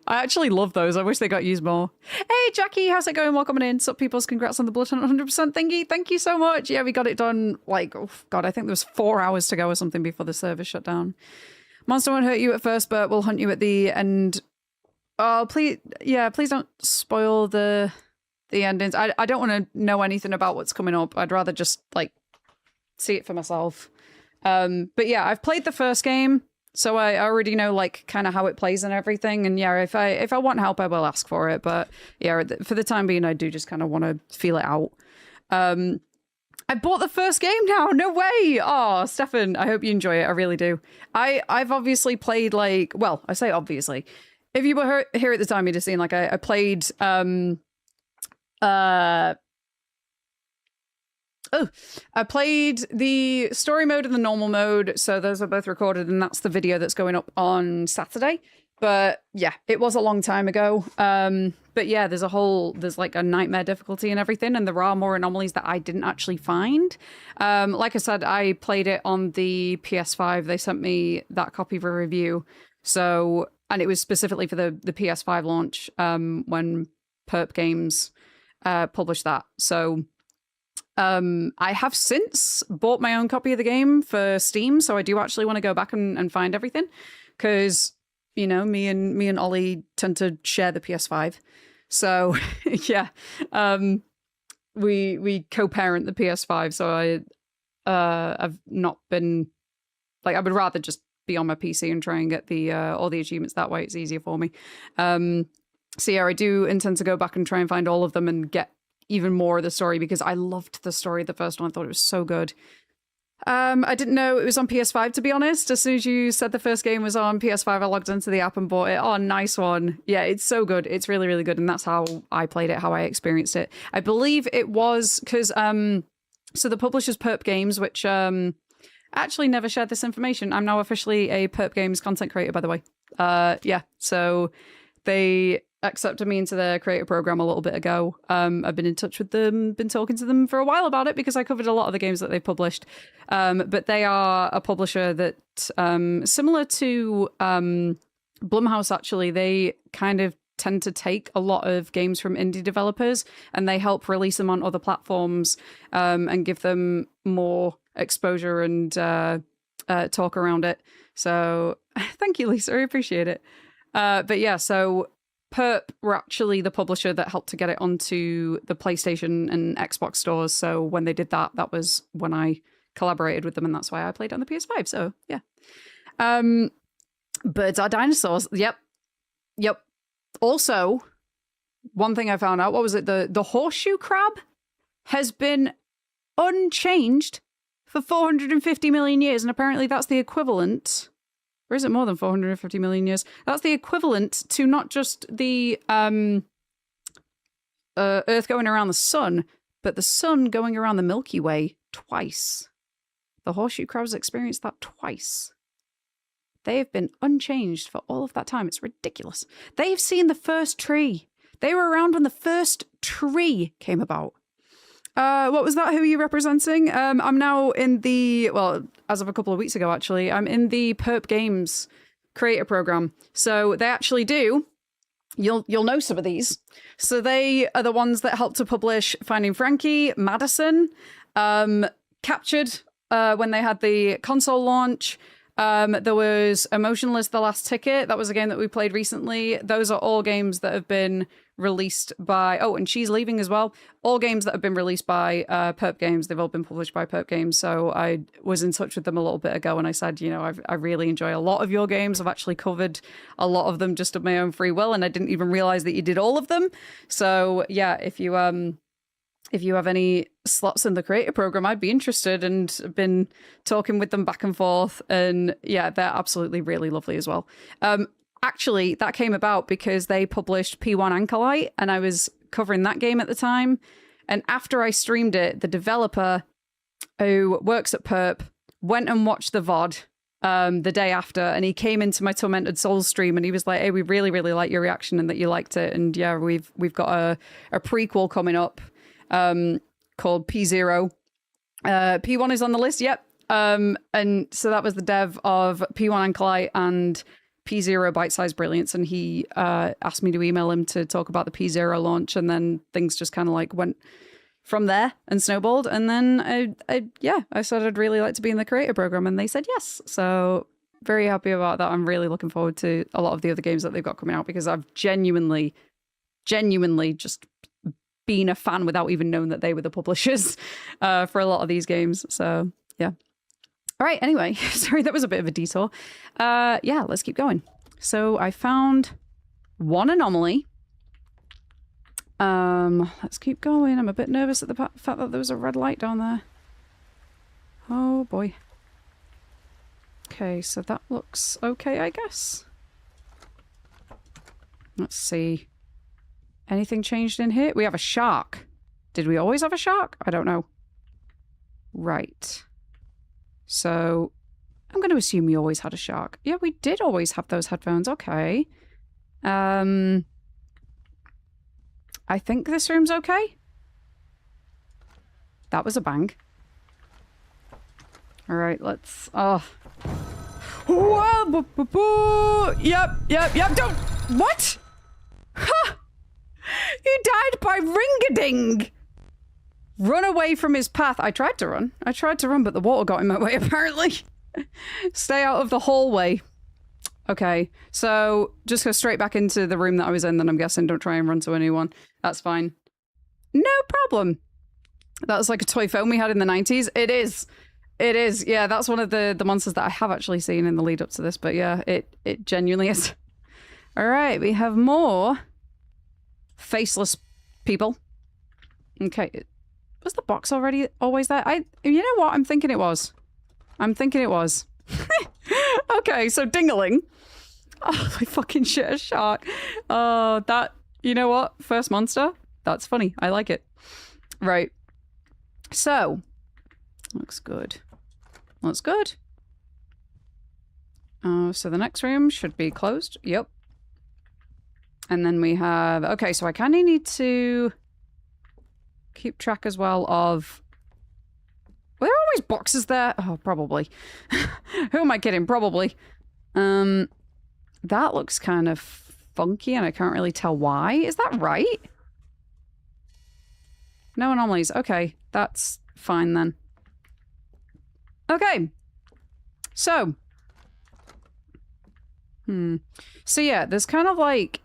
I actually love those. I wish they got used more. Hey, Jackie, how's it going? Welcome in. Sup, peoples? Congrats on the Blood Hunt 100% thingy. Thank you so much. Yeah, we got it done, like, oh, God, I think there was 4 hours to go or something before the server shut down. Monster won't hurt you at first, but will hunt you at the end. Oh, please, yeah, please don't spoil the endings. I don't want to know anything about what's coming up. I'd rather just, like, see it for myself. But yeah, I've played the first game, so I already know like kind of how it plays and everything. And yeah, if I want help, I will ask for it. But yeah, for the time being, I do just kind of want to feel it out. I bought the first game now. No way. Oh, Stefan, I hope you enjoy it. I really do. I've obviously played like, well, I say obviously. If you were here at the time, you'd have seen like I played I played the story mode and the normal mode, so those are both recorded, and that's the video that's going up on Saturday. But yeah, it was a long time ago. But yeah, there's like a nightmare difficulty and everything, and there are more anomalies that I didn't actually find. Like I said, I played it on the PS5. They sent me that copy for review. So, and it was specifically for the PS5 launch, when Perp Games published that. So I have since bought my own copy of the game for Steam, so I do actually want to go back and find everything, because you know, me and Ollie tend to share the PS5, so yeah, we co-parent the PS5. So I've not been like, I would rather just be on my PC and try and get the all the achievements that way. It's easier for me. So yeah, I do intend to go back and try and find all of them and get even more of the story, because I loved the story of the first one. I thought it was so good. I didn't know it was on PS5, to be honest. As soon as you said the first game was on PS5, I logged into the app and bought it. Oh, nice one. Yeah, it's so good. It's really, really good. And that's how I played it, how I experienced it. I believe it was because, so the publisher's Perp Games, which actually never shared this information. I'm now officially a Perp Games content creator, by the way. Yeah, so they accepted me into their creator program a little bit ago. I've been in touch with them, been talking to them for a while about it, because I covered a lot of the games that they've published. But they are a publisher that, similar to Blumhouse, actually, they kind of tend to take a lot of games from indie developers and they help release them on other platforms, and give them more exposure and talk around it. So thank you, Lisa. I appreciate it. But yeah, so Perp were actually the publisher that helped to get it onto the PlayStation and Xbox stores. So when they did that, that was when I collaborated with them, and that's why I played on the PS5. So yeah. Birds are dinosaurs. Yep. Also, one thing I found out, what was it? The horseshoe crab has been unchanged for 450 million years, and apparently that's the equivalent. Or is it more than 450 million years? That's the equivalent to not just the Earth going around the sun, but the sun going around the Milky Way twice. The horseshoe crabs experienced that twice. They have been unchanged for all of that time. It's ridiculous. They've seen the first tree. They were around when the first tree came about. What was that? Who are you representing? I'm now in the, well, as of a couple of weeks ago, actually, I'm in the Perp Games creator program. So they actually do, you'll know some of these. So they are the ones that helped to publish Finding Frankie, Madison, Captured, when they had the console launch, There was Emotionless The Last Ticket. That was a game that we played recently. Those are all games that have been released by... Oh, and She's Leaving as well. All games that have been released by Perp Games. They've all been published by Perp Games. So I was in touch with them a little bit ago and I said, you know, I really enjoy a lot of your games. I've actually covered a lot of them just of my own free will and I didn't even realize that you did all of them. So yeah, if you have any slots in the creator program, I'd be interested, and been talking with them back and forth. And yeah, they're absolutely really lovely as well. Actually, that came about because they published P1 Anchorlight and I was covering that game at the time. And after I streamed it, the developer who works at Perp went and watched the VOD the day after, and he came into my Tormented Souls stream and he was like, hey, we really, really like your reaction and that you liked it. And yeah, we've got a prequel coming up called P0. P1 is on the list, yep. And so that was the dev of P1 Anchorlight and P0 Bite Size Brilliance, and he asked me to email him to talk about the P0 launch, and then things just kind of like went from there and snowballed. And then I said I'd really like to be in the creator program, and they said yes. So very happy about that. I'm really looking forward to a lot of the other games that they've got coming out, because I've genuinely just been a fan without even knowing that they were the publishers for a lot of these games. So yeah. All right, anyway, sorry, that was a bit of a detour. Yeah, let's keep going. So I found one anomaly. Let's keep going. I'm a bit nervous at the fact that there was a red light down there. Oh boy. Okay, so that looks okay, I guess. Let's see. Anything changed in here? We have a shark. Did we always have a shark? I don't know. Right. So I'm going to assume we always had a shark. Yeah, we did always have those headphones. Okay. I think this room's okay. That was a bang. All right, let's... Oh. Whoa! Yep. Don't... What? Ha! He died by ring-a-ding! Run away from his path. I tried to run, but the water got in my way, apparently. Stay out of the hallway. Okay, so just go straight back into the room that I was in, then I'm guessing. Don't try and run to anyone. That's fine. No problem. That was like a toy phone we had in the 90s. It is. Yeah, that's one of the monsters that I have actually seen in the lead up to this, but yeah, it genuinely is. All right, we have more faceless people. Okay. Was the box always there? You know what? I'm thinking it was. Okay, so dingling. Oh, my fucking shit, a shark. Oh, that, you know what? First monster. That's funny. I like it. Right. So, looks good. So the next room should be closed. Yep. And then we have... Okay, so I kind of need to keep track as well of... Were there always boxes there? Oh, probably. Who am I kidding? Probably. That looks kind of funky and I can't really tell why. Is that right? No anomalies. Okay, that's fine then. Okay. So. So yeah, there's kind of like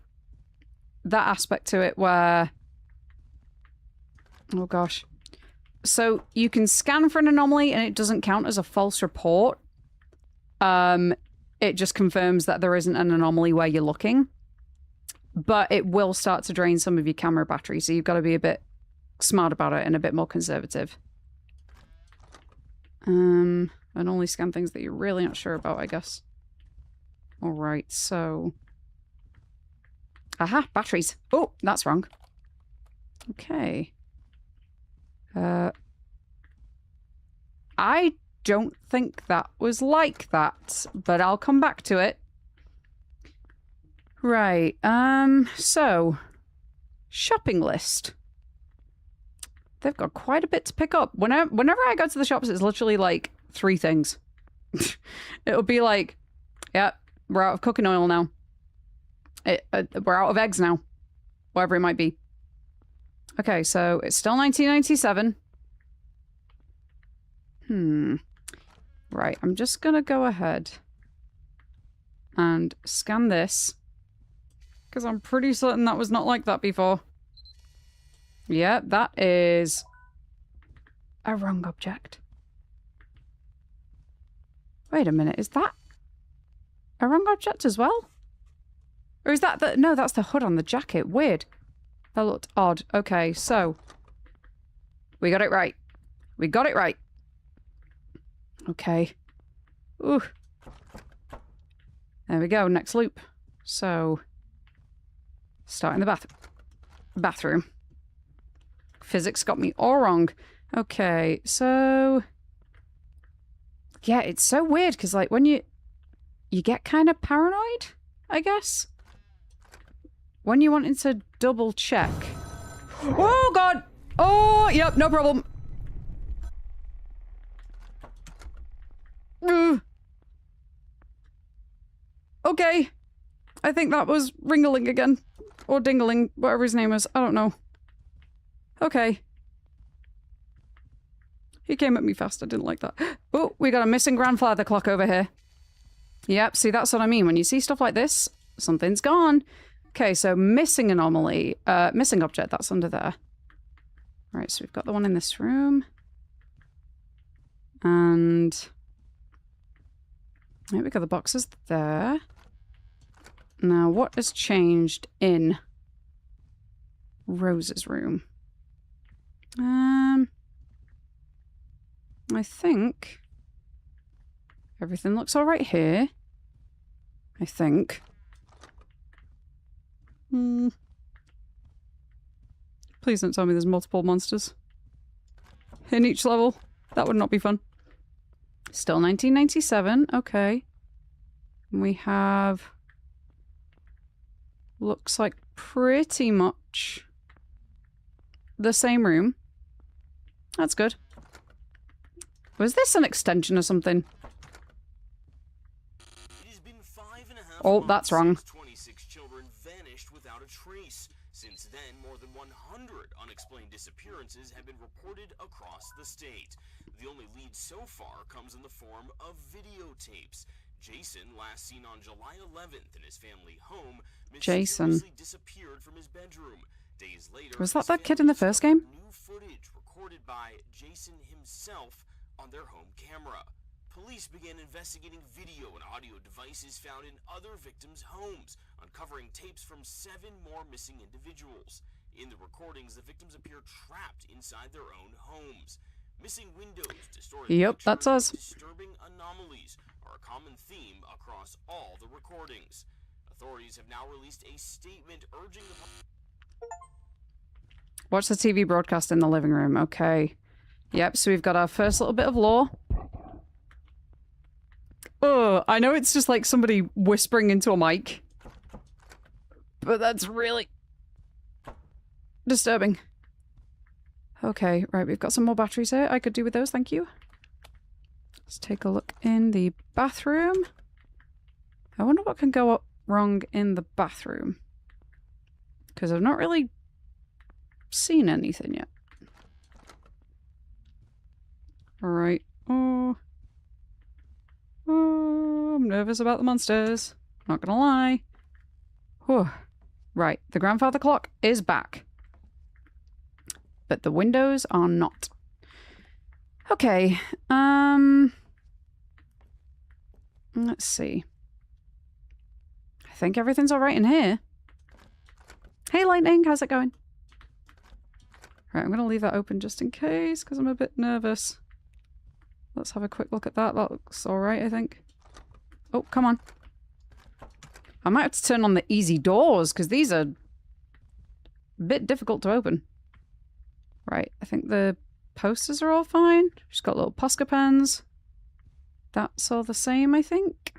that aspect to it where... Oh gosh. So you can scan for an anomaly and it doesn't count as a false report. It just confirms that there isn't an anomaly where you're looking. But it will start to drain some of your camera battery, so you've got to be a bit smart about it and a bit more conservative. And only scan things that you're really not sure about, I guess. Alright, so... Aha, batteries. Oh, that's wrong. Okay. I don't think that was like that, but I'll come back to it. Right, so... Shopping list. They've got quite a bit to pick up. Whenever I go to the shops, it's literally like 3 things. It'll be like, yeah, we're out of cooking oil now. We're out of eggs now. Whatever it might be. Okay, so it's still 1997. Right, I'm just gonna go ahead and scan this. Because I'm pretty certain that was not like that before. Yeah, that is a wrong object. Wait a minute, is that a wrong object as well? Or is that the... No, that's the hood on the jacket. Weird. That looked odd. Okay, so... We got it right. We got it right. Okay. Ooh. There we go, next loop. So... Start in the bathroom. Physics got me all wrong. Okay, so... Yeah, it's so weird, because, like, when you get kind of paranoid, I guess? When you wanted to double check. Oh, God! Oh, yep, no problem. Okay. I think that was Ringling again. Or Dingling, whatever his name is. I don't know. Okay. He came at me fast. I didn't like that. Oh, we got a missing grandfather clock over here. Yep, see, that's what I mean. When you see stuff like this, something's gone. Okay, so missing anomaly. Missing object, that's under there. Right, so we've got the one in this room. And... Right, we've got the boxes there. Now, what has changed in Rose's room? I think everything looks all right here. I think. Please don't tell me there's multiple monsters in each level. That would not be fun. Still 1997. Okay. We have... Looks like pretty much the same room. That's good. Was this an extension or something? Oh, that's wrong. 26 children vanished without a trace. Since then, more than 100 unexplained disappearances have been reported across the state. The only lead so far comes in the form of videotapes. Jason, last seen on July 11th in his family home, mysteriously disappeared from his bedroom. Days later, was that kid in the first game? New footage recorded by Jason himself on their home camera. Police began investigating video and audio devices found in other victims' homes, uncovering tapes from 7 more missing individuals. In the recordings, the victims appear trapped inside their own homes. Missing windows, distorted pictures, that's us. Disturbing anomalies are a common theme across all the recordings. Authorities have now released a statement urging the... Watch the TV broadcast in the living room. Okay. Yep, so we've got our first little bit of lore. Oh, I know it's just like somebody whispering into a mic. But that's really disturbing. Okay, right, we've got some more batteries here. I could do with those, thank you. Let's take a look in the bathroom. I wonder what can go wrong in the bathroom. Because I've not really seen anything yet. Alright. Oh, I'm nervous about the monsters. Not gonna lie. Whew. Right, the grandfather clock is back. But the windows are not. Okay, let's see. I think everything's alright in here. Hey, Lightning, how's it going? Right, I'm gonna leave that open just in case, because I'm a bit nervous. Let's have a quick look at that. That looks alright, I think. Oh, come on. I might have to turn on the easy doors, because these are a bit difficult to open. Right, I think the posters are all fine. Just got little Posca pens. That's all the same, I think.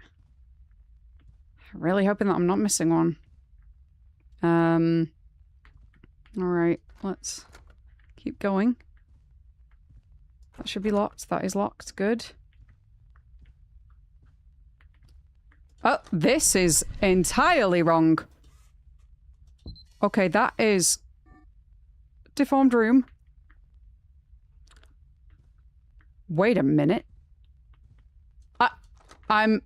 I'm really hoping that I'm not missing one. Alright, let's keep going. That should be locked. That is locked. Good. Oh, this is entirely wrong. Okay, that is deformed room. Wait a minute. I'm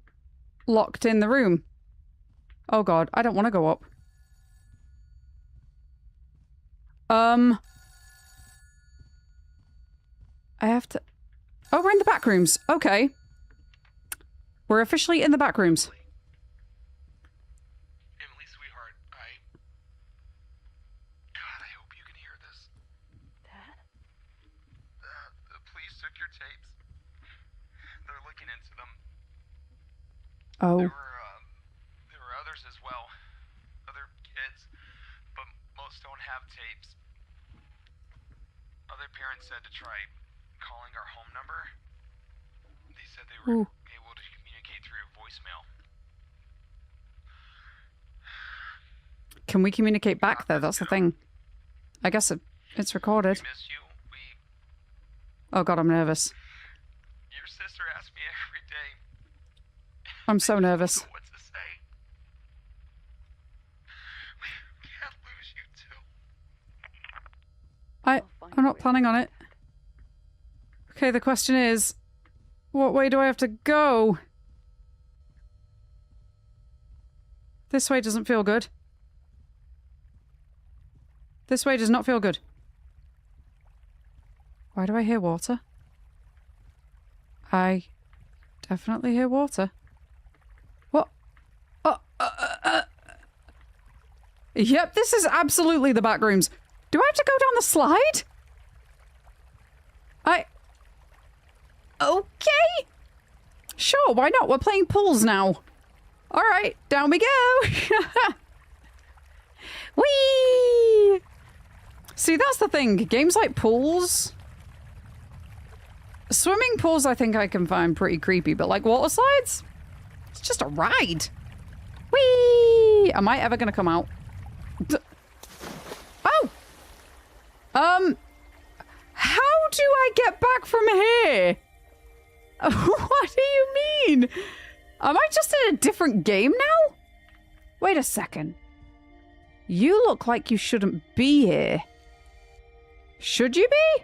locked in the room. Oh god, I don't want to go up. I have to... Oh, we're in the back rooms. Okay. We're officially in the back rooms. Emily, sweetheart, God, I hope you can hear this. Dad? The police took your tapes. They're looking into them. Oh. There were others as well. Other kids. But most don't have tapes. Other parents said to try calling our home number. They said they were able to communicate through voicemail. Can we communicate back though? That's the thing. I guess it's recorded. We miss you. Oh god, I'm nervous. Your sister asks me every day. I'm so I don't nervous. know what to say. We can't lose you too. I'm not planning on it. Okay, the question is, what way do I have to go? This way doesn't feel good. This way does not feel good. Why do I hear water? I definitely hear water. What? Yep, this is absolutely the back rooms. Do I have to go down the slide? Okay. Sure, why not? We're playing pools now. Alright, down we go. Whee! See, that's the thing. Games like pools... Swimming pools I think I can find pretty creepy, but like water slides? It's just a ride. Whee! Am I ever gonna come out? Oh! How do I get back from here? What do you mean? Am I just in a different game now? Wait a second. You look like you shouldn't be here. Should you be?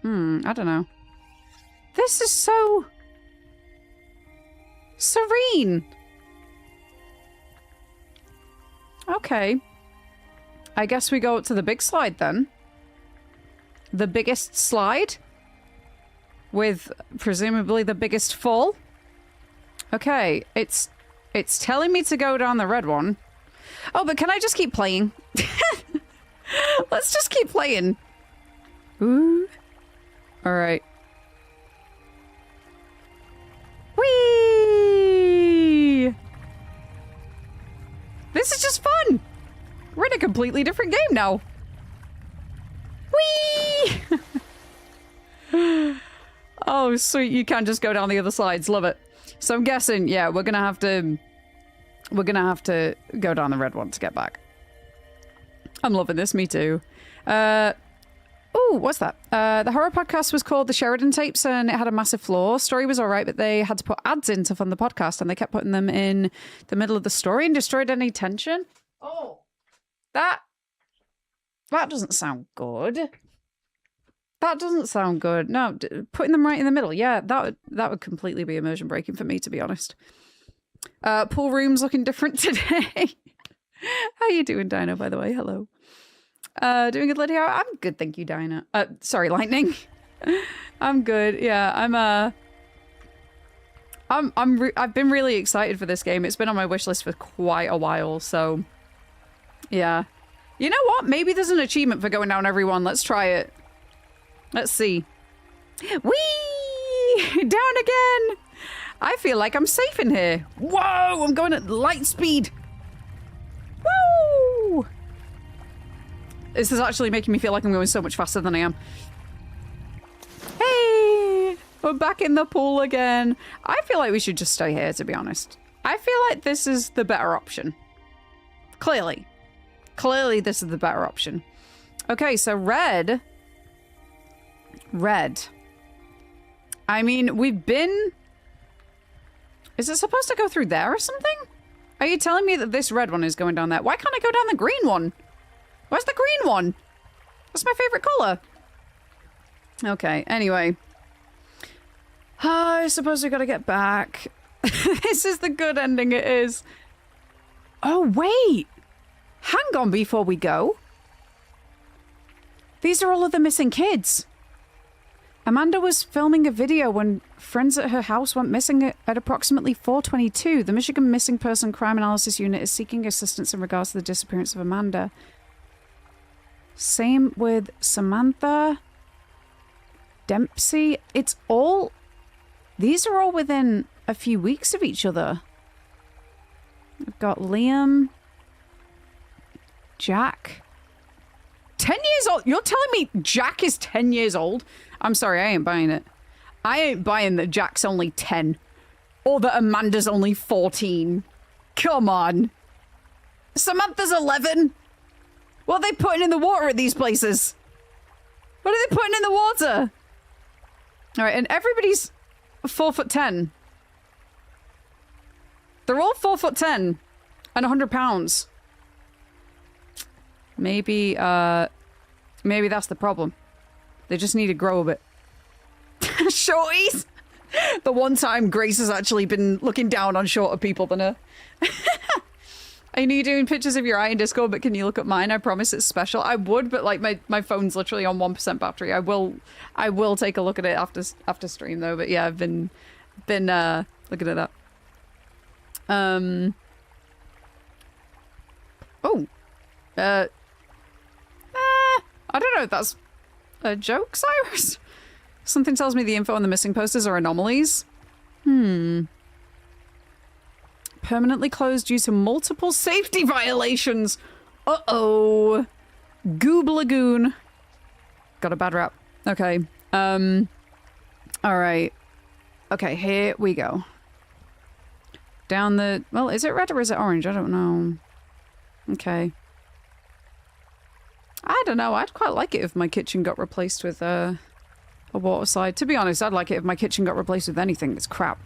I don't know. This is so... serene. Okay. I guess we go up to the big slide then. The biggest slide. With presumably the biggest fall. Okay, it's telling me to go down the red one. Oh, but can I just keep playing? Let's just keep playing. Ooh. Alright. Whee! This is just fun! We're in a completely different game now. Whee! Oh, sweet. You can just go down the other sides. Love it. So I'm guessing, yeah, we're gonna have to go down the red one to get back. I'm loving this. Me too. Oh, what's that? The horror podcast was called The Sheridan Tapes, and it had a massive flaw. Story was all right, but they had to put ads in to fund the podcast, and they kept putting them in the middle of the story and destroyed any tension. Oh, that doesn't sound good. That doesn't sound good. No, putting them right in the middle. Yeah, that would completely be immersion breaking for me, to be honest. Pool room's looking different today. How you doing, Dino, by the way? Hello. Doing good, Lydia? I'm good, thank you, Dino. Sorry, Lightning. I'm good. Yeah, I've been really excited for this game. It's been on my wish list for quite a while, so yeah. You know what? Maybe there's an achievement for going down every one. Let's try it. Let's see. Whee! Down again! I feel like I'm safe in here. Whoa! I'm going at light speed. Woo! This is actually making me feel like I'm going so much faster than I am. Hey! We're back in the pool again. I feel like we should just stay here, to be honest. I feel like this is the better option. Clearly. Clearly this is the better option. Okay, so red. Red. I mean, we've been... Is it supposed to go through there or something? Are you telling me that this red one is going down there? Why can't I go down the green one? Where's the green one? That's my favorite color. Okay, anyway. I suppose we gotta get back. This is the good ending, it is. Oh, wait. Hang on before we go. These are all of the missing kids. Amanda was filming a video when friends at her house went missing at approximately 4:22. The Michigan Missing Person Crime Analysis Unit is seeking assistance in regards to the disappearance of Amanda. Same with Samantha. Dempsey. It's all... These are all within a few weeks of each other. We've got Liam. Jack. 10 years old? You're telling me Jack is 10 years old? I'm sorry, I ain't buying it. I ain't buying that Jack's only 10. Or that Amanda's only 14. Come on. Samantha's 11. What are they putting in the water at these places? What are they putting in the water? Alright, and everybody's 4'10". They're all 4'10" and 100 pounds. Maybe that's the problem. They just need to grow a bit. Shorties! The one time Grace has actually been looking down on shorter people than her. I know you're doing pictures of your eye in Discord, but can you look at mine? I promise it's special. I would, but like my phone's literally on 1% battery. I will take a look at it after stream though. But yeah, I've been looking at that. I don't know if that's a joke, Cyrus. Something tells me the info on the missing posters are anomalies. Permanently closed due to multiple safety violations. Uh-oh. Goob Lagoon. Got a bad rap. Okay. Alright. Okay, here we go. Down the... Well, is it red or is it orange? I don't know. Okay. I don't know. I'd quite like it if my kitchen got replaced with a water slide. To be honest, I'd like it if my kitchen got replaced with anything that's crap.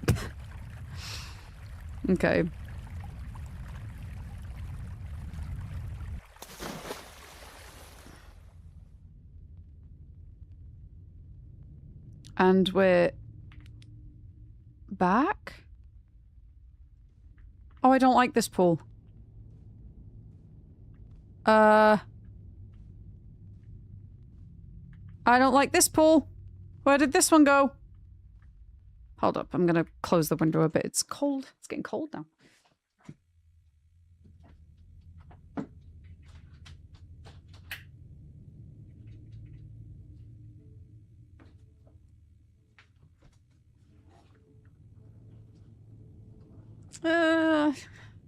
Okay. And we're back? Oh, I don't like this pool. I don't like this pool. Where did this one go? Hold up, I'm gonna close the window a bit. It's cold. It's getting cold now.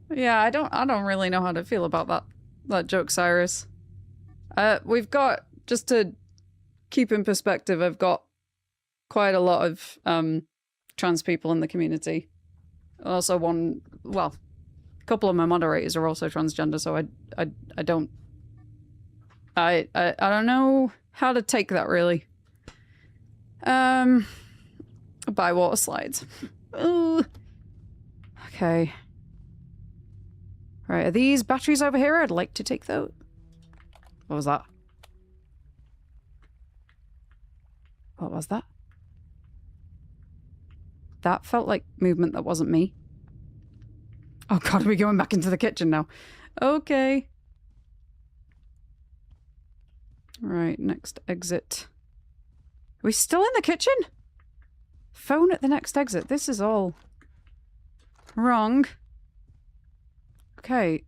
Yeah, I don't really know how to feel about that joke, Cyrus. We've got, just to keep in perspective, I've got quite a lot of trans people in the community. Also a couple of my moderators are also transgender, so I don't know how to take that really. Buy water slides. Ooh. Okay. Right, are these batteries over here? I'd like to take those. What was that? What was that? That felt like movement that wasn't me. Oh god, are we going back into the kitchen now? Okay. Right, next exit. Are we still in the kitchen? Phone at the next exit. This is all wrong. Okay,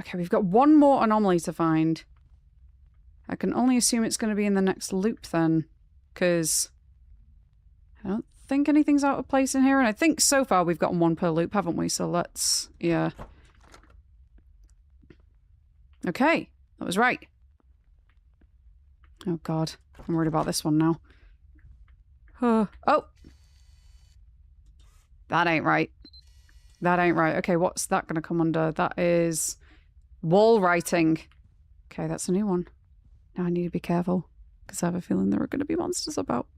okay, we've got one more anomaly to find. I can only assume it's going to be in the next loop then, because I don't think anything's out of place in here, and I think so far we've gotten one per loop, haven't we? So let's, yeah. Okay, that was right. Oh god, I'm worried about this one now. Oh, that ain't right. That ain't right. Okay, what's that going to come under? That is wall writing. Okay, that's a new one. Now I need to be careful, because I have a feeling there are going to be monsters about.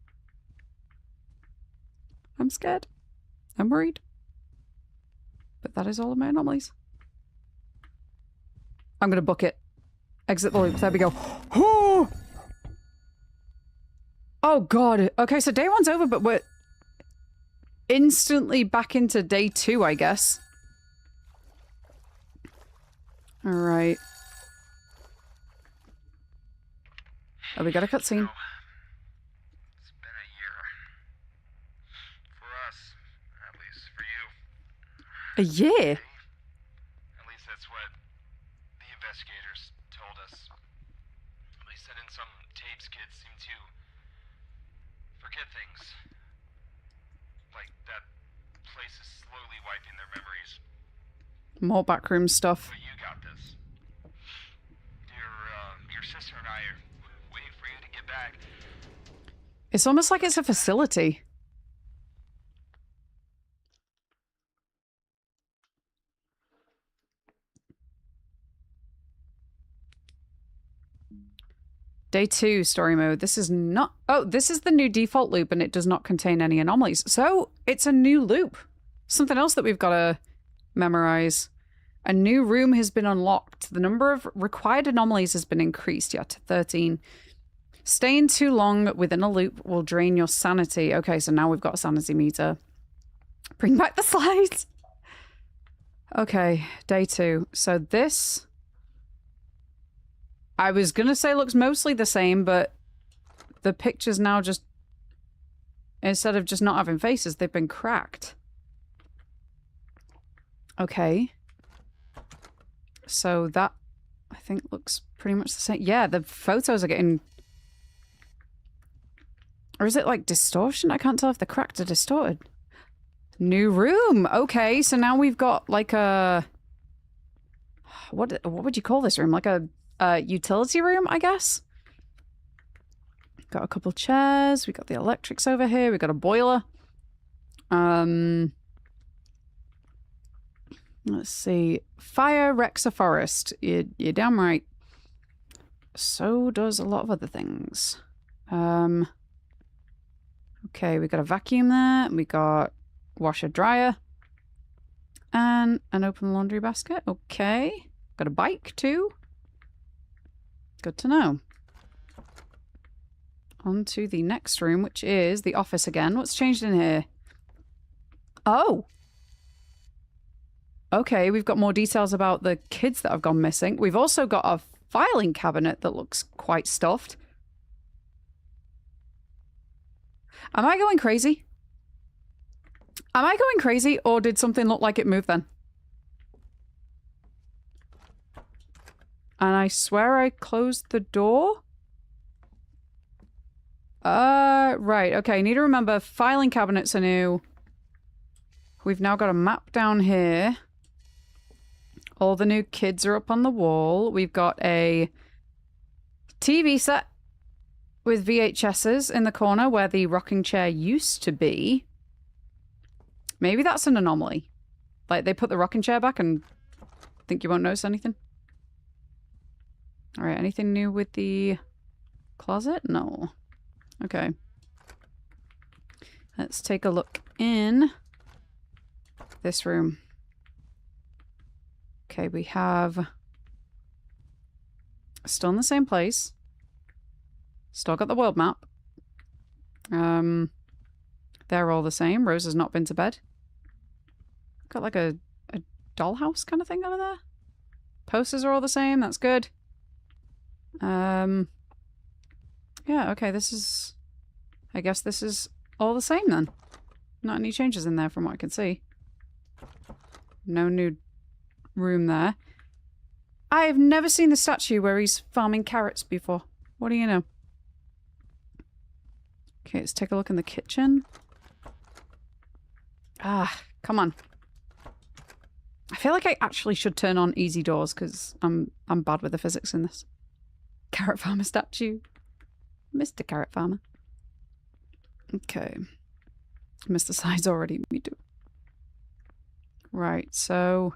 I'm scared. I'm worried. But that is all of my anomalies. I'm going to book it. Exit the loop. There we go. Oh god. Okay, so day one's over, but we're... instantly back into day 2, I guess. Alright. Oh, we got a cutscene. It's been a year. For us, at least for you. A year? At least that's what the investigators told us. They said in some tapes kids seem to forget things. Like that place is slowly wiping their memories. More backroom stuff. But you got this. Your sister and I are waiting for you to get back. It's almost like it's a facility. Day 2, story mode. This is not... Oh, this is the new default loop and it does not contain any anomalies. So, it's a new loop. Something else that we've got to memorize. A new room has been unlocked. The number of required anomalies has been increased, to 13. Staying too long within a loop will drain your sanity. Okay, so now we've got a sanity meter. Bring back the slides! Okay, day 2. So this... I was gonna say looks mostly the same, but the pictures now just... Instead of just not having faces, they've been cracked. Okay. So that, I think, looks pretty much the same. Yeah, the photos are getting... Or is it like distortion? I can't tell if they're cracked or distorted. New room! Okay, so now we've got like a... What would you call this room? Like a utility room, I guess? Got a couple chairs. We got the electrics over here. We got a boiler. Let's see. Fire wrecks a forest. You're damn right. So does a lot of other things. Okay, we got a vacuum there. We got washer dryer. And an open laundry basket. Okay. Got a bike too. Good to know. On to the next room, which is the office again. What's changed in here? Oh! Okay, we've got more details about the kids that have gone missing. We've also got a filing cabinet that looks quite stuffed. Am I going crazy? Am I going crazy, or did something look like it moved then? And I swear I closed the door? Right. Okay, need to remember, filing cabinets are new. We've now got a map down here. All the new kids are up on the wall. We've got a TV set with VHSs in the corner where the rocking chair used to be. Maybe that's an anomaly. Like, they put the rocking chair back and think you won't notice anything? Alright, anything new with the closet? No. Okay. Let's take a look in this room. Okay, we have... Still in the same place. Still got the world map. They're all the same. Rose has not been to bed. Got like a dollhouse kind of thing over there. Posters are all the same. That's good. Yeah, okay, this is... I guess this is all the same then. Not any changes in there from what I can see. No new room there. I've never seen the statue where he's farming carrots before. What do you know? Okay, let's take a look in the kitchen. Ah, come on. I feel like I actually should turn on easy doors because I'm bad with the physics in this. Carrot farmer statue. Mr. Carrot Farmer. Okay. Mr. Side's already... Me too. Right, so...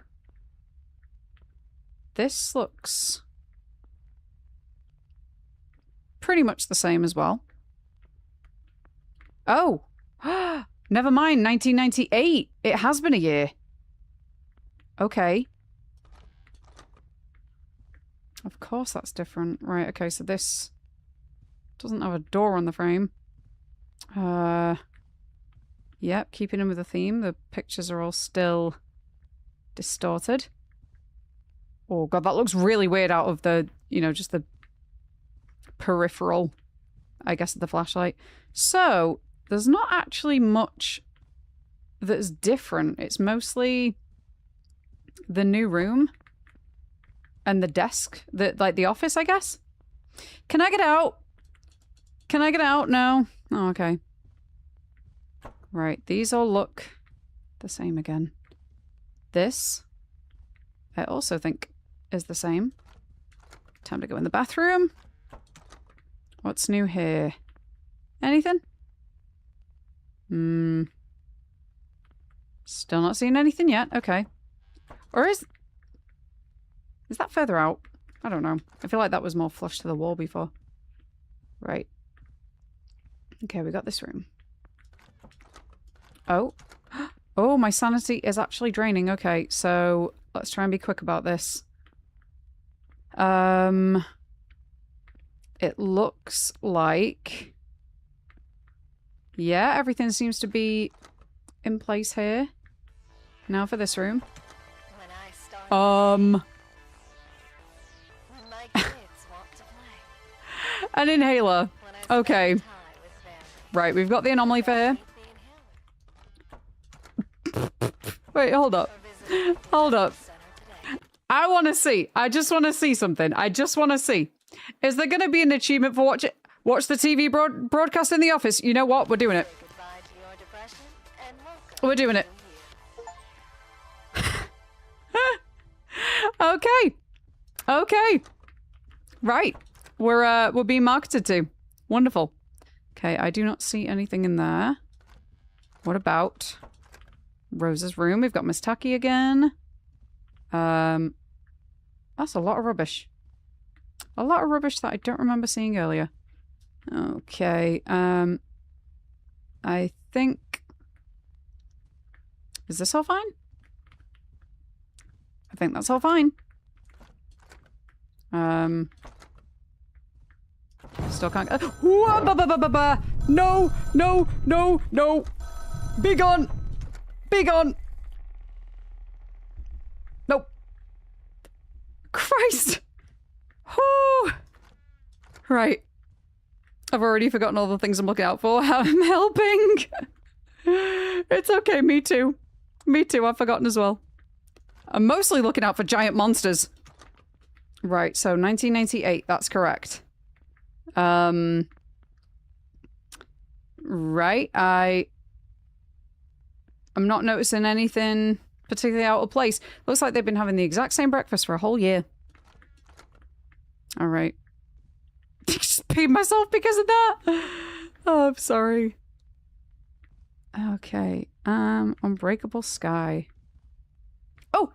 This looks... pretty much the same as well. Oh! Never mind, 1998! It has been a year. Okay. Of course that's different. Right, okay, so this... doesn't have a door on the frame. Yep, keeping in with the theme. The pictures are all still distorted. Oh god, that looks really weird out of the, you know, just the peripheral, I guess, of the flashlight. So, there's not actually much that's different. It's mostly the new room and the desk, like the office, I guess. Can I get out? Can I get out? No. Oh, okay. Right, these all look the same again. This, I also think, is the same. Time to go in the bathroom. What's new here? Anything? Still not seeing anything yet. Okay. Or is that further out? I don't know. I feel like that was more flush to the wall before. Right. Okay, we got this room. Oh. Oh, my sanity is actually draining. Okay, so let's try and be quick about this. It looks like... Yeah, everything seems to be in place here. Now for this room. When my kids want to play. An inhaler. When I spend Okay. time with them. Right, we've got the anomaly for here. Wait, hold up. Hold up. I want to see. I just want to see something. I just want to see. Is there going to be an achievement for watch the TV broadcast in the office? You know what? We're doing it. Goodbye to your depression and welcome We're doing to it. you. Okay. Okay. Right. We're being marketed to. Wonderful. Okay, I do not see anything in there. What about Rose's room? We've got Miss Taki again. That's a lot of rubbish. A lot of rubbish that I don't remember seeing earlier. Okay, I think... Is this all fine? I think that's all fine. Still can't... No! No! No! No! Be gone! Be gone! Nope. Christ! Whew. Right. I've already forgotten all the things I'm looking out for. I'm helping! It's okay, me too. Me too, I've forgotten as well. I'm mostly looking out for giant monsters. Right, so 1998, that's correct. Right, I'm not noticing anything particularly out of place. Looks like they've been having the exact same breakfast for a whole year. Alright. Just peed myself because of that. Oh, I'm sorry. Okay, Unbreakable Sky. Oh!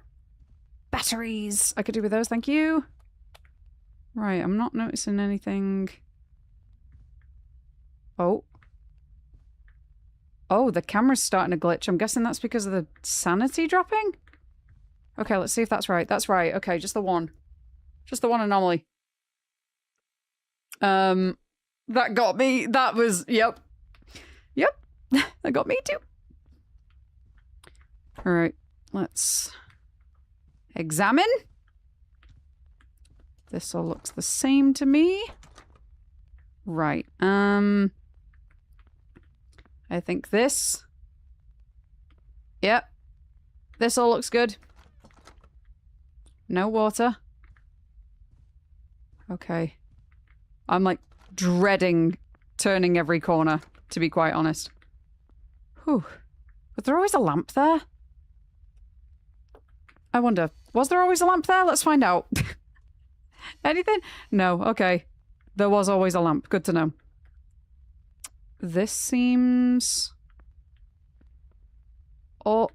Batteries! I could do with those, thank you. Right, I'm not noticing anything. Oh. Oh, the camera's starting to glitch. I'm guessing that's because of the sanity dropping? Okay, let's see if that's right. That's right. Okay, just the one. Just the one anomaly. That got me. That was... Yep. Yep. That got me too. Alright, let's examine. This all looks the same to me. Right, I think this. Yep. This all looks good. No water. Okay. I'm like dreading turning every corner, to be quite honest. Whew. Was there always a lamp there? I wonder, was there always a lamp there? Let's find out. Anything? No, okay. There was always a lamp. Good to know. This seems... Oh,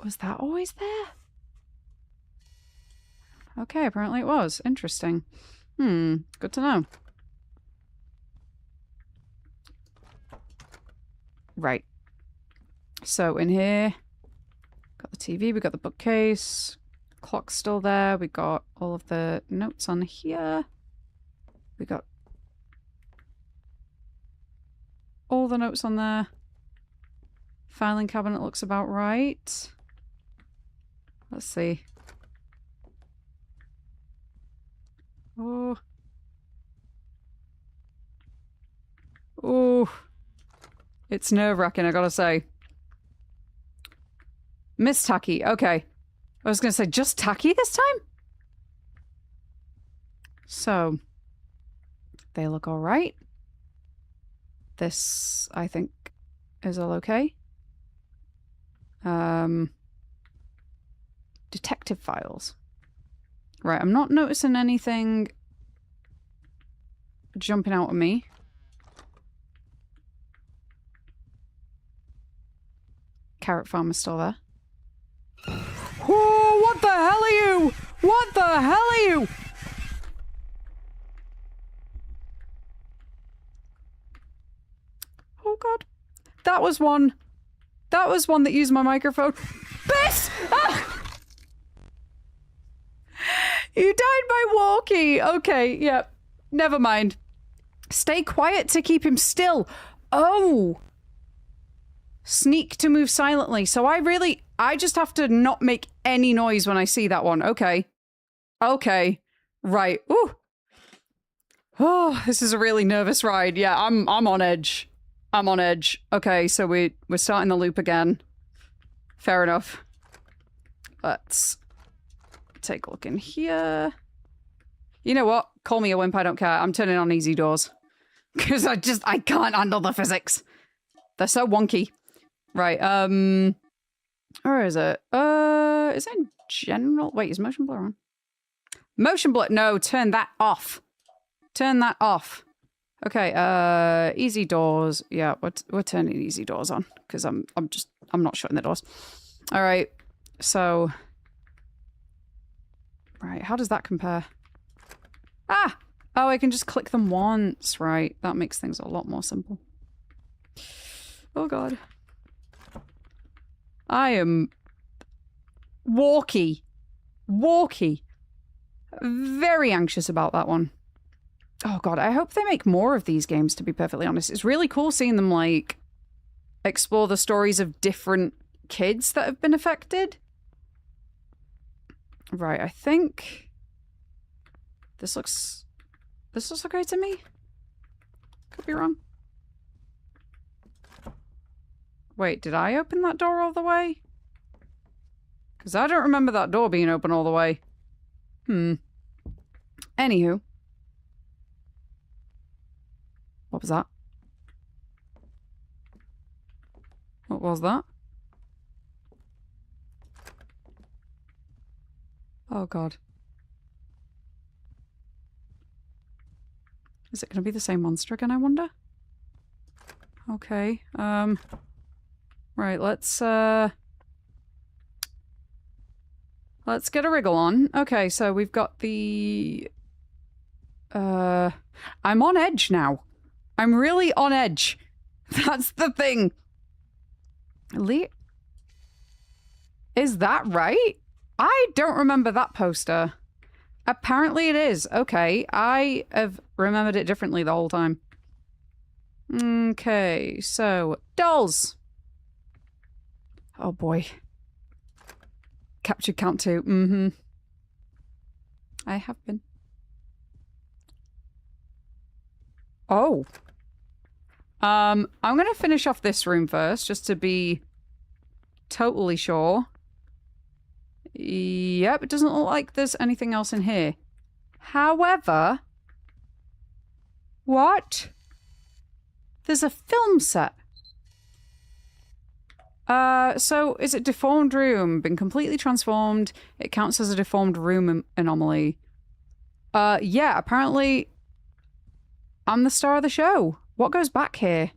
was that always there? Okay, apparently it was. Interesting. Good to know. Right. So in here, got the TV, we got the bookcase, clock's still there, we got all of the notes on here, we got all the notes on there. Filing cabinet looks about right. Let's see. Oh. Oh. It's nerve-wracking, I gotta say. Miss Tacky, okay. I was gonna say, just Tacky this time? So, they look alright. This, I think, is all okay. Detective files. Right, I'm not noticing anything jumping out at me. Carrot farm is still there. Whoa, what the hell are you? What the hell are you? Oh god. That was one. That was one that used my microphone. This! Ah! You died by walkie. Okay, yep. Never mind. Stay quiet to keep him still. Oh! Sneak to move silently. So I just have to not make any noise when I see that one. Okay. Okay. Right. Ooh. Oh, this is a really nervous ride. Yeah, I'm on edge. I'm on edge. Okay, so we're starting the loop again. Fair enough. Let's take a look in here. You know what? Call me a wimp, I don't care. I'm turning on easy doors. Because I can't handle the physics. They're so wonky. Right, where is it? Is it in general? Wait, is motion blur on? Motion blur, no, turn that off. Turn that off. Okay, easy doors. Yeah, we're turning easy doors on. Because I'm not shutting the doors. Alright, so... Right, how does that compare? Ah! Oh, I can just click them once. Right, that makes things a lot more simple. Oh god. I am... Walkie. Very anxious about that one. Oh god, I hope they make more of these games, to be perfectly honest. It's really cool seeing them, like, explore the stories of different kids that have been affected. Right, I think... This looks okay to me? Could be wrong. Wait, did I open that door all the way? Because I don't remember that door being open all the way. Anywho. What was that? What was that? Oh god. Is it going to be the same monster again, I wonder? Okay, right, let's get a wriggle on. Okay, so we've got the... I'm on edge now. I'm really on edge. That's the thing. Is that right? I don't remember that poster. Apparently it is. Okay, I have remembered it differently the whole time. Okay, so dolls. Oh boy. Captured count 2. I have been. Oh. I'm gonna finish off this room first, just to be totally sure. Yep, it doesn't look like there's anything else in here. However... What? There's a film set. So is it deformed room? Been completely transformed. It counts as a deformed room anomaly. Yeah, apparently I'm the star of the show. What goes back here?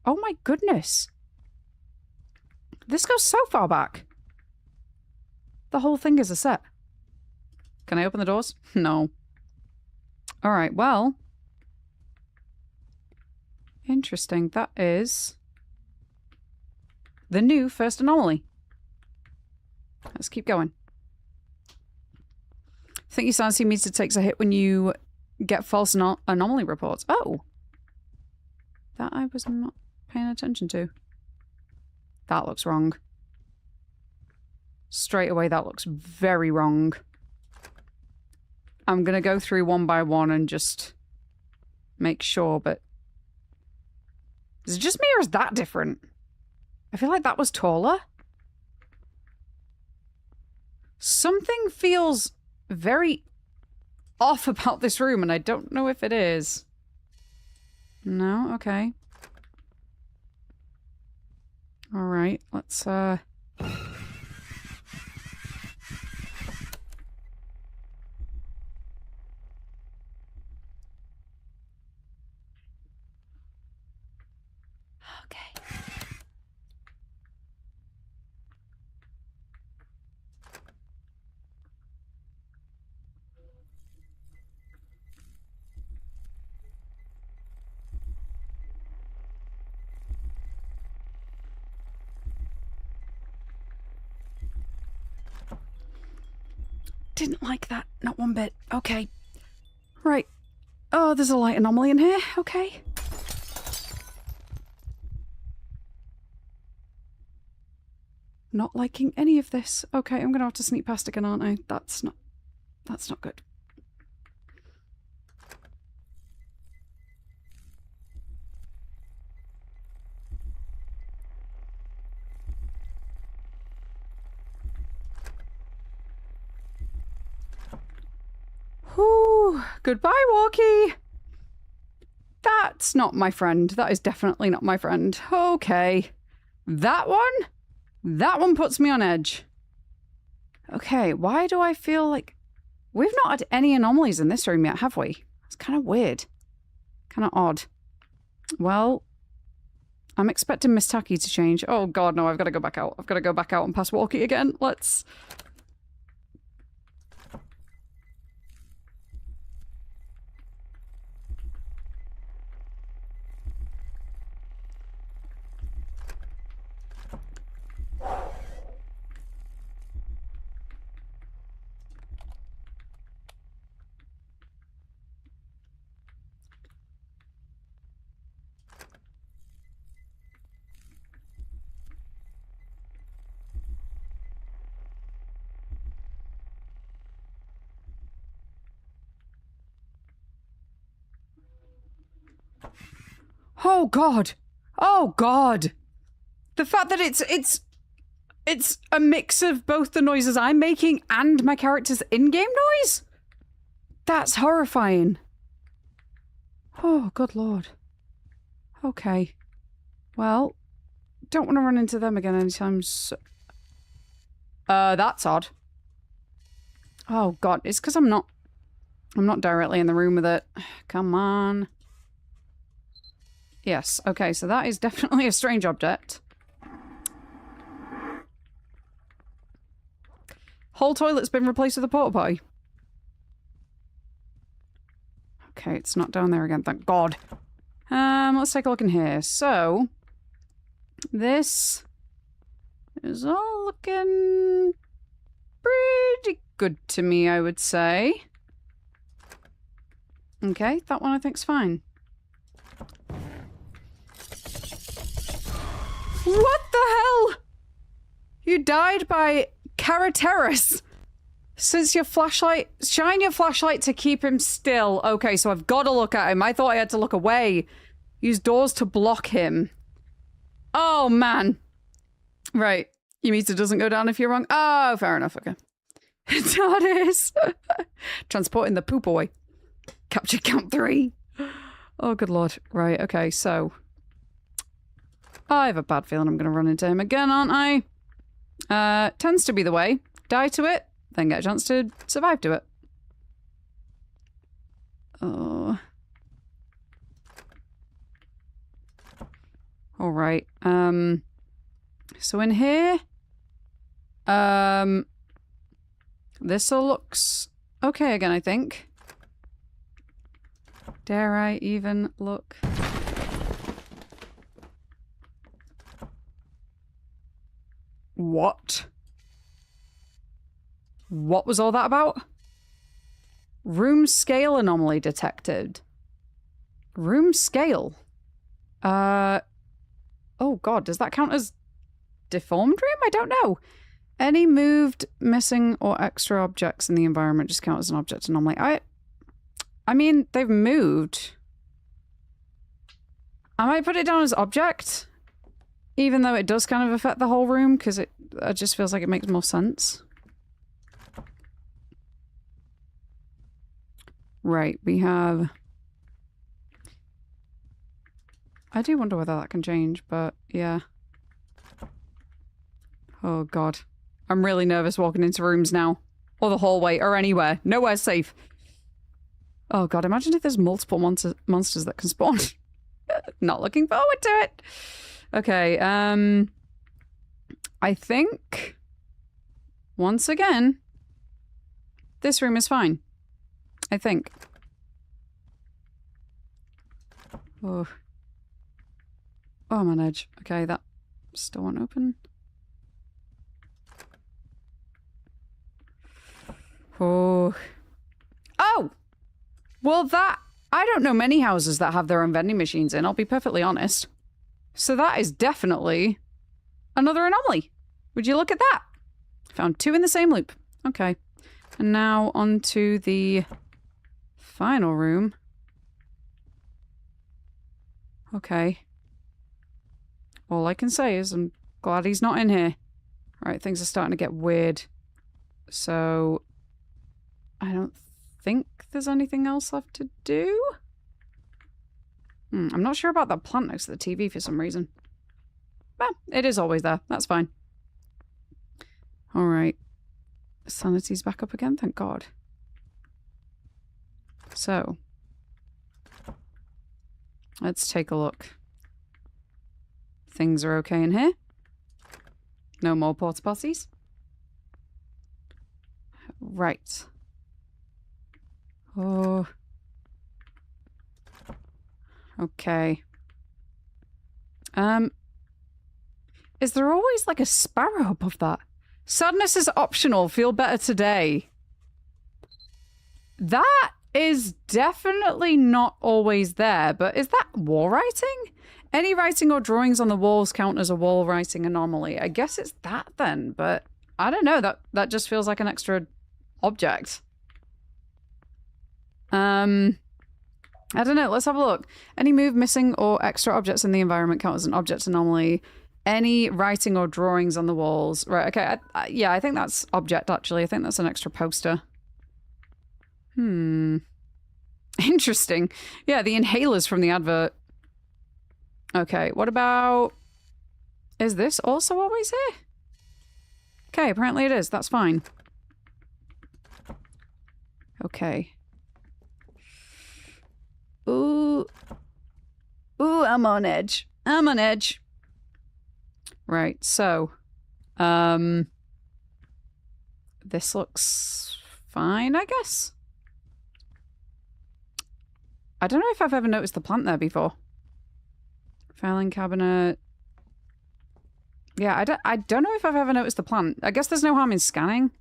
Oh my goodness. This goes so far back. The whole thing is a set. Can I open the doors? No. Alright, well. Interesting. That is the new first anomaly. Let's keep going. I think your sanity meter takes a hit when you get false anomaly reports. Oh! That I was not paying attention to. That looks wrong. Straight away, that looks very wrong. I'm gonna go through one by one and just make sure, but... Is it just me or is that different? I feel like that was taller. Something feels very off about this room, and I don't know if it is. No? Okay. Alright, let's, Okay. Didn't like that. Not one bit. Okay. Right. Oh, there's a light anomaly in here. Okay. Not liking any of this. Okay, I'm gonna have to sneak past again, aren't I? That's not good. Whew. Goodbye, Walkie. That's not my friend. That is definitely not my friend. Okay. That one puts me on edge. Okay, why do I feel like... We've not had any anomalies in this room yet, have we? It's kind of weird. Kind of odd. Well, I'm expecting Miss Tacky to change. Oh god, no, I've got to go back out. I've got to go back out and pass Walkie again. Let's... Oh god! Oh god! The fact that it's a mix of both the noises I'm making and my character's in-game noise? That's horrifying. Oh, good lord. Okay. Well, don't want to run into them again anytime soon. That's odd. Oh god, it's because I'm not directly in the room with it. Come on. Yes, okay, so that is definitely a strange object. Whole toilet's been replaced with a porta potty. Okay, it's not down there again, thank god. Let's take a look in here. So, this is all looking pretty good to me, I would say. Okay, that one I think's fine. What the hell? You died by Carateris. Since your flashlight... Shine your flashlight to keep him still. Okay, so I've got to look at him. I thought I had to look away. Use doors to block him. Oh, man. Right. Your meter doesn't go down if you're wrong. Oh, fair enough. Okay. TARDIS. Transporting the poop away. Capture count 3. Oh, good lord. Right, okay, so... I have a bad feeling I'm going to run into him again, aren't I? Tends to be the way. Die to it, then get a chance to survive to it. Oh. Alright, so in here... This all looks okay again, I think. Dare I even look? What? What was all that about? Room scale anomaly detected. Room scale? Oh god, does that count as deformed room? I don't know. Any moved, missing, or extra objects in the environment just count as an object anomaly. I mean, they've moved. I might put it down as object, even though it does kind of affect the whole room, because it just feels like it makes more sense. Right, we have... I do wonder whether that can change, but yeah. Oh god. I'm really nervous walking into rooms now. Or the hallway, or anywhere. Nowhere's safe. Oh god, imagine if there's multiple monsters that can spawn. Not looking forward to it. Okay, I think... Once again... This room is fine. I think. Oh. Oh, I'm on edge. Okay, that still won't open. Oh. Oh! Well, that... I don't know many houses that have their own vending machines in, I'll be perfectly honest. So that is definitely another anomaly. Would you look at that? Found 2 in the same loop. Okay. And now on to the final room. Okay. All I can say is I'm glad he's not in here. Alright, things are starting to get weird. So... I don't think there's anything else left to do? I'm not sure about that plant next to the TV for some reason. Well, it is always there. That's fine. Alright. Sanity's back up again, thank God. So. Let's take a look. Things are okay in here. No more porta potties. Right. Oh. Okay. Is there always like a sparrow above that? Sadness is optional. Feel better today. That is definitely not always there, but is that wall writing? Any writing or drawings on the walls count as a wall writing anomaly. I guess it's that then, but I don't know. That just feels like an extra object. I don't know. Let's have a look. Any move, missing, or extra objects in the environment count as an object anomaly. Any writing or drawings on the walls. Right, okay. Yeah, I think that's object, actually. I think that's an extra poster. Interesting. Yeah, the inhalers from the advert. Okay, what about... Is this also always here? Okay, apparently it is. That's fine. Okay. Ooh. Ooh, I'm on edge. I'm on edge. Right, so. This looks fine, I guess. I don't know if I've ever noticed the plant there before. Filing cabinet. Yeah, I don't know if I've ever noticed the plant. I guess there's no harm in scanning.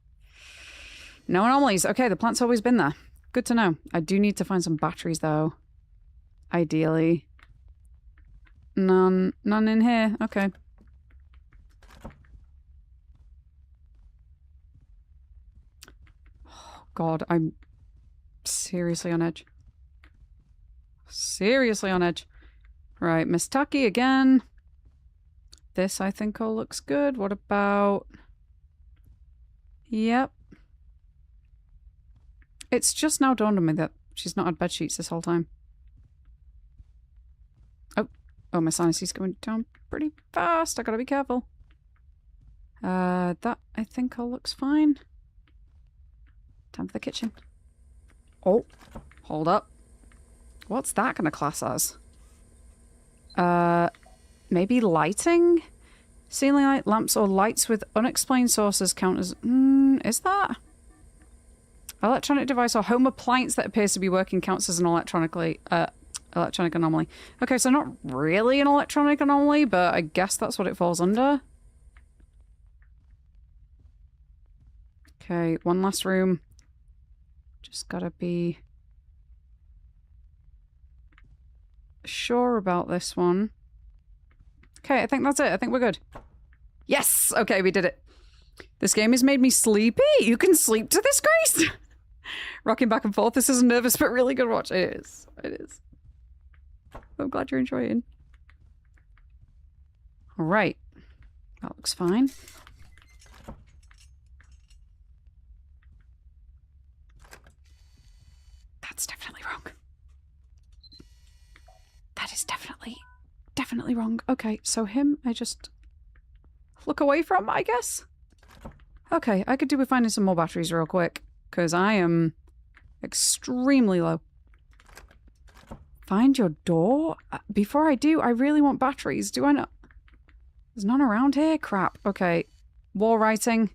No anomalies. Okay, the plant's always been there. Good to know. I do need to find some batteries, though. Ideally. None in here. Okay. Oh, God, I'm seriously on edge. Seriously on edge. Right, Miss Tucky again. This, I think, all looks good. What about... Yep. It's just now dawned on me that she's not had bed sheets this whole time. Oh, my sinuses going down pretty fast. I gotta be careful. That, I think, all looks fine. Time for the kitchen. Oh, hold up. What's that gonna class as? Maybe lighting? Ceiling light, lamps, or lights with unexplained sources count as... is that? Electronic device or home appliance that appears to be working counts as an electronic anomaly. Okay, so not really an electronic anomaly, but I guess that's what it falls under. Okay, one last room. Just gotta be sure about this one. Okay, I think that's it. I think we're good. Yes! Okay, we did it. This game has made me sleepy. You can sleep to this, Grace? Rocking back and forth. This is a nervous but really good watch. It is. It is. I'm glad you're enjoying. Alright. That looks fine. That's definitely wrong. That is definitely wrong. Okay, so him, I just look away from, I guess? Okay, I could do with finding some more batteries real quick, because I am extremely low. Find your door? Before I do, I really want batteries. Do I not? There's none around here? Crap. Okay. Wall writing.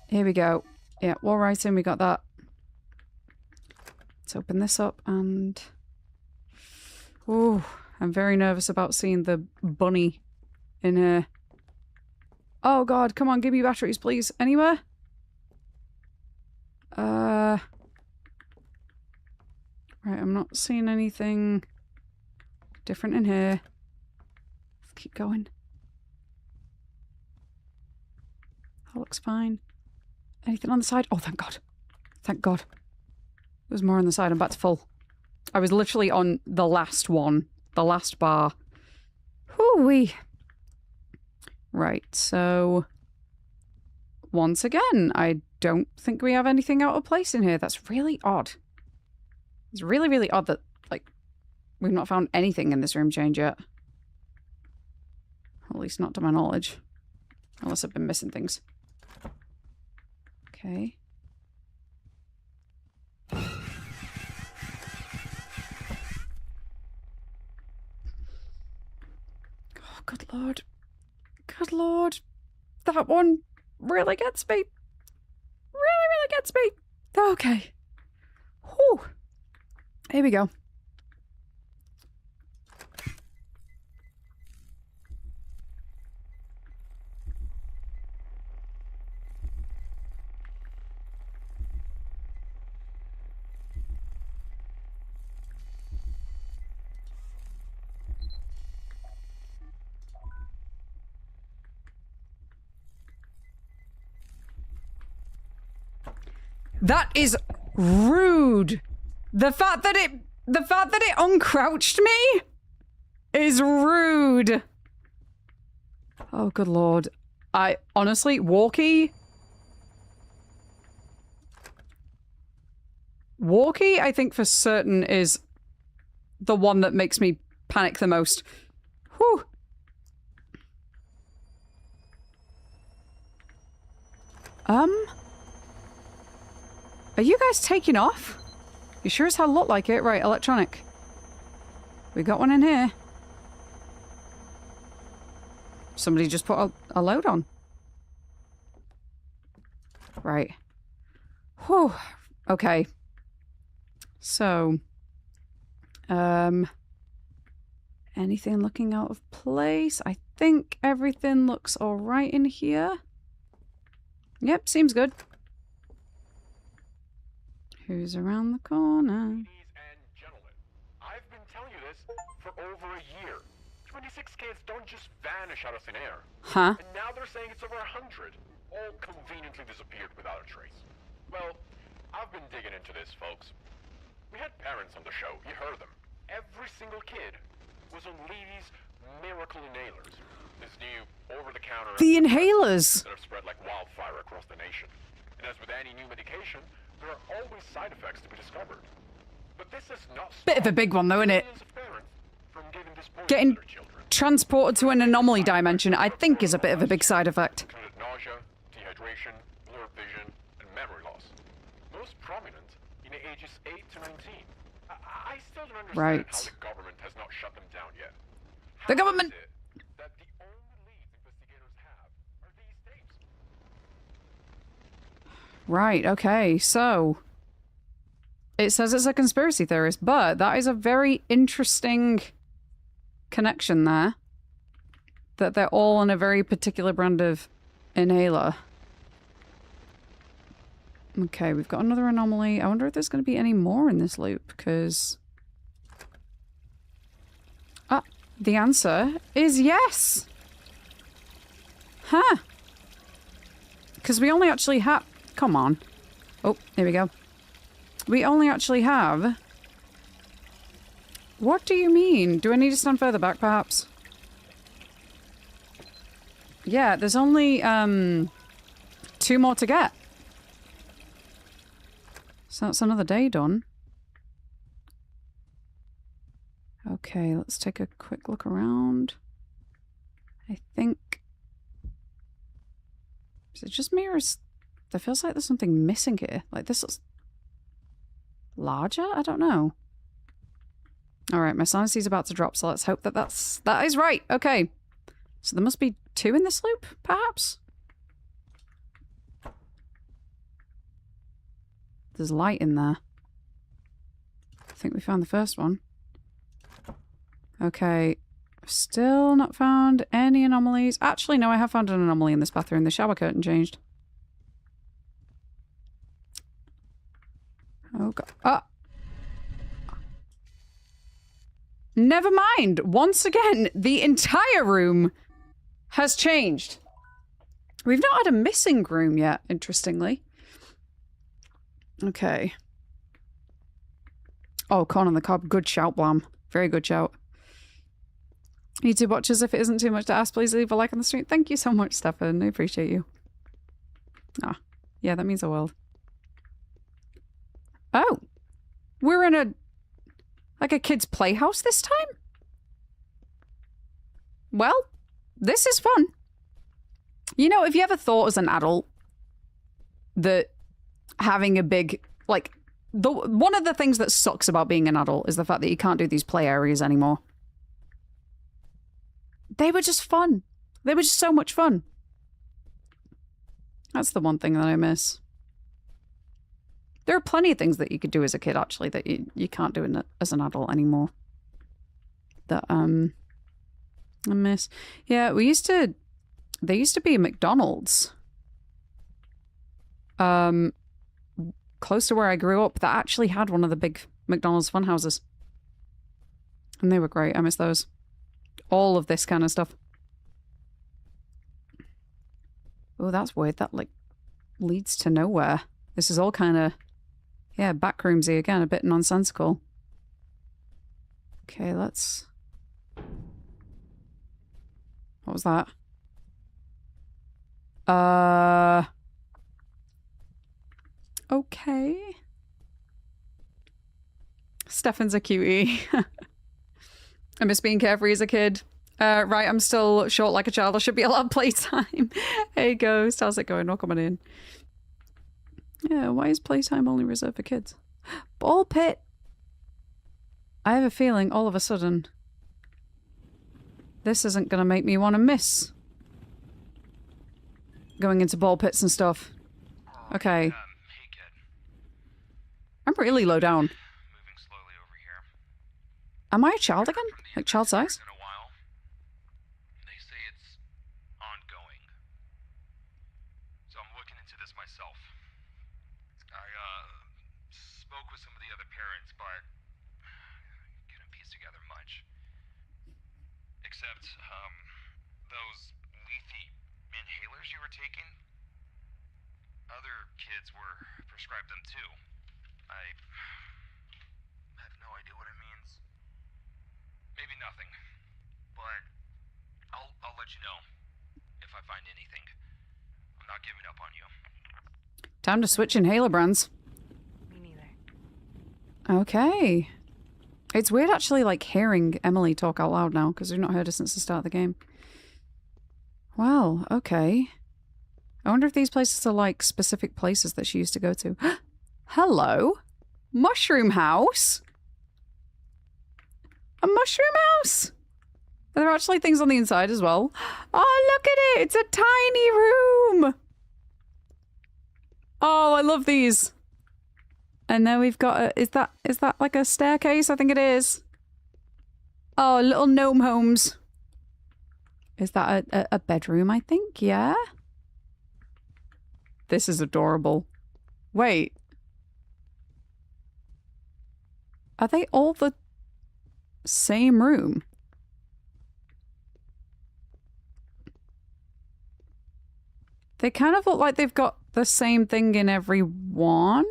Here we go. Yeah, wall writing, we got that. Let's open this up and... Ooh, I'm very nervous about seeing the bunny in here. Oh god, come on, give me batteries, please. Anywhere? Right, I'm not seeing anything different in here. Let's keep going. That looks fine. Anything on the side? Oh, thank god. Thank god. There's more on the side. I'm back to full. I was literally on the last one. The last bar. Whoo-wee. Right, so... Once again, I don't think we have anything out of place in here. That's really odd. It's really, really odd that, like, we've not found anything in this room change yet. At least not to my knowledge. Unless I've been missing things. Okay. Oh, good lord. Good lord. That one really gets me. Really, really gets me. Okay. Whew. Here we go. That is rude. The fact that it uncrouched me is rude. Oh, good lord. I honestly, Walkie, I think for certain is the one that makes me panic the most. Whew. Are you guys taking off? You sure as hell look like it. Right, electronic. We got one in here. Somebody just put a load on. Right. Whew. Okay. So. Anything looking out of place? I think everything looks alright in here. Yep, seems good. Who's around the corner? Ladies and gentlemen, I've been telling you this for over a year. 26 kids don't just vanish out of thin air. Huh? And now they're saying it's over 100, all conveniently disappeared without a trace. Well, I've been digging into this, folks. We had parents on the show, you heard them. Every single kid was on Levy's miracle inhalers. This new over-the-counter... The inhalers! ...that have spread like wildfire across the nation. And as with any new medication, there are always side effects to be discovered. But this is not... Bit of a big one though, isn't it? Millions of parents from giving this poison Getting to their children. transported to an anomaly dimension, I think, is a bit of a big side effect. Included nausea, dehydration, blurred vision, and memory loss. Most prominent in the ages 8 to 19. I still don't understand Right. how the government has not shut them down yet. The How government- is it that the only leads investigators have are these tapes? Right, okay, so... It says it's a conspiracy theorist, but that is a very interesting connection there. That they're all on a very particular brand of inhaler. Okay, we've got another anomaly. I wonder if there's going to be any more in this loop, because... The answer is yes! Huh. Because we only actually have... Come on. Oh, here we go. We only actually have... What do you mean? Do I need to stand further back, perhaps? Yeah, there's only, 2 more to get. So that's another day done. Okay, let's take a quick look around. I think... Is it just me or is... There feels like there's something missing here. Like this looks... larger? I don't know. Alright, my sanity's about to drop, so let's hope that that is right. Okay. So there must be 2 in this loop, perhaps? There's light in there. I think we found the first one. Okay. Still not found any anomalies. Actually, no, I have found an anomaly in this bathroom. The shower curtain changed. Oh, God. Ah! Never mind. Once again, the entire room has changed. We've not had a missing room yet, interestingly. Okay. Oh, corn on the cob. Good shout, Blam. Very good shout. YouTube watchers, if it isn't too much to ask, please leave a like on the stream. Thank you so much, Stefan. I appreciate you. Ah, yeah, that means the world. Oh. We're in a... like a kid's playhouse this time? Well, this is fun. You know, have you ever thought as an adult that having a big, like, one of the things that sucks about being an adult is the fact that you can't do these play areas anymore. They were just fun. They were just so much fun. That's the one thing that I miss. There are plenty of things that you could do as a kid, actually, that you can't do as an adult anymore. That, I miss. Yeah, there used to be a McDonald's. Close to where I grew up that actually had one of the big McDonald's fun houses. And they were great. I miss those. All of this kind of stuff. Oh, that's weird. That, like, leads to nowhere. This is all kind of... yeah, backroomsy again, a bit nonsensical. Okay, let's... What was that? Okay. Stefan's a cutie. I miss being carefree as a kid. Right, I'm still short like a child. I should be allowed playtime. Hey, Ghost. How's it going? Not coming in. Yeah, why is playtime only reserved for kids? Ball pit! I have a feeling all of a sudden this isn't going to make me want to miss going into ball pits and stuff. Okay. Hey, kid. I'm really low down. Moving slowly over here. Am I a child again? Like child size? In a while. They say it's ongoing. So I'm looking into this myself. I spoke with some of the other parents, but couldn't piece together much. Except, those lethy inhalers you were taking, other kids were prescribed them too. I have no idea what it means. Maybe nothing. But I'll let you know if I find anything. I'm not giving up on you. Time to switch inhaler brands. Me neither. Okay. It's weird actually like hearing Emily talk out loud now because we've not heard her since the start of the game. Well, okay. I wonder if these places are like specific places that she used to go to. Hello? Mushroom house? A mushroom house? Are there actually things on the inside as well? Oh, look at it! It's a tiny room! Oh, I love these. And then we've got a... Is that like a staircase? I think it is. Oh, little gnome homes. Is that a bedroom, I think? Yeah? This is adorable. Wait. Are they all the same room? They kind of look like they've got the same thing in every one.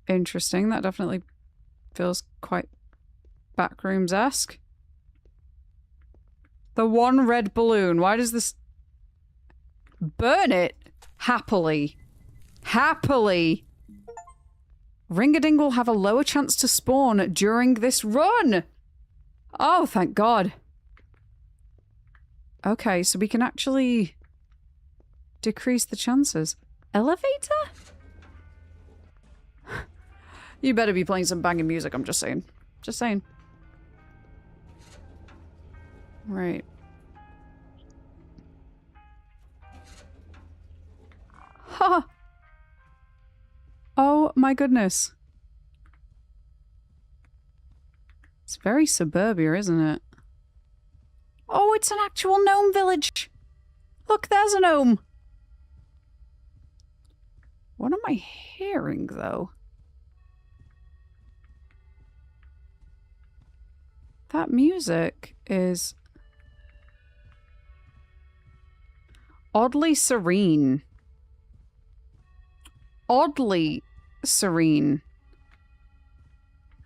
Interesting. That definitely feels quite Backrooms-esque. The one red balloon. Why does this... Burn it! Happily. Happily! Ring-a-ding will have a lower chance to spawn during this run! Oh, thank God. Okay, so we can actually decrease the chances. Elevator? You better be playing some banging music, I'm just saying. Just saying. Right. Ha! Oh my goodness. It's very suburbia, isn't it? Oh, it's an actual gnome village! Look, there's a gnome! What am I hearing, though? That music is... oddly serene. Oddly serene.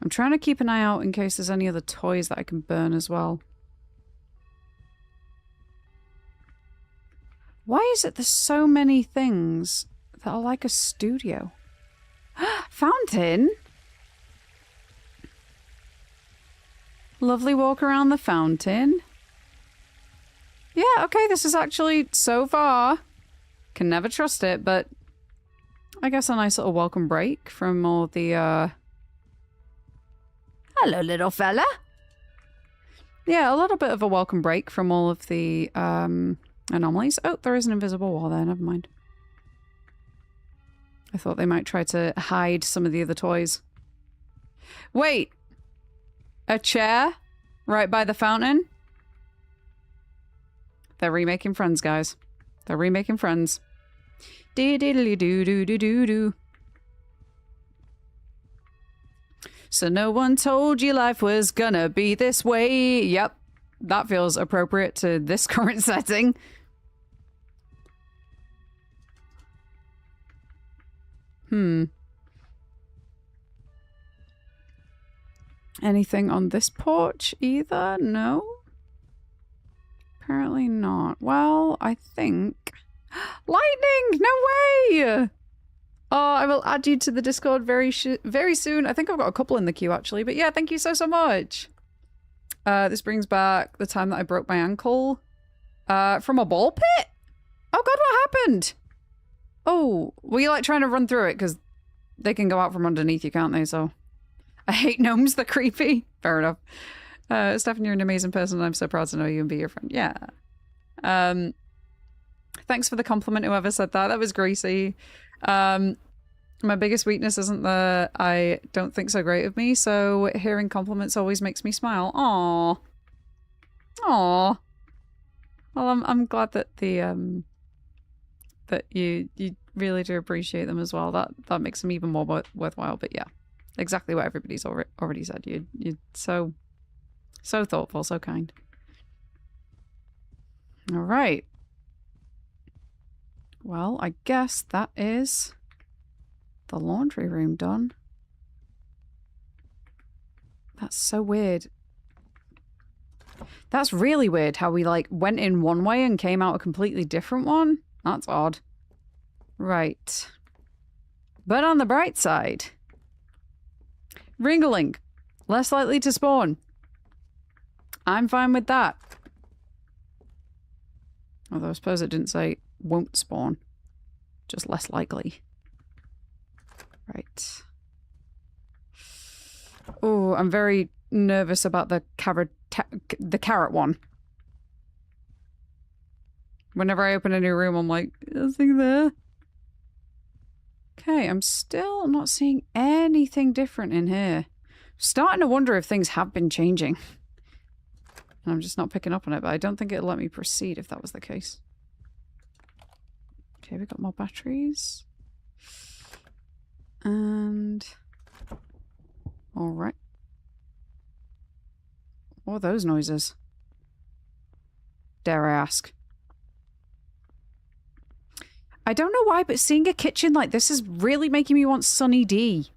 I'm trying to keep an eye out in case there's any other toys that I can burn as well. Why is it there's so many things that are like a studio? Fountain? Lovely walk around the fountain. Yeah, okay, this is actually, so far, can never trust it, but I guess a nice little welcome break from all the, hello, little fella. Yeah, a little bit of a welcome break from all of the, anomalies. Oh, there is an invisible wall there, never mind. I thought they might try to hide some of the other toys. Wait! A chair? Right by the fountain? They're remaking Friends, guys. They're remaking Friends. Dee-dee-dee-doo-doo-doo-doo-doo. So no one told you life was gonna be this way. Yep. That feels appropriate to this current setting. Anything on this porch either? No? Apparently not. Well, I think... Lightning! No way! Oh, I will add you to the Discord very soon. I think I've got a couple in the queue, actually. But yeah, thank you so much. This brings back the time that I broke my ankle. From a ball pit? Oh god, what happened? Oh, were you like trying to run through it? Because they can go out from underneath you, can't they? So... I hate gnomes, they're creepy. Fair enough. Stefan, you're an amazing person. I'm so proud to know you and be your friend. Yeah. Thanks for the compliment, whoever said that. That was Gracie. My biggest weakness isn't that I don't think so great of me, so hearing compliments always makes me smile. Aww. Aww. Well, I'm glad that the that you really do appreciate them as well. That makes them even more worthwhile. But yeah, exactly what everybody's already said. You're so thoughtful, so kind. All right. Well, I guess that is the laundry room done. That's so weird. That's really weird how we like went in one way and came out a completely different one. That's odd. Right. But on the bright side, Ringling, less likely to spawn. I'm fine with that. Although I suppose it didn't say won't spawn. Just less likely. Right. Oh, I'm very nervous about the carrot one. Whenever I open a new room, I'm like, is he there? Okay, I'm still not seeing anything different in here. Starting to wonder if things have been changing. And I'm just not picking up on it, but I don't think it'll let me proceed if that was the case. Okay, we got more batteries. And... alright. What are those noises? Dare I ask? I don't know why, but seeing a kitchen like this is really making me want Sunny D.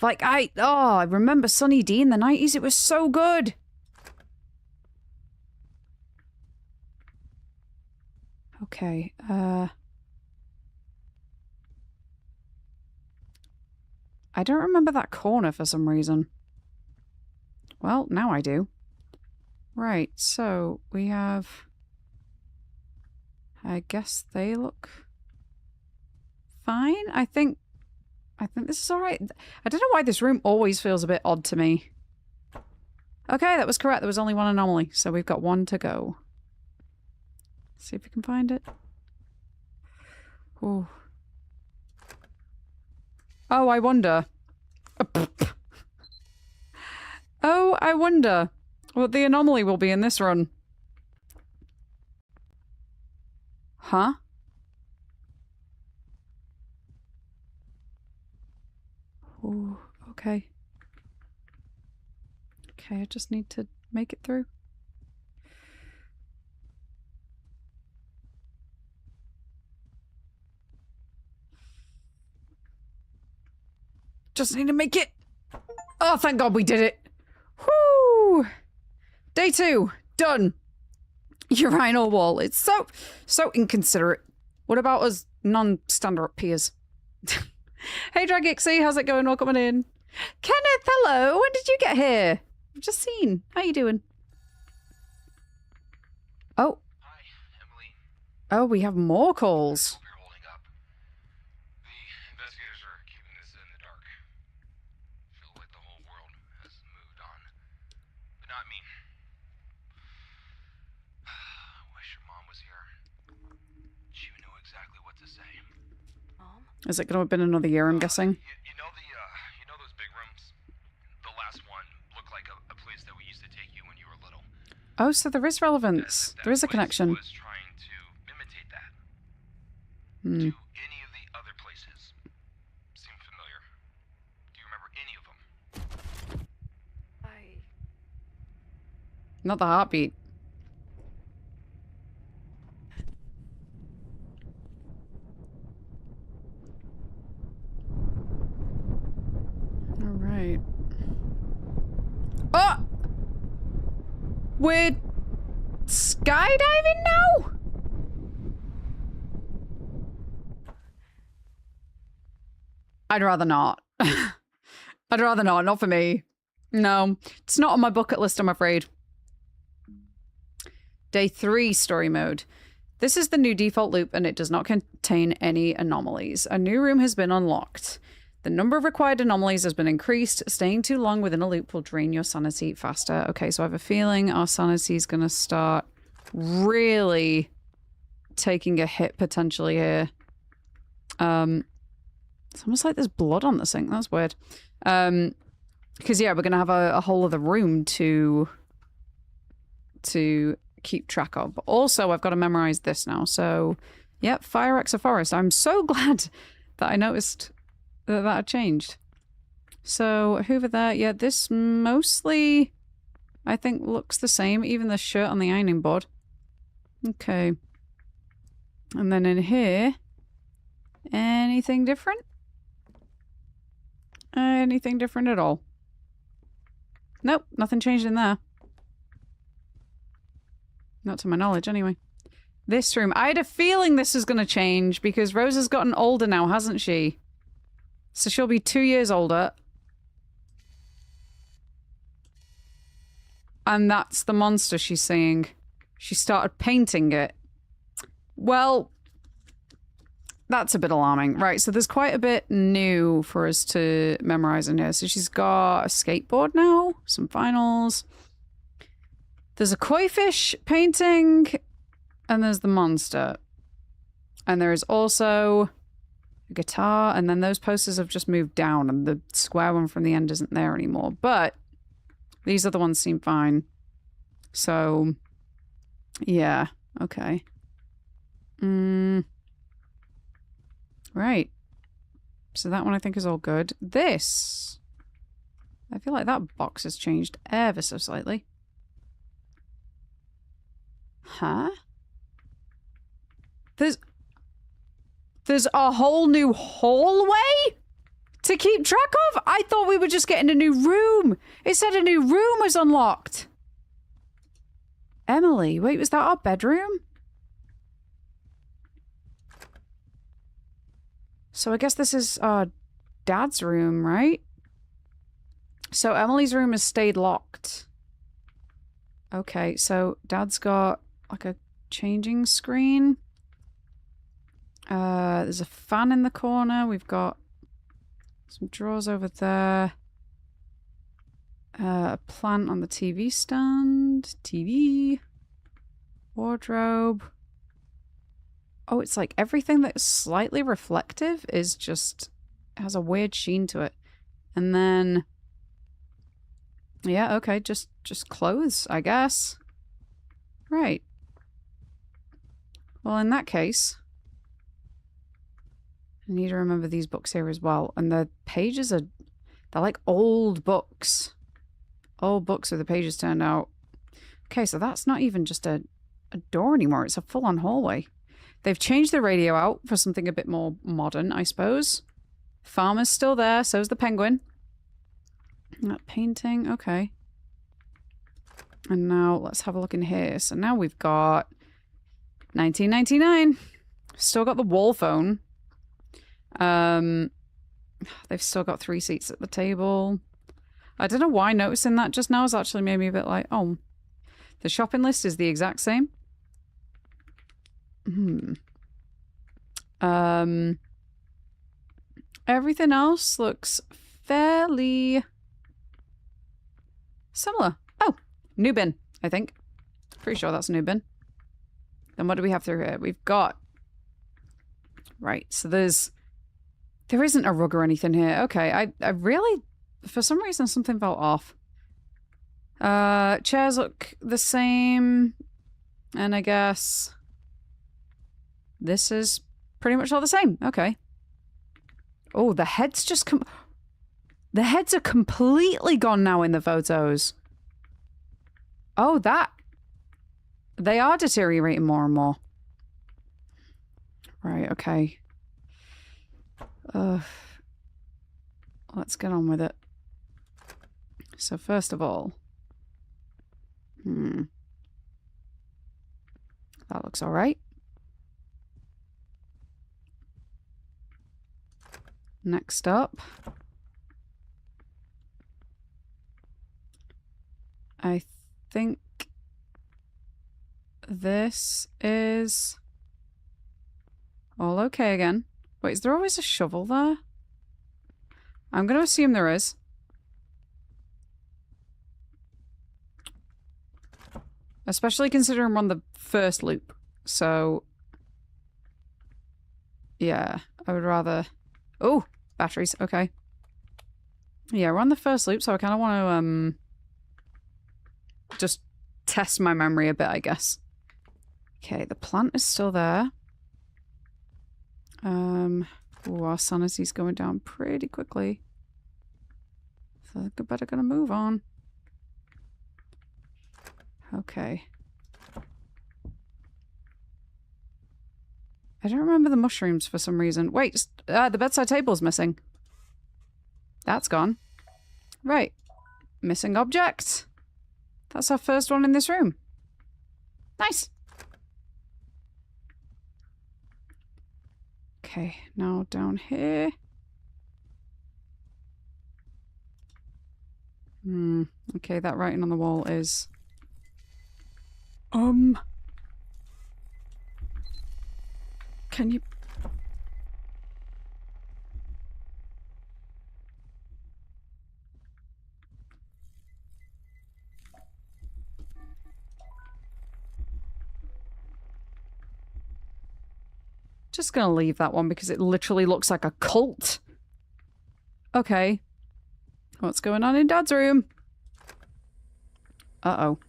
Like, I remember Sunny D in the 90s. It was so good. Okay, I don't remember that corner for some reason. Well, now I do. Right, so we have... I guess they look fine. I think this is alright. I don't know why this room always feels a bit odd to me. Okay, that was correct. There was only one anomaly, so we've got one to go. See if we can find it. Ooh. Oh, I wonder. Oh, I wonder what the anomaly will be in this run. Huh? Ooh, okay. Okay, I just need to make it through. Just need to make it. Oh, thank God we did it. Whoo! Day 2. Done. Urinal wall. It's so inconsiderate. What about us non-stand-up peers? Hey, Dragixie, how's it going? Welcome on in. Kenneth, hello. When did you get here? I've just seen. How you doing? Oh. Hi, Emily. Oh, we have more calls. Hope you're holding up. The investigators are keeping this in the dark. Feel like the whole world has moved on. But not me. Wish your mom was here. She would know exactly what to say. Mom? Is it going to have been another year, I'm guessing? You know those big rooms? The last one looked like a place that we used to take you when you were little. Oh, so there is relevance. There is a That place connection. was trying to imitate that. Hmm. Do any of the other places seem familiar? Do you remember any of them? Not the heartbeat. All right. Oh! We're skydiving now? I'd rather not. I'd rather not. Not for me. No. It's not on my bucket list, I'm afraid. Day 3 story mode. This is the new default loop and it does not contain any anomalies. A new room has been unlocked. The number of required anomalies has been increased. Staying too long within a loop will drain your sanity faster. Okay, so I have a feeling our sanity is going to start really taking a hit potentially here. It's almost like there's blood on the sink. That's weird. Because, yeah, we're going to have a whole other room to keep track of. But also, I've got to memorize this now. So, yep, Fire X a Forest. I'm so glad that I noticed that had changed. So, Hoover there. Yeah, this mostly, I think, looks the same. Even the shirt on the ironing board. Okay. And then in here, anything different? Anything different at all? Nope, nothing changed in there. Not to my knowledge, anyway. This room. I had a feeling this was going to change because Rose has gotten older now, hasn't she? So she'll be 2 years older. And that's the monster she's seeing. She started painting it. Well, that's a bit alarming. Right, so there's quite a bit new for us to memorize in here. So she's got a skateboard now, some finals. There's a koi fish painting, and there's the monster. And there is also a guitar, and then those posters have just moved down, and the square one from the end isn't there anymore. But these other ones seem fine. So, yeah, okay. Right. So that one I think is all good. This, I feel like that box has changed ever so slightly. Huh? There's... There's a whole new hallway to keep track of? I thought we were just getting a new room. It said a new room was unlocked. Emily, wait, was that our bedroom? So I guess this is our dad's room, right? So Emily's room has stayed locked. Okay, so dad's got like a changing screen. There's a fan in the corner. We've got some drawers over there. A plant on the TV stand. TV. Wardrobe. Oh, it's like everything that's slightly reflective is just has a weird sheen to it. And then yeah, okay, just clothes, I guess. Right. Well, in that case, I need to remember these books here as well. And the pages they're like old books. Old books with the pages turned out. Okay, so that's not even just a door anymore. It's a full-on hallway. They've changed the radio out for something a bit more modern, I suppose. Farmer's still there, so's the penguin. That painting, okay. And now let's have a look in here. So now we've got 1999. Still got the wall phone. They've still got 3 seats at the table. I don't know why noticing that just now has actually made me a bit like, oh, the shopping list is the exact same. Everything else looks fairly similar. Oh, new bin, I think. Pretty sure that's a new bin. Then what do we have through here? We've got... Right, so there isn't a rug or anything here. Okay, I really... For some reason, something felt off. Chairs look the same. And I guess... This is pretty much all the same. Okay. Oh, the heads just the heads are completely gone now in the photos. Oh, they are deteriorating more and more. Right, okay. Let's get on with it. So first of all... That looks alright. Next up... I think this is all okay again. Wait, is there always a shovel there? I'm going to assume there is. Especially considering we're on the first loop. So, yeah, I would rather... Oh, batteries, okay. Yeah, we're on the first loop, so I kind of want to, just test my memory a bit, I guess. Okay, the plant is still there. Ooh, our sanity's going down pretty quickly. So I think we're better gonna move on. Okay. I don't remember the mushrooms for some reason. Wait, the bedside table's missing. That's gone. Right. Missing object. That's our first one in this room. Nice. Okay, now down here. Okay, that writing on the wall is... Can you... Just gonna leave that one because it literally looks like a cult. Okay. What's going on in Dad's room? Uh-oh.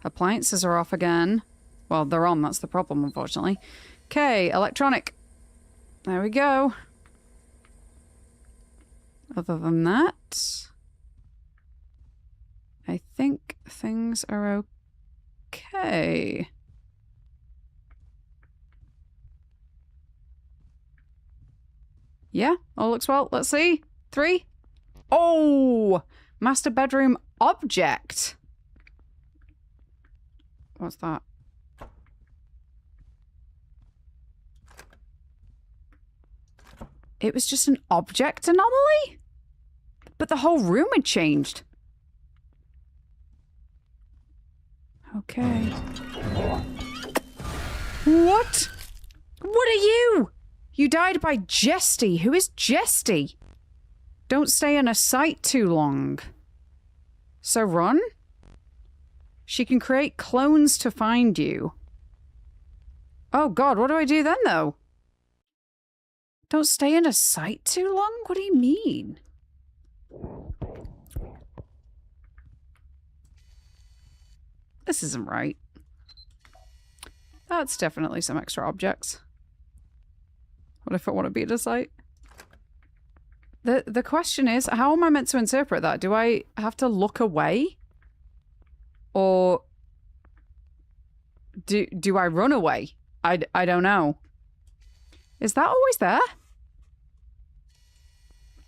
Appliances are off again. Well, they're on, that's the problem, unfortunately. Okay, electronic. There we go. Other than that... I think things are okay. Yeah, all looks well. Let's see. 3. Oh! Master bedroom object. What's that? It was just an object anomaly? But the whole room had changed. Okay. What? What are you? You died by Jesty. Who is Jesty? Don't stay in a sight too long. So run? She can create clones to find you. Oh god, what do I do then though? Don't stay in a sight too long? What do you mean? This isn't right. That's definitely some extra objects. What if I want to be at a site? The question is, how am I meant to interpret that? Do I have to look away? Or do I run away? I don't know. Is that always there?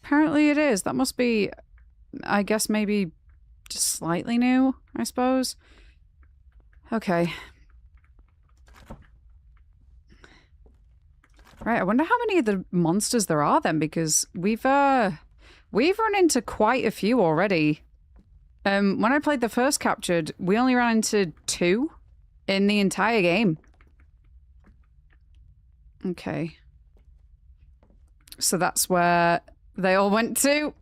Apparently it is. That must be, I guess maybe just slightly new, I suppose. Okay. Right, I wonder how many of the monsters there are then, because we've run into quite a few already. When I played the first Captured, we only ran into 2 in the entire game. Okay. So that's where they all went to.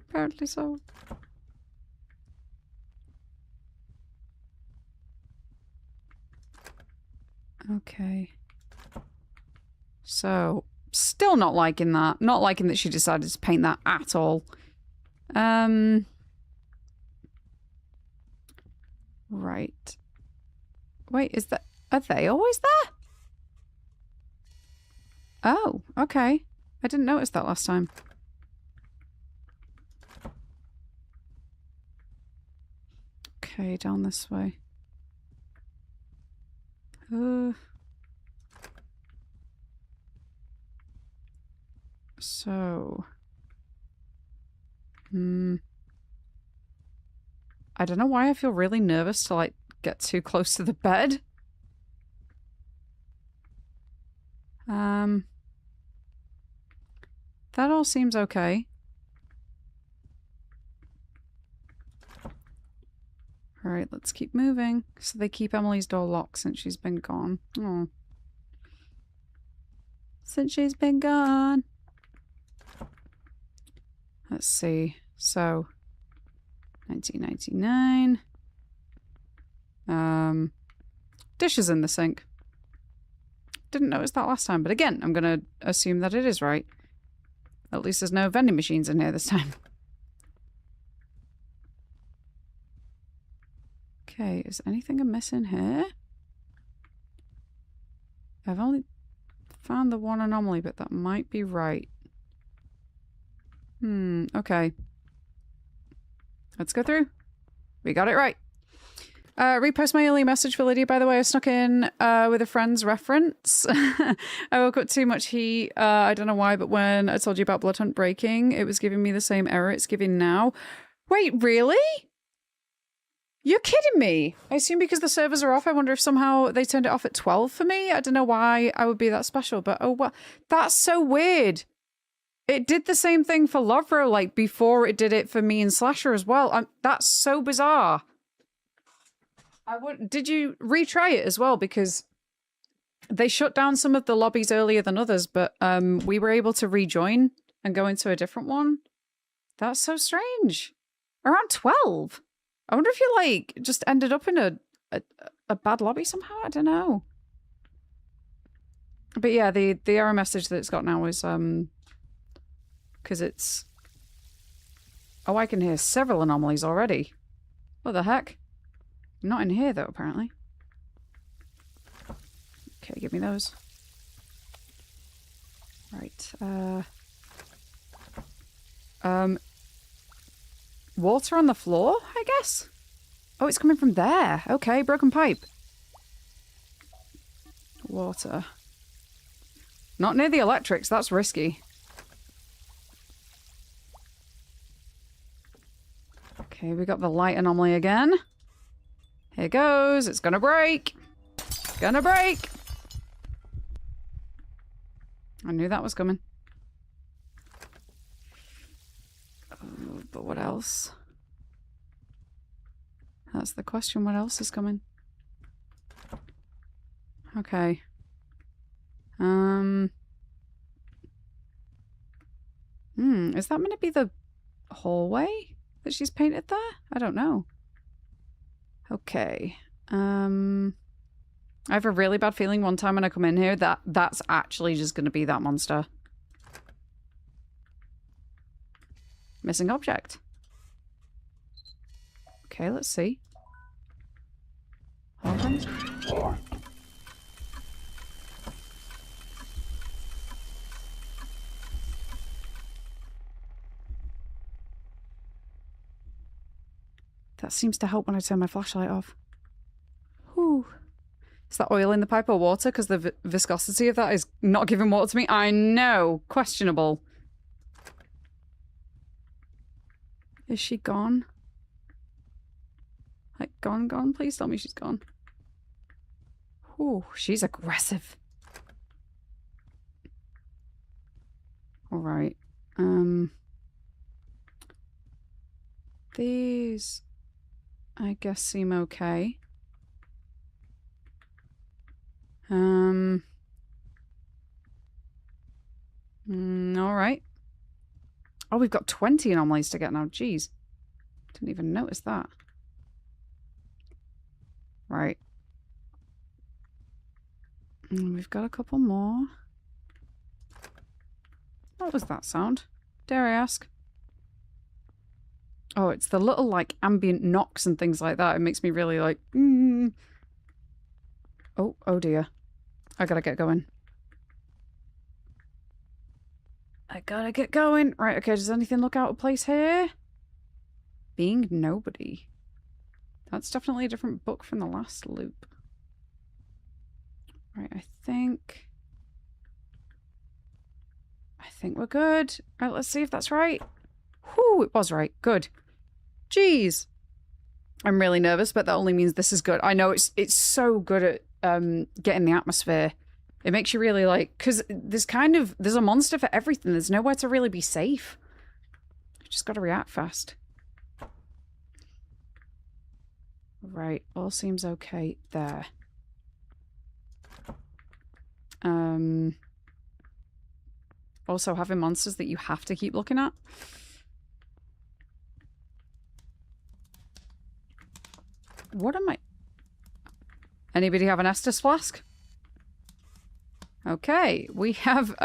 Apparently so. Okay. So, still not liking that. Not liking that she decided to paint that at all. Right. Wait, is that... Are they always there? Oh, okay. I didn't notice that last time. Okay, down this way. So... I don't know why I feel really nervous to, like, get too close to the bed. That all seems okay. Alright, let's keep moving. So they keep Emily's door locked since she's been gone. Oh. Since she's been gone. Let's see. So, 1999. Dishes in the sink. Didn't notice that last time, but again, I'm gonna assume that it is right. At least there's no vending machines in here this time. Okay, is anything amiss in here? I've only found the one anomaly, but that might be right. Okay. Let's go through. We got it right. Repost my early message for Lydia, by the way. I snuck in with a friend's reference. I woke up too much heat. I don't know why, but when I told you about Blood Hunt breaking, it was giving me the same error it's giving now. Wait, really? You're kidding me. I assume because the servers are off, I wonder if somehow they turned it off at 12 for me. I don't know why I would be that special, but oh, well, that's so weird. It did the same thing for Lovro, like, before it did it for me and Slasher as well. That's so bizarre. Did you retry it as well? Because they shut down some of the lobbies earlier than others, but we were able to rejoin and go into a different one. That's so strange. Around 12. I wonder if you, like, just ended up in a bad lobby somehow. I don't know. But yeah, the error message that it's got now is because it's... Oh, I can hear several anomalies already. What the heck? Not in here, though, apparently. Okay, give me those. Right, water on the floor, I guess? Oh, it's coming from there. Okay, broken pipe. Water. Not near the electrics. That's risky. Okay, we got the light anomaly again. Here goes. It's gonna break. Gonna break. I knew that was coming. Oh, but what else? That's the question. What else is coming? Okay. Is that going to be the hallway that she's painted there? I don't know. Okay. I have a really bad feeling one time when I come in here that that's actually just going to be that monster. Missing object. Okay, let's see. Open. That seems to help when I turn my flashlight off. Whew. Is that oil in the pipe or water? Because the viscosity of that is not giving water to me. I know. Questionable. Is she gone? Like, gone? Please tell me she's gone. Ooh, she's aggressive. Alright. These, I guess, seem okay. Alright. Oh, we've got 20 anomalies to get now. Jeez. Didn't even notice that. Right. We've got a couple more. What was that sound? Dare I ask? Oh, it's the little, like, ambient knocks and things like that. It makes me really, like, Oh dear. I gotta get going. I gotta get going. Right, okay, does anything look out of place here? Being nobody. That's definitely a different book from the last loop. Right, I think we're good. Right, let's see if that's right. Whew, it was right. Good. Jeez. I'm really nervous, but that only means this is good. I know it's so good at getting the atmosphere. It makes you really like, because there's a monster for everything. There's nowhere to really be safe. You just got to react fast. Right, all seems okay there. Also having monsters that you have to keep looking at. What am I... Anybody have an Estus flask? Okay, we have,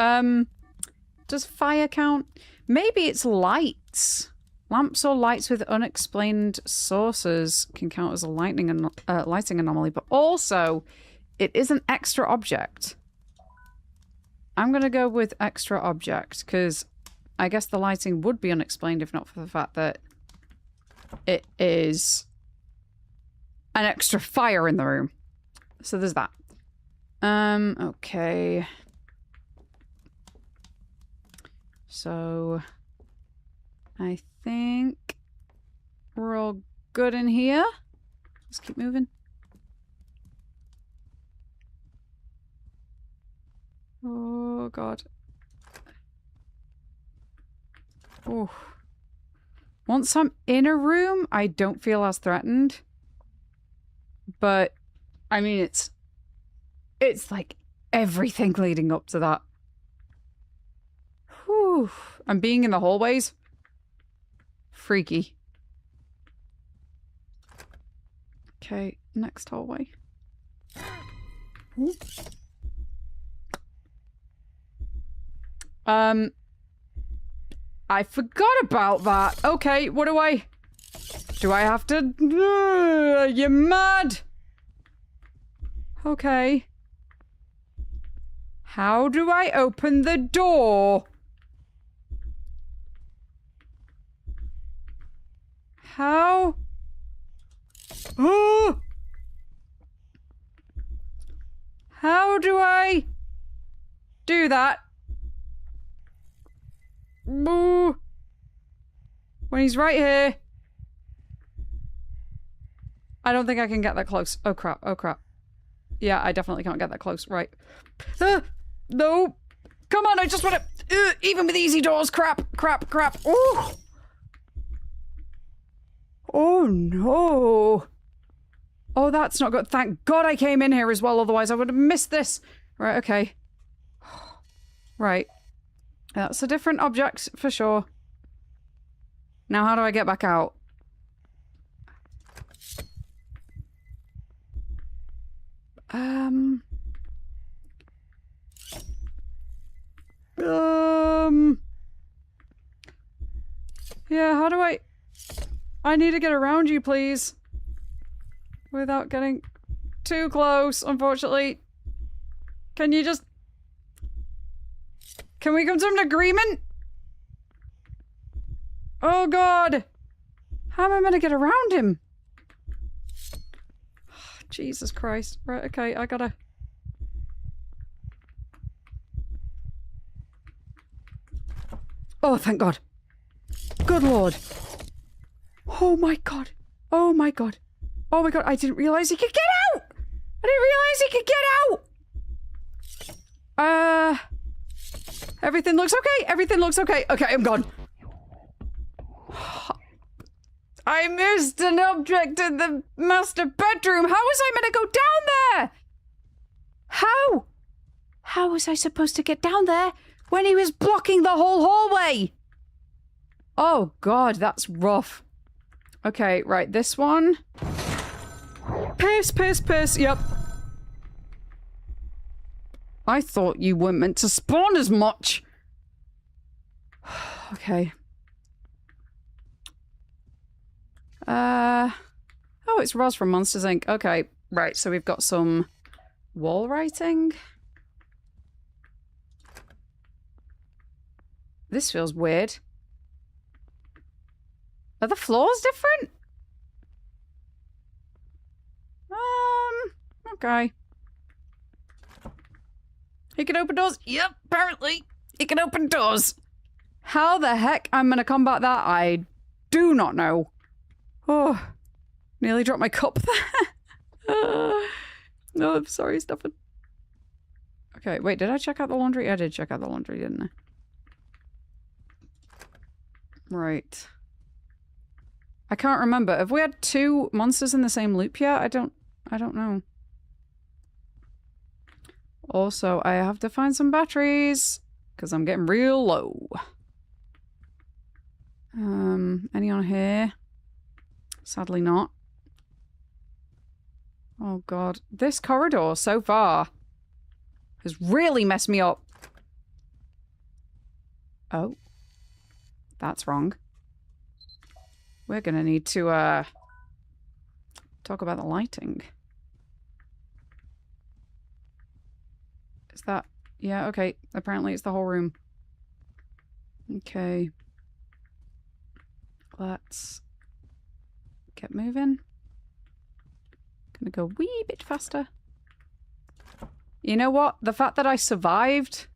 does fire count? Maybe it's lights. Lamps or lights with unexplained sources can count as a lighting anomaly, but also it is an extra object. I'm going to go with extra object, because I guess the lighting would be unexplained if not for the fact that it is an extra fire in the room. So there's that. Okay. So I think we're all good in here. Let's keep moving. Oh, God. Oh. Once I'm in a room, I don't feel as threatened. But, I mean, it's like everything leading up to that. Whew. And being in the hallways. Freaky. Okay, next hallway. Ooh. I forgot about that. Okay, what do I have to... you mad? Okay. How do I open the door? How? Oh! How do I... do that. Boo. When he's right here. I don't think I can get that close. Oh crap, oh crap. Yeah, I definitely can't get that close. Right. No. Come on, I just want to... even with easy doors. Crap. Ooh. Oh no. Oh, that's not good. Thank God I came in here as well, otherwise I would have missed this. Right, okay. Right. That's a different object, for sure. Now how do I get back out? Yeah, how do I need to get around you, please. Without getting too close, unfortunately. Can you just... Can we come to an agreement? Oh god! How am I meant to get around him? Jesus Christ. Right, okay, I gotta... Oh, thank God. Good Lord. Oh my God. Oh my God. Oh my God, I didn't realize he could get out! I didn't realize he could get out! Everything looks okay. Everything looks okay. Okay, I'm gone. I missed an object in the master bedroom. How was I meant to go down there? How? How was I supposed to get down there when he was blocking the whole hallway? Oh God, that's rough. Okay, right, this one. Piss. Yep. I thought you weren't meant to spawn as much. Okay. Oh, it's Roz from Monsters Inc. Okay, right, so we've got some wall writing. This feels weird. Are the floors different? Okay. He can open doors? Yep, apparently. He can open doors. How the heck I'm gonna combat that, I do not know. Oh, nearly dropped my cup there. No, I'm sorry, Stefan. Okay, wait, did I check out the laundry? I did check out the laundry, didn't I? Right. I can't remember. Have we had 2 monsters in the same loop yet? I don't know. Also, I have to find some batteries because I'm getting real low. Any on here? Sadly not. Oh God. This corridor so far has really messed me up. Oh. That's wrong. We're gonna need to, talk about the lighting. Is that... Yeah, okay. Apparently it's the whole room. Okay. Let's get moving. Gonna go a wee bit faster. You know what? The fact that I survived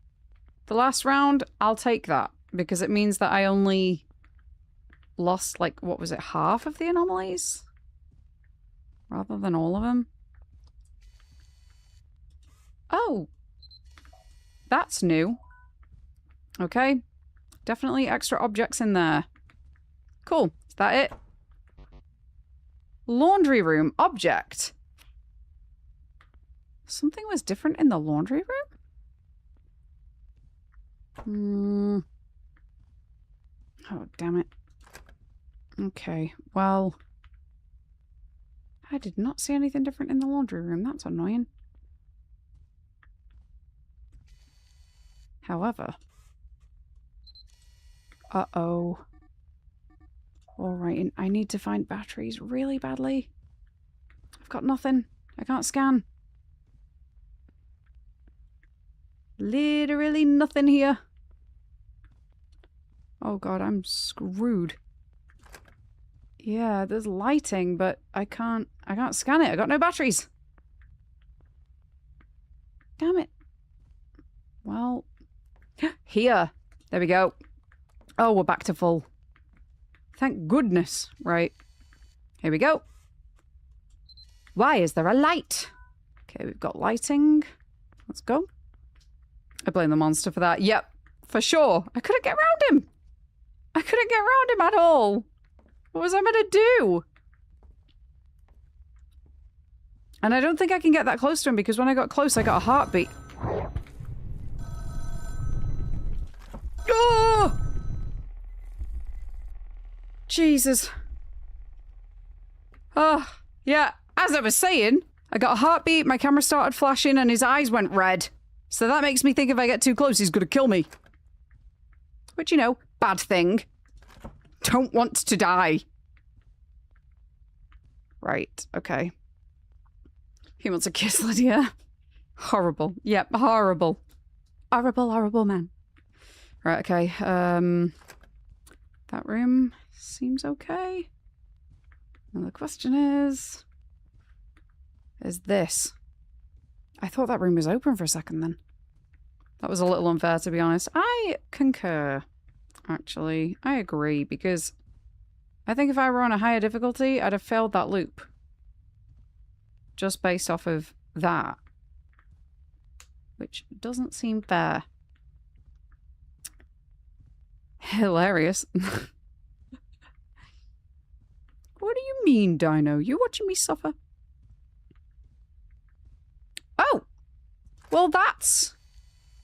the last round, I'll take that. Because it means that I only lost, like, what was it, half of the anomalies? Rather than all of them. Oh! That's new. Okay. Definitely extra objects in there. Cool. Is that it? Laundry room. Object. Something was different in the laundry room? Oh, damn it. Okay. Well... I did not see anything different in the laundry room. That's annoying. However... Uh-oh. Alright, and I need to find batteries really badly. I've got nothing. I can't scan. Literally nothing here. Oh God, I'm screwed. Yeah, there's lighting, but I can't scan it. I got no batteries. Damn it. Well, Well, here. There we go. Oh, we're back to full. Thank goodness. Right. Here we go. Why is there a light? Okay, we've got lighting. Let's go. I blame the monster for that. Yep, for sure. I couldn't get around him. I couldn't get around him at all. What was I meant to do? And I don't think I can get that close to him because when I got close, I got a heartbeat. Oh! Jesus. Oh, yeah. As I was saying, I got a heartbeat, my camera started flashing, and his eyes went red. So that makes me think if I get too close, he's gonna kill me. Which, you know, bad thing. Don't want to die. Right, okay. He wants a kiss, Lydia. Horrible. Yep, horrible. Horrible, horrible man. Right, okay. That room seems okay. And the question is this. I thought that room was open for a second then. That was a little unfair, to be honest. I concur, actually. I agree, because I think if I were on a higher difficulty, I'd have failed that loop. Just based off of that. Which doesn't seem fair. Hilarious. What do you mean, Dino? You watching me suffer? Oh! Well, that's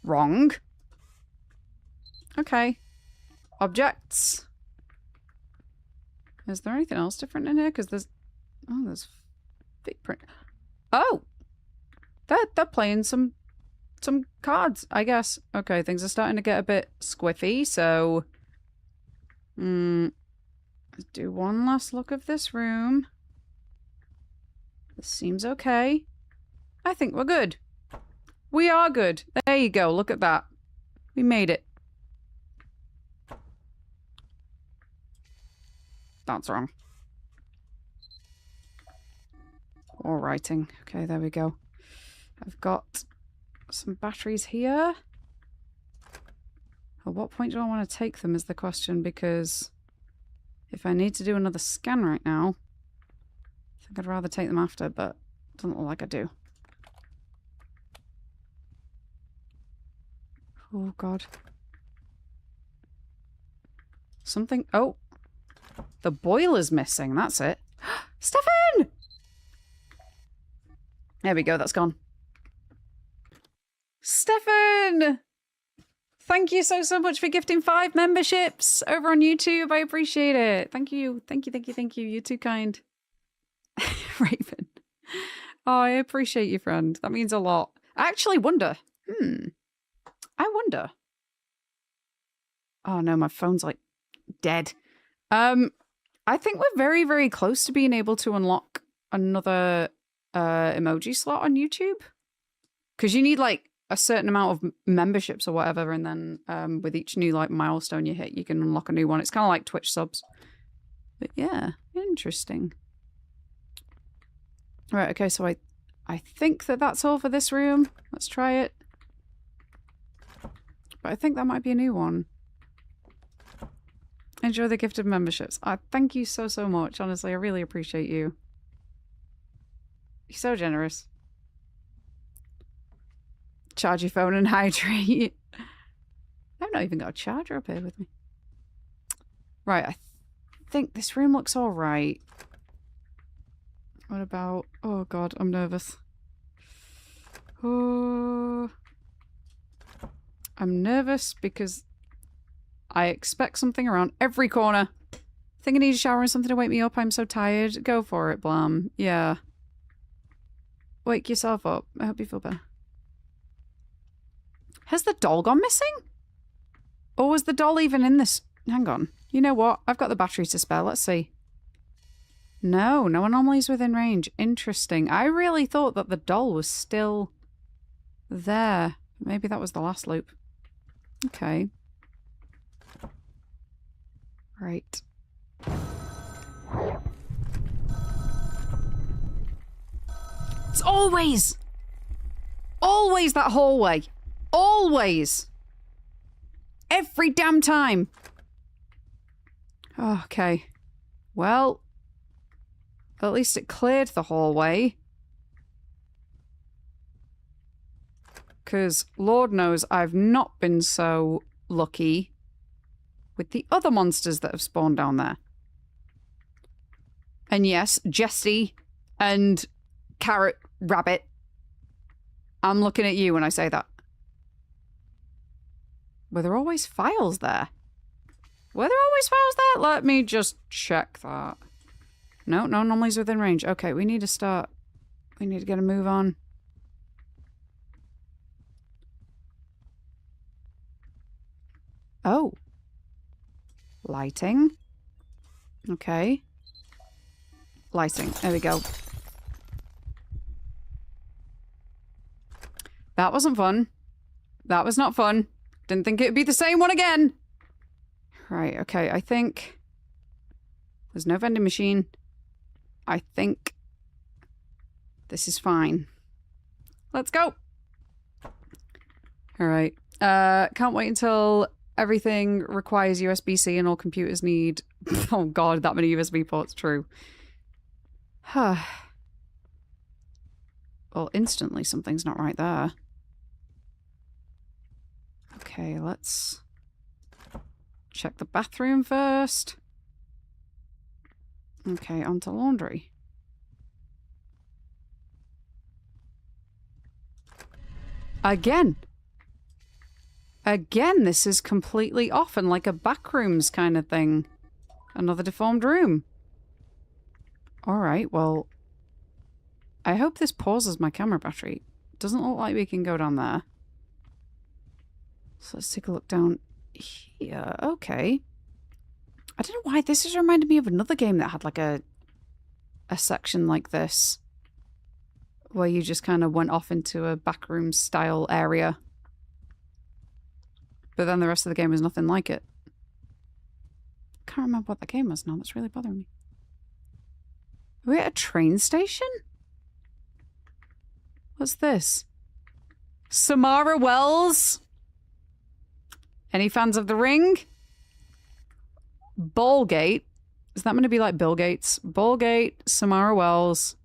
wrong. Okay. Objects. Is there anything else different in here? Because there's... Oh, there's... big print. Oh! They're playing some cards, I guess. Okay, things are starting to get a bit squiffy, so... Let's do one last look of this room. This seems okay. I think we're good. We are good. There you go. Look at that. We made it. That's wrong. Or writing. Okay, there we go. I've got some batteries here. At what point do I want to take them is the question, because if I need to do another scan right now, I think I'd rather take them after, but it doesn't look like I do. Oh, God. Something... Oh! The boiler's missing, that's it. Stefan! There we go, that's gone. Stefan! Thank you so much for gifting 5 memberships over on YouTube. I appreciate it. Thank you. Thank you, thank you, thank you. You're too kind. Raven. Oh, I appreciate you, friend. That means a lot. I actually wonder. I wonder. Oh no, my phone's like dead. I think we're very, very close to being able to unlock another emoji slot on YouTube. Because you need like a certain amount of memberships or whatever, and then with each new like milestone you hit, you can unlock a new one. It's kind of like Twitch subs. But yeah, interesting. Right, okay, so I think that's all for this room. Let's try it. But I think that might be a new one. Enjoy the gift of memberships. Thank you so, so much. Honestly, I really appreciate you. You're so generous. Charge your phone and hydrate. I've not even got a charger up here with me. Right, I think this room looks alright. What about... Oh god, I'm nervous. Oh... I'm nervous because I expect something around every corner. Think I need a shower and something to wake me up. I'm so tired. Go for it, Blam. Yeah. Wake yourself up. I hope you feel better. Has the doll gone missing? Or was the doll even in this? Hang on. You know what? I've got the battery to spare. Let's see. No anomalies within range. Interesting. I really thought that the doll was still there. Maybe that was the last loop. Okay. Right. It's always that hallway. Always. Every damn time. Okay. Well, at least it cleared the hallway. Because Lord knows I've not been so lucky with the other monsters that have spawned down there. And yes, Jessie and Carrot Rabbit. I'm looking at you when I say that. Were there always files there? Were there always files there? Let me just check that. No, no anomalies within range. Okay, we need to start. We need to get a move on. Oh. Lighting. Okay. Lighting. There we go. That wasn't fun. That was not fun. Didn't think it'd be the same one again. Right, okay, I think... There's no vending machine. I think... This is fine. Let's go! Alright. Can't wait until everything requires USB-C and all computers need... Oh god, that many USB ports, true. Well, instantly something's not right there. Okay, let's check the bathroom first. Okay, onto laundry. Again! Again, this is completely off and like a backrooms kind of thing. Another deformed room. Alright, well... I hope this pauses my camera battery. Doesn't look like we can go down there. So let's take a look down here. Okay. I don't know why this has reminded me of another game that had like a section like this. Where you just kind of went off into a backroom style area. But then the rest of the game was nothing like it. Can't remember what that game was now. That's really bothering me. Are we at a train station? What's this? Samara Wells? Any fans of The Ring? Ballgate. Is that going to be like Bill Gates? Ballgate, Samara Wells,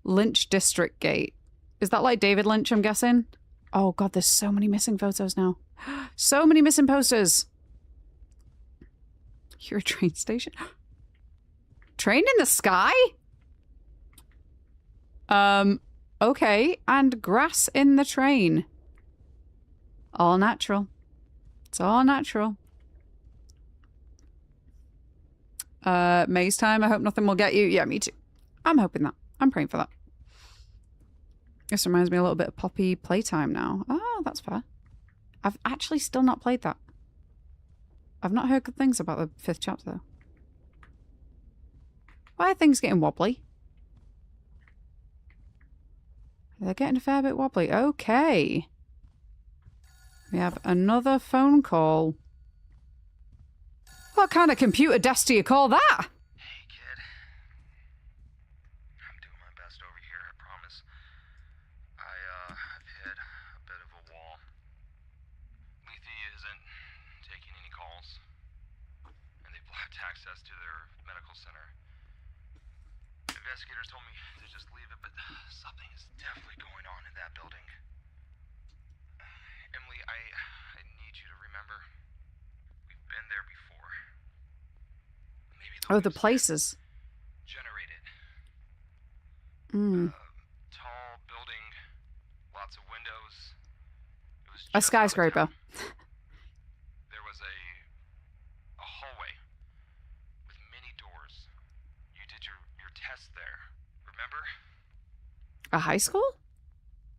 Lynch District Gate. Is that like David Lynch, I'm guessing? Oh god, there's so many missing photos now. So many missing posters. You're a train station? Train in the sky? Okay. And grass in the train. All natural. It's all natural. Maze time. I hope nothing will get you. Yeah, me too. I'm hoping that. I'm praying for that. This reminds me a little bit of Poppy Playtime now. Oh, that's fair. I've actually still not played that. I've not heard good things about the 5th chapter, though. Why are things getting wobbly? They're getting a fair bit wobbly. Okay. We have another phone call. What kind of computer desk do you call that? Hey, kid. I'm doing my best over here, I promise. I've hit a bit of a wall. Lethe isn't taking any calls, and they blocked access to their medical center. Investigators told me to just leave it, but something is definitely going on in that building. Emily, I need you to remember, we've been there before. Maybe The places. generated. Tall building, lots of windows. It was A just skyscraper. there was a hallway with many doors. You did your test there, remember? A high school?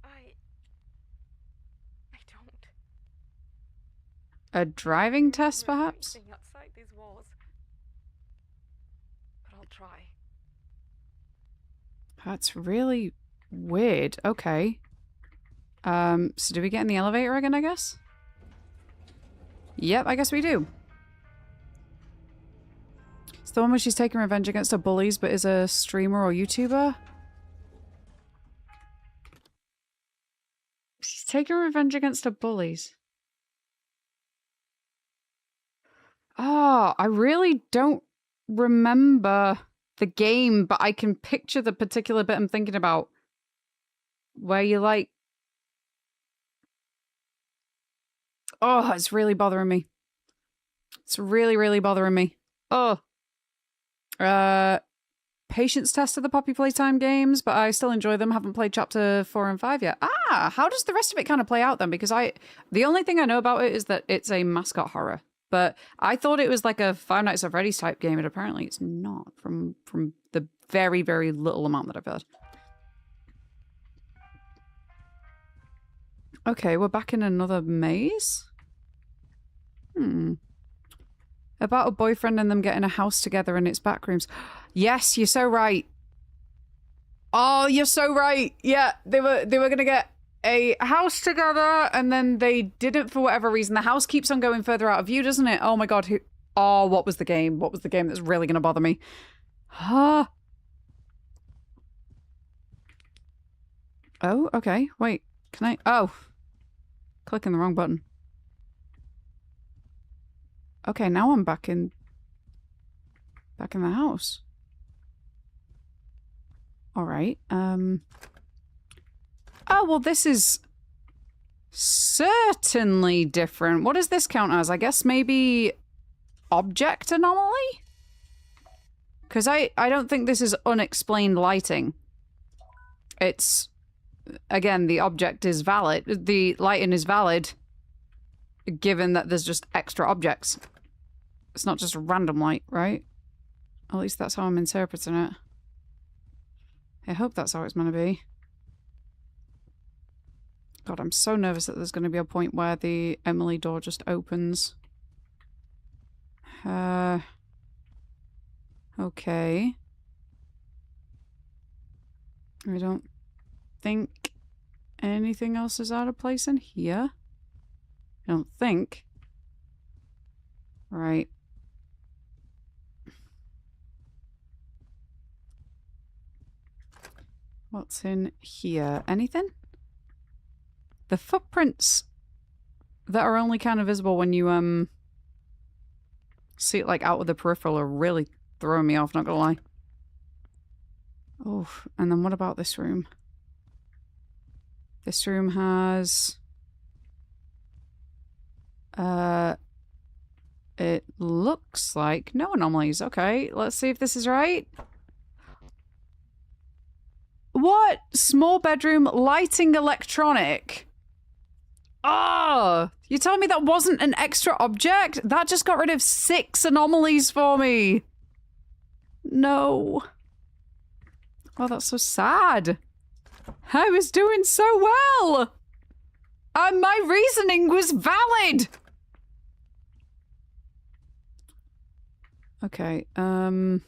I don't. A driving test, perhaps? Anything outside these walls. But I'll try. That's really weird. Okay. So do we get in the elevator again, I guess? Yep, I guess we do. It's the one where she's taking revenge against her bullies, but is a streamer or YouTuber? She's Taking revenge against her bullies. Oh, I really don't remember the game, but I can picture the particular bit I'm thinking about. Where you like... Oh, it's really bothering me. It's really, really bothering me. Oh. Patience test of the Poppy Playtime games, but I still enjoy them. Haven't played chapter 4 and 5 yet. Ah, how does the rest of it kind of play out then? Because the only thing I know about it is that it's a mascot horror. But I thought it was like a Five Nights at Freddy's type game, and apparently it's not from the very, very little amount that I've heard. Okay, we're back in another maze? About a boyfriend and them getting a house together in its back rooms. Yes, you're so right. Oh, you're so right. Yeah, they were gonna get a house together and then they didn't for whatever reason. The house keeps on going further out of view, doesn't it? Oh my god, oh, what was the game? What was the game that's really gonna bother me? Huh? Oh, okay. Wait, can I... Oh. Clicking the wrong button. Okay, now I'm back in the house. All right. Oh, well, this is certainly different. What does this count as? I guess maybe object anomaly? Because I don't think this is unexplained lighting. It's, again, the object is valid. The lighting is valid, given that there's just extra objects. It's not just a random light, right? At least that's how I'm interpreting it. I hope that's how it's meant to be. God, I'm so nervous that there's going to be a point where the Emily door just opens. Okay. I don't think anything else is out of place in here. I don't think. Right. What's in here? Anything? The footprints that are only kind of visible when you, see it, like, out of the peripheral are really throwing me off, not gonna lie. Oh, and then what about this room? This room has... It looks like no anomalies. Okay, let's see if this is right. What? Small bedroom, lighting electronic. Oh, you telling me that wasn't an extra object? That just got rid of 6 anomalies for me. No. Oh, that's so sad. I was doing so well. And my reasoning was valid. Okay, now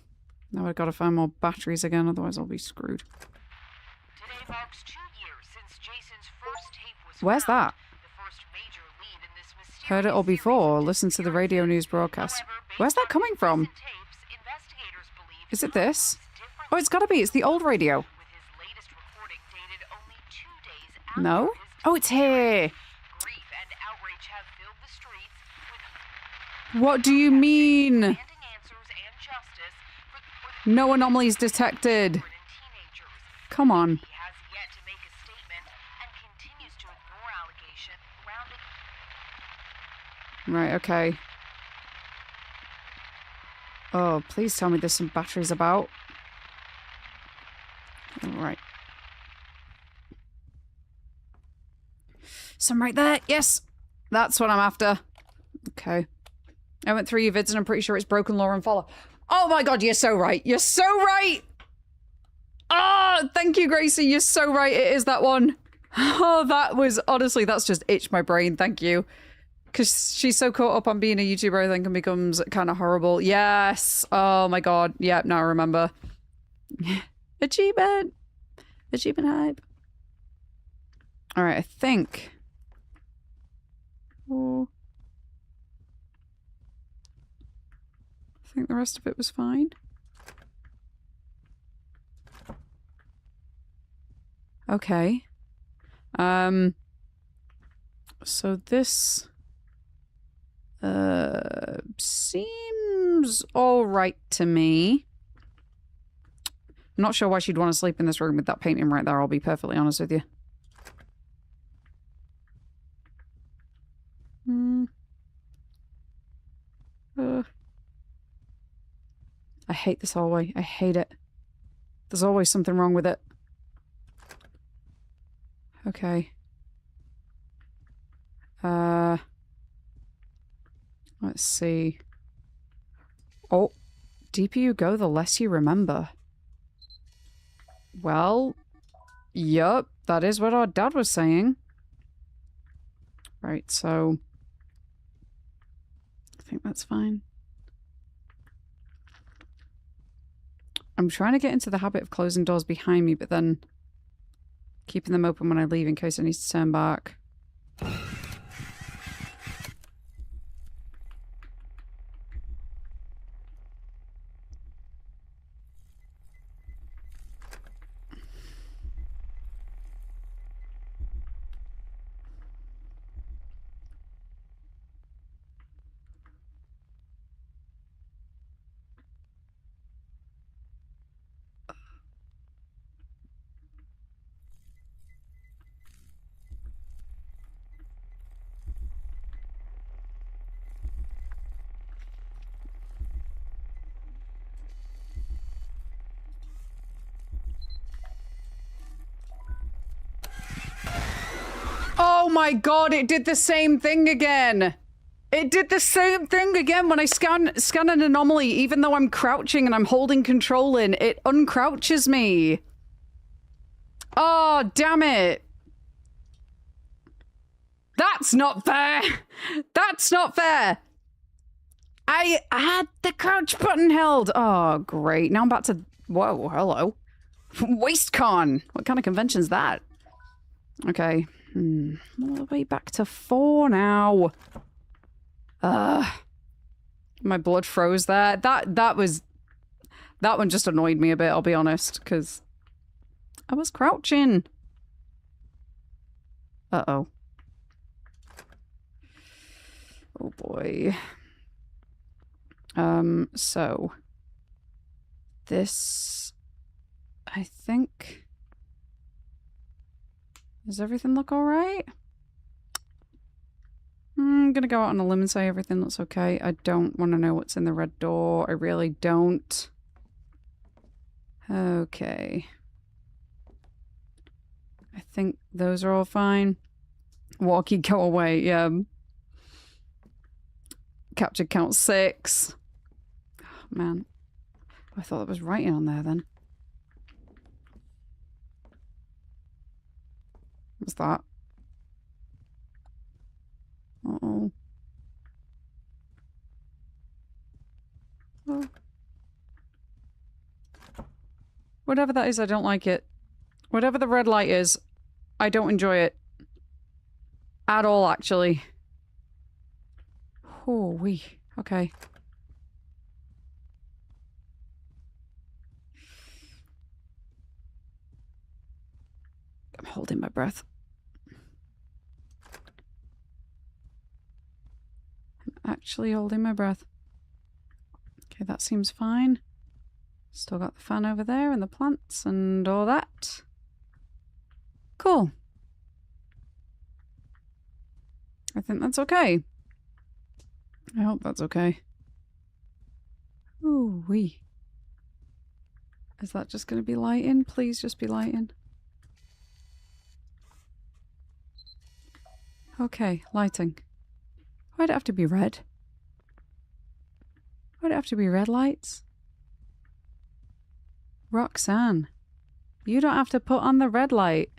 I've got to find more batteries again, otherwise I'll be screwed. Today marks 2 years since Jason's first tape was Where's found. that? The first major lead in this mysterious Heard it all before. series of Listen to the radio news broadcast. However, based Where's that on coming his from? recent tapes, investigators believe Is it he this? moves differently. Oh, it's gotta be. It's the old radio. With his latest recording dated only 2 days after No? his Oh, it's here. grief and outrage have filled the streets with What do you mean? demanding answers and justice for the No anomalies detected. children and teenagers. Come on. He has yet to make a statement and continues to ignore allegations surrounding Right, okay. Oh, please tell me there's some batteries about. Alright. Some right there. Yes! That's what I'm after. Okay. I went through your vids and I'm pretty sure it's broken law and follow. Oh my god, you're so right. You're so right! Oh, thank you, Gracie. You're so right. It is that one. Oh, that was... Honestly, that's just itched my brain. Thank you. Because she's so caught up on being a YouTuber, I think, and becomes kind of horrible. Yes. Oh my god. Yeah, now I remember. Achievement. Achievement hype. Alright, I think... Oh. I think the rest of it was fine. Okay. So this seems all right to me. I'm not sure why she'd want to sleep in this room with that painting right there, I'll be perfectly honest with you. I hate this hallway. I hate it. There's always something wrong with it. Okay. Let's see. Oh, deeper you go, the less you remember. Well, yup, that is what our dad was saying. Right, so I think that's fine. I'm trying to get into the habit of closing doors behind me, but then keeping them open when I leave in case I need to turn back. Oh my god, it did the same thing again! It did the same thing again when I scan an anomaly, even though I'm crouching and I'm holding control in, it uncrouches me. Oh, damn it. That's not fair. That's not fair. I had the crouch button held. Oh, great. Now I'm about to... Whoa, hello. WasteCon. What kind of convention's that? Okay. All the way back to 4 now. My blood froze there. That one just annoyed me a bit, I'll be honest, because I was crouching. Uh-oh. Oh boy. So this, I think, does everything look all right? I'm gonna go out on a limb and say everything looks okay. I don't want to know what's in the red door. I really don't. Okay. I think those are all fine. Walkie, go away. Yeah. Capture count 6. Oh, man. I thought that was writing on there then. What's that? Uh-oh. Oh. Whatever that is, I don't like it. Whatever the red light is, I don't enjoy it. At all, actually. Oh, wee. Okay. I'm holding my breath. I'm actually holding my breath. Okay, that seems fine. Still got the fan over there and the plants and all that. Cool. I think that's okay. I hope that's okay. Ooh wee. Is that just going to be lighting? Please just be lighting. Okay, lighting. Why'd it have to be red? Why'd it have to be red lights? Roxanne, you don't have to put on the red light.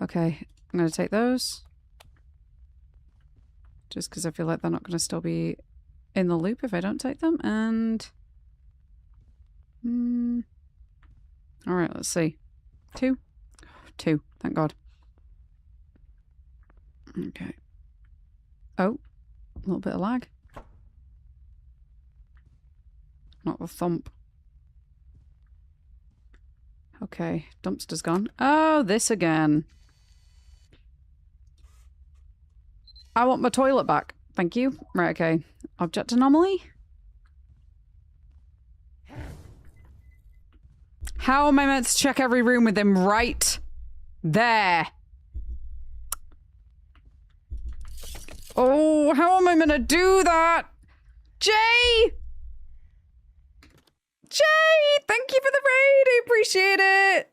Okay, I'm going to take those. Just because I feel like they're not going to still be in the loop if I don't take them. And... Alright, let's see. 2? 2, thank God. Okay. Oh, a little bit of lag. Not the thump. Okay, dumpster's gone. Oh, this again. I want my toilet back. Thank you. Right, okay. Object anomaly? How am I meant to check every room with him right there? Oh, how am I gonna do that? Jay! Jay, thank you for the raid. I appreciate it.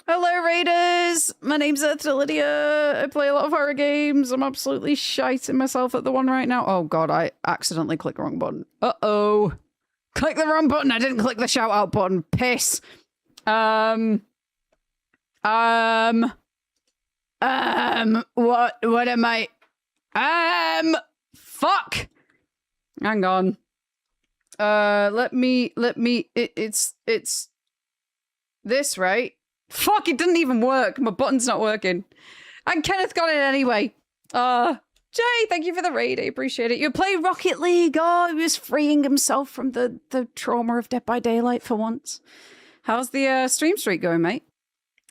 Hello, Raiders. My name's EarthToLydia. I play a lot of horror games. I'm absolutely shiting myself at the one right now. Oh, God, I accidentally clicked the wrong button. Uh-oh. Click the wrong button. I didn't click the shout out button. Piss. What am I? Fuck. Hang on. It's this, right? Fuck, it didn't even work. My button's not working. And Kenneth got it anyway. Jay, thank you for the raid. I appreciate it. You play Rocket League. Oh, he was freeing himself from the trauma of Dead by Daylight for once. How's the stream streak going, mate?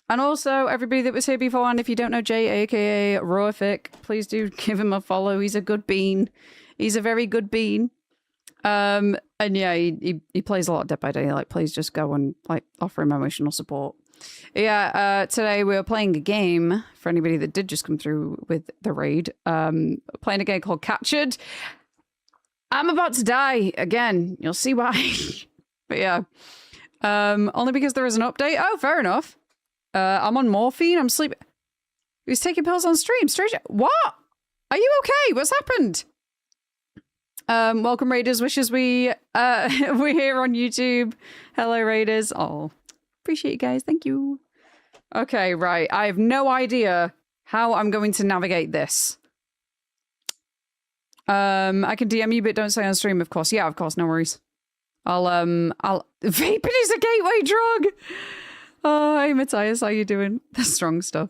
And also, everybody that was here before, and if you don't know Jay, aka Roific, please do give him a follow. He's a good bean. He's a very good bean. And yeah, he plays a lot of Dead by Daylight. Please just go and like offer him emotional support. Yeah, today we were playing a game, for anybody that did just come through with the raid, playing a game called Captured. I'm about to die again. You'll see why. But yeah, only because there is an update. Oh, fair enough. I'm on morphine. I'm sleeping. Who's taking pills on stream? Stranger, what? Are you okay? What's happened? Welcome, Raiders. Wishes we're here on YouTube. Hello, Raiders. Oh, appreciate you guys. Thank you. Okay, right. I have no idea how I'm going to navigate this. I can DM you, but don't say on stream, of course. Yeah, of course. No worries. Vaping is a gateway drug. Oh, hey, Matthias. How you doing? The strong stuff.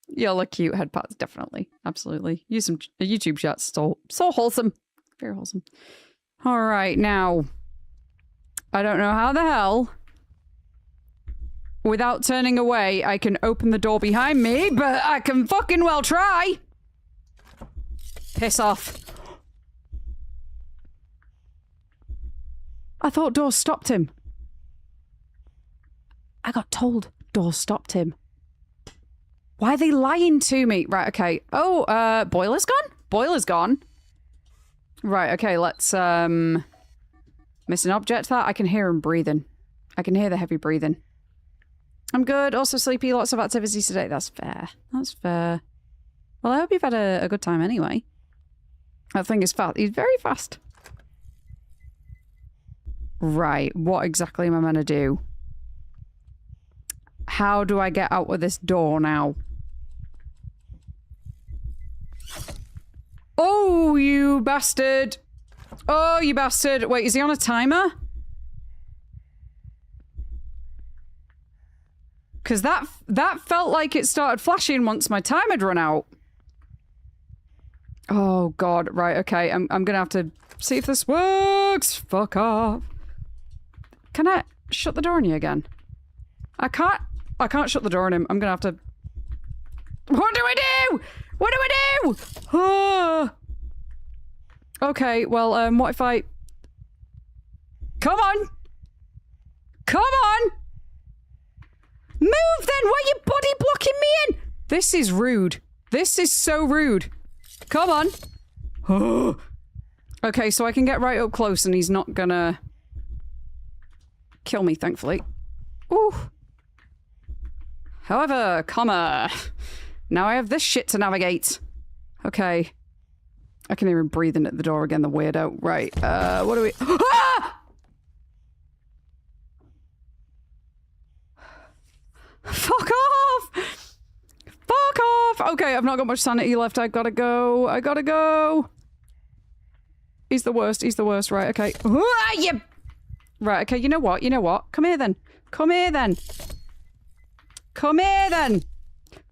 Y'all are cute head pats. Definitely. Absolutely. Use some YouTube chats. So wholesome. Very wholesome. All right, now. I don't know how the hell, without turning away, I can open the door behind me, but I can fucking well try. Piss off. I thought doors stopped him. I got told doors stopped him. Why are they lying to me? Right, okay. Oh, boiler's gone? Boiler's gone. Right, okay, let's, miss an object that. I can hear him breathing. I can hear the heavy breathing. I'm good. Also sleepy. Lots of activities today. That's fair. That's fair. Well, I hope you've had a good time anyway. That thing is fast. He's very fast. Right, what exactly am I meant to do? How do I get out of this door now? Oh, you bastard. Oh, you bastard. Wait, is he on a timer? Because that felt like it started flashing once my time had run out. Oh, God. Right, okay. I'm going to have to see if this works. Fuck off. Can I shut the door on you again? I can't shut the door on him. I'm going to have to... What do I do? What do I do? Oh. Okay, well, what if I... Come on! Come on! Move then! Why are you body blocking me in? This is rude. This is so rude. Come on. Oh. Okay, so I can get right up close and he's not gonna... kill me, thankfully. Ooh. However, comma. Now I have this shit to navigate. Okay. I can hear him breathing at the door again, the weirdo. Right, what do we... Ah! Fuck off! Fuck off! Okay, I've not got much sanity left. I gotta go. I gotta go. He's the worst. He's the worst. Right, okay. Ah, you... Right, okay, you know what? You know what? Come here then. Come here then. Come here then.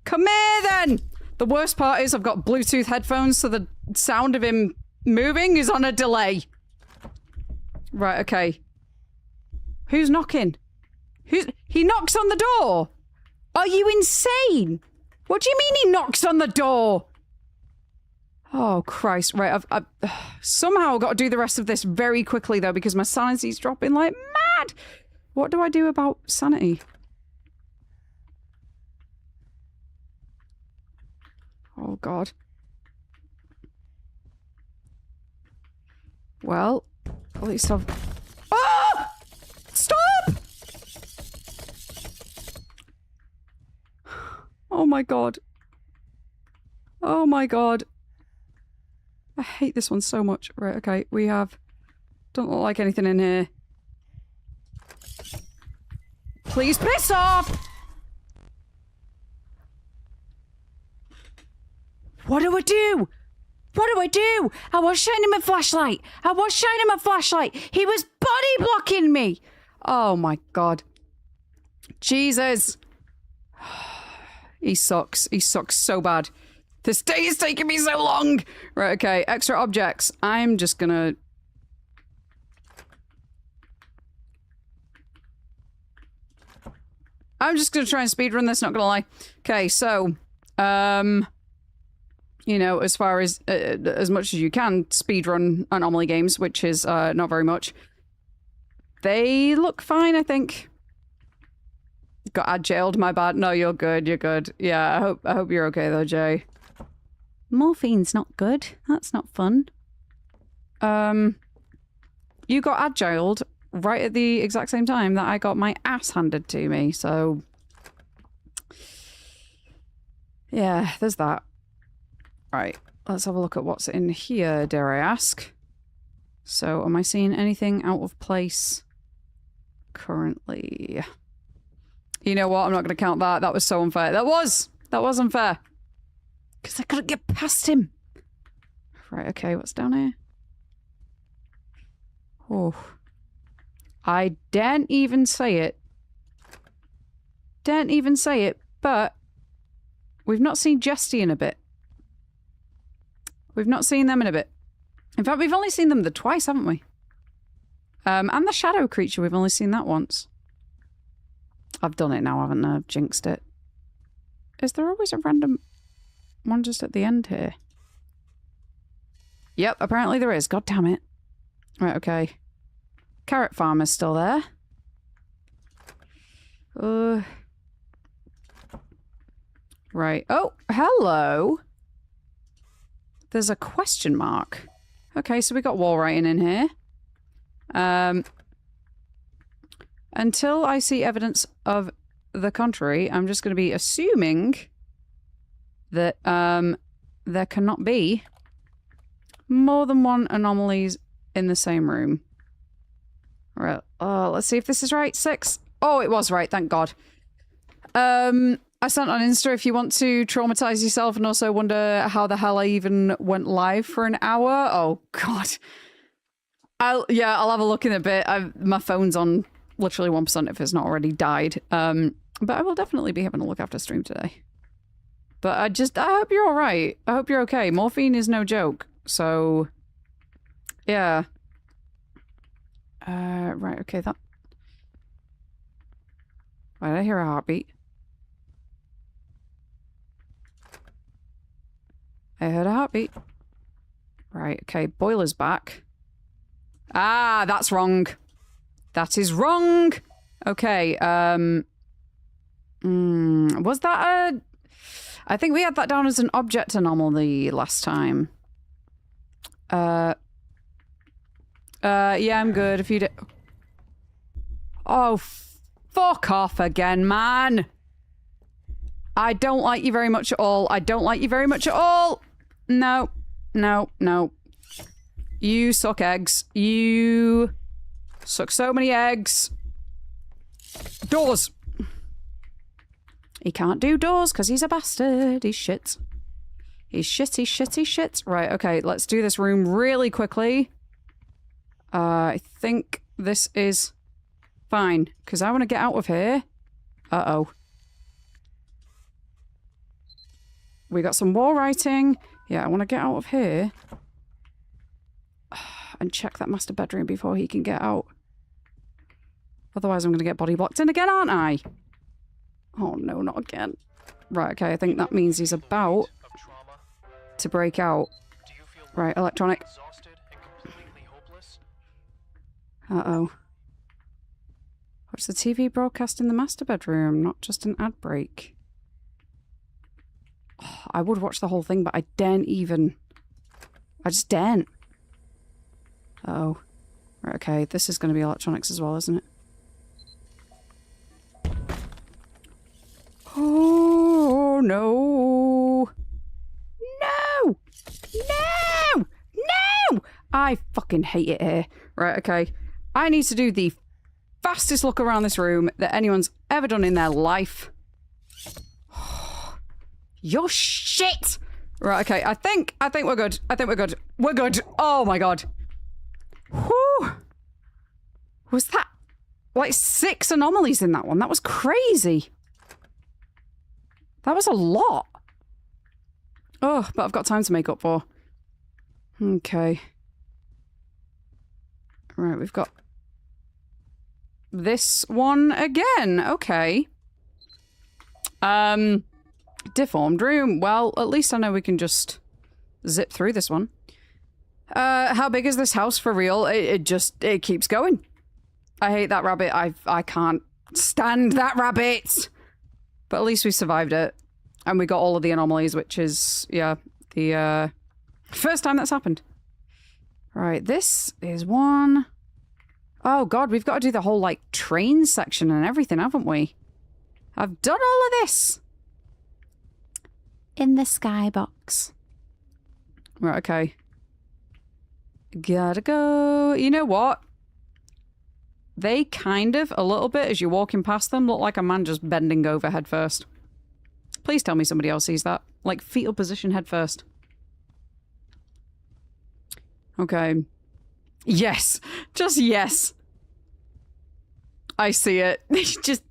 Come here then. The worst part is I've got Bluetooth headphones, so the sound of him moving is on a delay. Right, okay. Who's knocking? He knocks on the door? Are you insane? What do you mean he knocks on the door? Oh, Christ. Right, I've somehow got to do the rest of this very quickly, though, because my sanity's dropping like mad. What do I do about sanity? Oh, God. Well, at least I've... Ah! Stop! Oh, my God. Oh, my God. I hate this one so much. Right, okay, we have... Don't look like anything in here. Please piss off! What do I do? What do I do? I was shining my flashlight. I was shining my flashlight. He was body blocking me. Oh my God. Jesus. He sucks. He sucks so bad. This day is taking me so long. Right, okay. Extra objects. I'm just gonna... I'm just gonna try and speedrun this, not gonna lie. Okay, so... you know, as far as much as you can speedrun anomaly games, which is not very much. They look fine, I think. Got jailed, my bad. No, you're good, you're good. Yeah, I hope you're okay though, Jay. Morphine's not good. That's not fun. You got agiled right at the exact same time that I got my ass handed to me, so... Yeah, there's that. Right, let's have a look at what's in here, dare I ask. So, am I seeing anything out of place currently? You know what? I'm not going to count that. That was so unfair. That was unfair. Because I couldn't get past him. Right, okay, what's down here? Oh. I daren't even say it. Daren't even say it, but we've not seen Jesty in a bit. We've not seen them in a bit. In fact, we've only seen them twice, haven't we? And the shadow creature, we've only seen that once. I've done it now, haven't I? I've jinxed it. Is there always a random one just at the end here? Yep, apparently there is. God damn it. Right, okay. Carrot farmer's still there. Right. Oh, hello. There's a question mark. Okay, so we got wall writing in here. Until I see evidence of the contrary, I'm just going to be assuming that there cannot be more than one anomalies in the same room. Right. Let's see if this is right. 6. Oh, it was right. Thank God. I sent on Insta if you want to traumatize yourself and also wonder how the hell I even went live for an hour. Oh, God. I'll have a look in a bit. My phone's on literally 1% if it's not already died. But I will definitely be having a look after stream today. But I hope you're all right. I hope you're okay. Morphine is no joke. So, yeah. Right, okay, that... Why did I hear a heartbeat? I heard a heartbeat. Right, okay, boiler's back. Ah, that's wrong. That is wrong! Okay, was that a... I think we had that down as an object anomaly last time. Yeah, I'm good. If you do... Oh, fuck off again, man! I don't like you very much at all. I don't like you very much at all! No. No, no. You suck eggs. You suck so many eggs. Doors! He can't do doors because he's a bastard. He's shit. He's shit, he's shit, he's shit. Right, okay, let's do this room really quickly. I think this is fine, because I want to get out of here. Uh-oh. We got some wall writing. Yeah, I want to get out of here. And check that master bedroom before he can get out. Otherwise I'm going to get body blocked in again, aren't I? Oh no, not again. Right, okay, I think that means he's about to break out. Right, electronic. Exhausted and completely hopeless. Uh-oh. Watch the TV broadcast in the master bedroom, not just an ad break. Oh, I would watch the whole thing, but I daren't even. I just daren't. Uh-oh. Right, okay, this is going to be electronics as well, isn't it? Oh, no. No! No! No! I fucking hate it here. Right, okay. I need to do the fastest look around this room that anyone's ever done in their life. You're shit! Right, okay, I think we're good. I think we're good. We're good. Oh my god. Whew. Was that like 6 anomalies in that one? That was crazy. That was a lot. Oh, but I've got time to make up for. Okay. Right, we've got this one again. Okay. Deformed room. Well, at least I know we can just zip through this one. How big is this house for real? It keeps going. I hate that rabbit. I can't stand that rabbit. But at least we survived it. And we got all of the anomalies, which is, yeah, the first time that's happened. Right, this is one. Oh god, we've got to do the whole, like, train section and everything, haven't we? I've done all of this. In the skybox. Right, okay. Gotta go. You know what? They kind of, a little bit, as you're walking past them, look like a man just bending over head first. Please tell me somebody else sees that. Like, fetal position head first. Okay. Yes. Just yes. I see it. Just...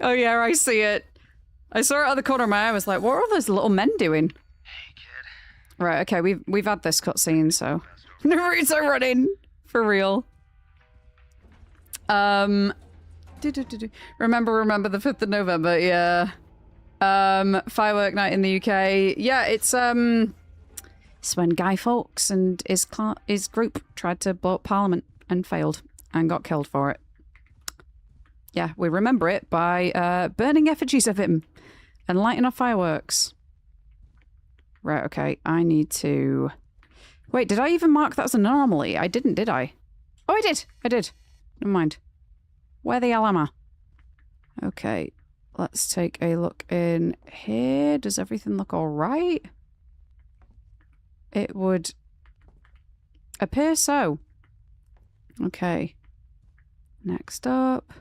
Oh yeah, I see it. I saw it at the corner of my eye. I was like, what are those little men doing? Hey, kid. Right, okay, we've had this cutscene, so... Naruto running! For real. Remember the 5th of November, yeah. Firework night in the UK. Yeah, it's when Guy Fawkes and his group tried to blow up Parliament and failed and got killed for it. Yeah, we remember it by burning effigies of him and lighting off fireworks. Right, okay, I need to... Wait, did I even mark that as an anomaly? I didn't, did I? Oh, I did! I did. Never mind. Where the hell am I? Okay, let's take a look in here. Does everything look alright? It would appear so. Okay. Next up.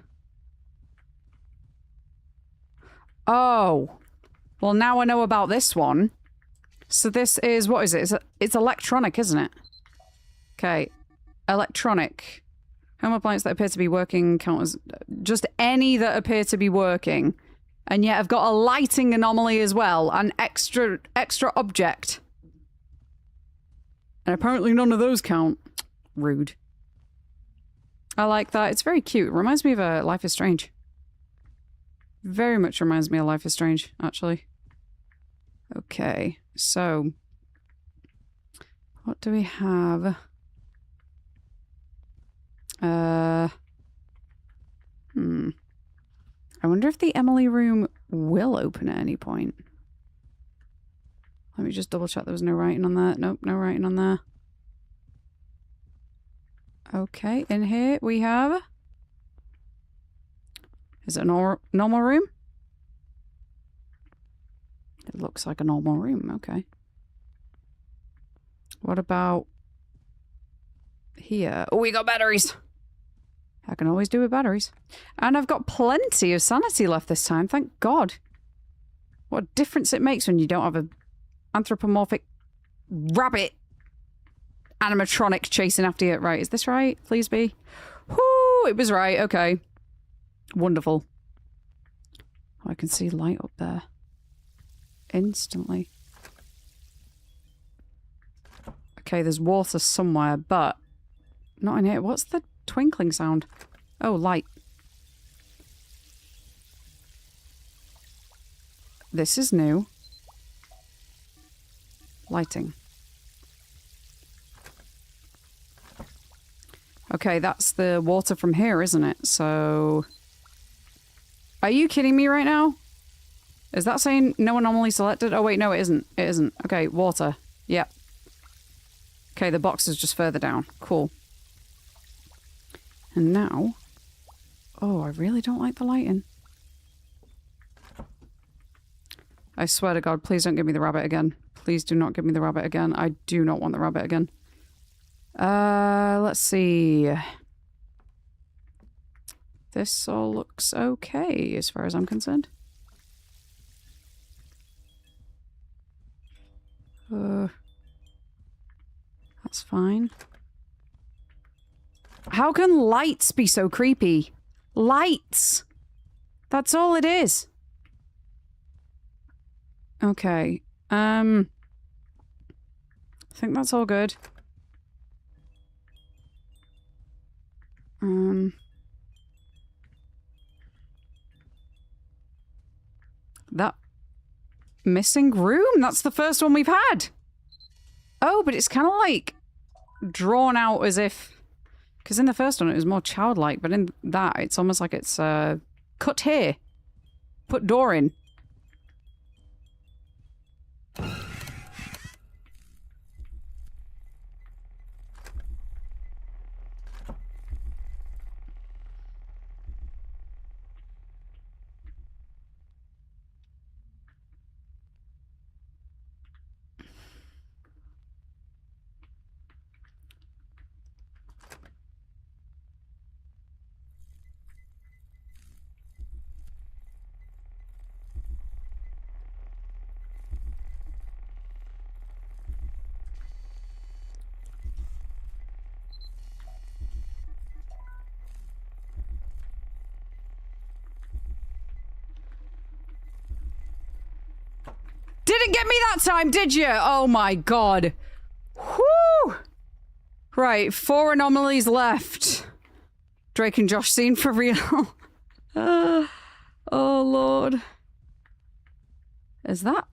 Oh. Well, now I know about this one. So this is, what is it? It's electronic, isn't it? Okay. Electronic. Home appliance that appear to be working count as just any that appear to be working. And yet I've got a lighting anomaly as well. An extra object. And apparently none of those count. Rude. I like that. It's very cute. It reminds me of Life is Strange. Very much reminds me of Life is Strange, actually. Okay, so... what do we have? I wonder if the Emily room will open at any point. Let me just double check there was no writing on there. Nope, no writing on there. Okay, in here we have... Is it a normal room? It looks like a normal room, okay. What about here? Oh, we got batteries! I can always do with batteries. And I've got plenty of sanity left this time, thank God. What a difference it makes when you don't have a anthropomorphic rabbit animatronic chasing after you. Right, is this right? Please be. Whoo, it was right, okay. Wonderful. Oh, I can see light up there. Instantly. Okay, there's water somewhere, but not in here. What's the twinkling sound? Oh, light. This is new. Lighting. Okay, that's the water from here, isn't it? So... Are you kidding me right now? Is that saying no anomaly selected? Oh wait, no it isn't. It isn't. Okay, water. Yep. Okay, the box is just further down. Cool. And now... Oh, I really don't like the lighting. I swear to God, please don't give me the rabbit again. Please do not give me the rabbit again. I do not want the rabbit again. Let's see. This all looks okay as far as I'm concerned. That's fine. How can lights be so creepy? Lights! That's all it is. Okay. I think that's all good. That missing room? That's the first one we've had. Oh, but it's kind of like drawn out as if... Because in the first one it was more childlike, but in that it's almost like it's cut here. Put door in. Didn't get me that time, did you? Oh my God. Whew. Right, 4 anomalies left. Drake and Josh scene for real. Oh Lord. Is that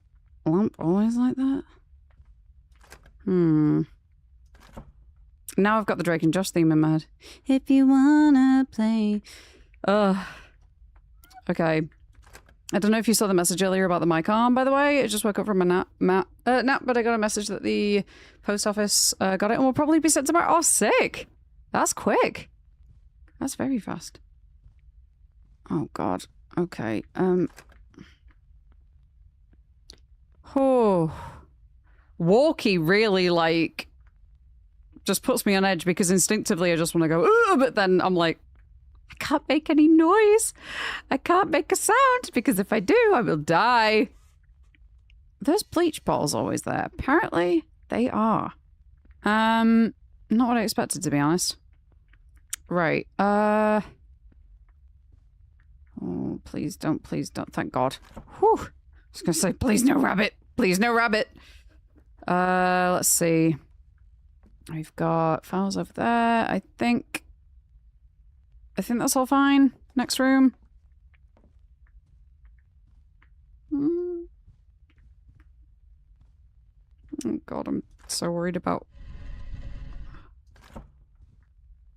lamp always like that? Now I've got the Drake and Josh theme in my head. If you wanna play. Okay. I don't know if you saw the message earlier about the mic arm, by the way. I just woke up from a nap, but I got a message that the post office got it and will probably be sent tomorrow. Oh, sick! That's quick. That's very fast. Oh, God. Okay. Oh. Walkie really, like, just puts me on edge because instinctively I just want to go, ooh, but then I'm like, I can't make any noise. I can't make a sound because if I do, I will die. Those bleach bottles always there? Apparently, they are. Not what I expected, to be honest. Right. Oh, please don't. Thank God. Whew. I was gonna say, please no rabbit. Please no rabbit. Let's see. We've got files over there. I think that's all fine. Next room. Oh God, I'm so worried about...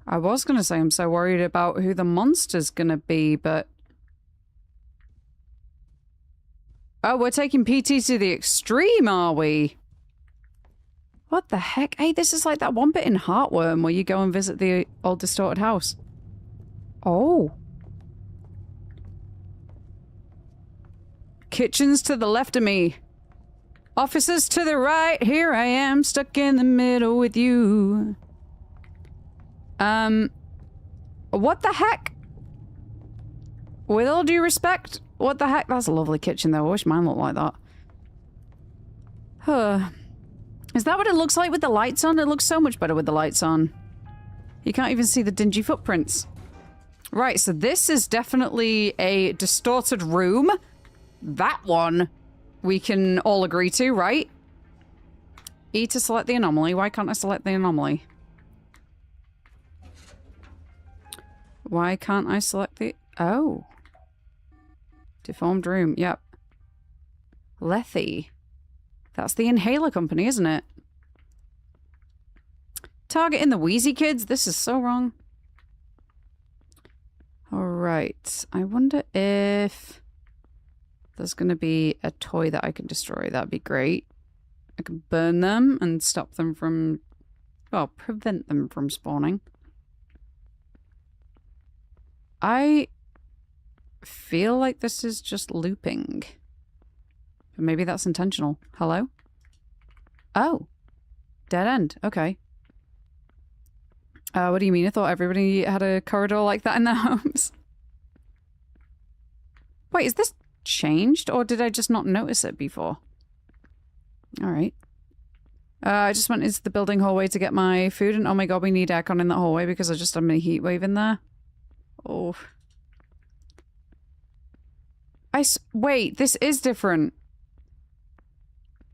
I was going to say I'm so worried about who the monster's going to be, but... Oh, we're taking PT to the extreme, are we? What the heck? Hey, this is like that one bit in Heartworm where you go and visit the old distorted house. Oh. Kitchen's to the left of me. Officers to the right. Here I am, stuck in the middle with you. What the heck? With all due respect, what the heck? That's a lovely kitchen though. I wish mine looked like that. Huh. Is that what it looks like with the lights on? It looks so much better with the lights on. You can't even see the dingy footprints. Right, so this is definitely a distorted room. That one we can all agree to, right? E to select the anomaly. Why can't I select the anomaly? Why can't I select the... Oh. Deformed room, yep. Lethe. That's the inhaler company, isn't it? Targeting the Wheezy kids? This is so wrong. Alright. I wonder if there's going to be a toy that I can destroy. That'd be great. I can burn them and stop them from... well, prevent them from spawning. I feel like this is just looping. But maybe that's intentional. Hello? Oh. Dead end. Okay. What do you mean? I thought everybody had a corridor like that in their homes. Wait, is this changed? Or did I just not notice it before? Alright. I just went into the building hallway to get my food, and oh my god, we need aircon in that hallway because I just had a heat wave in there. Oh. Wait, this is different.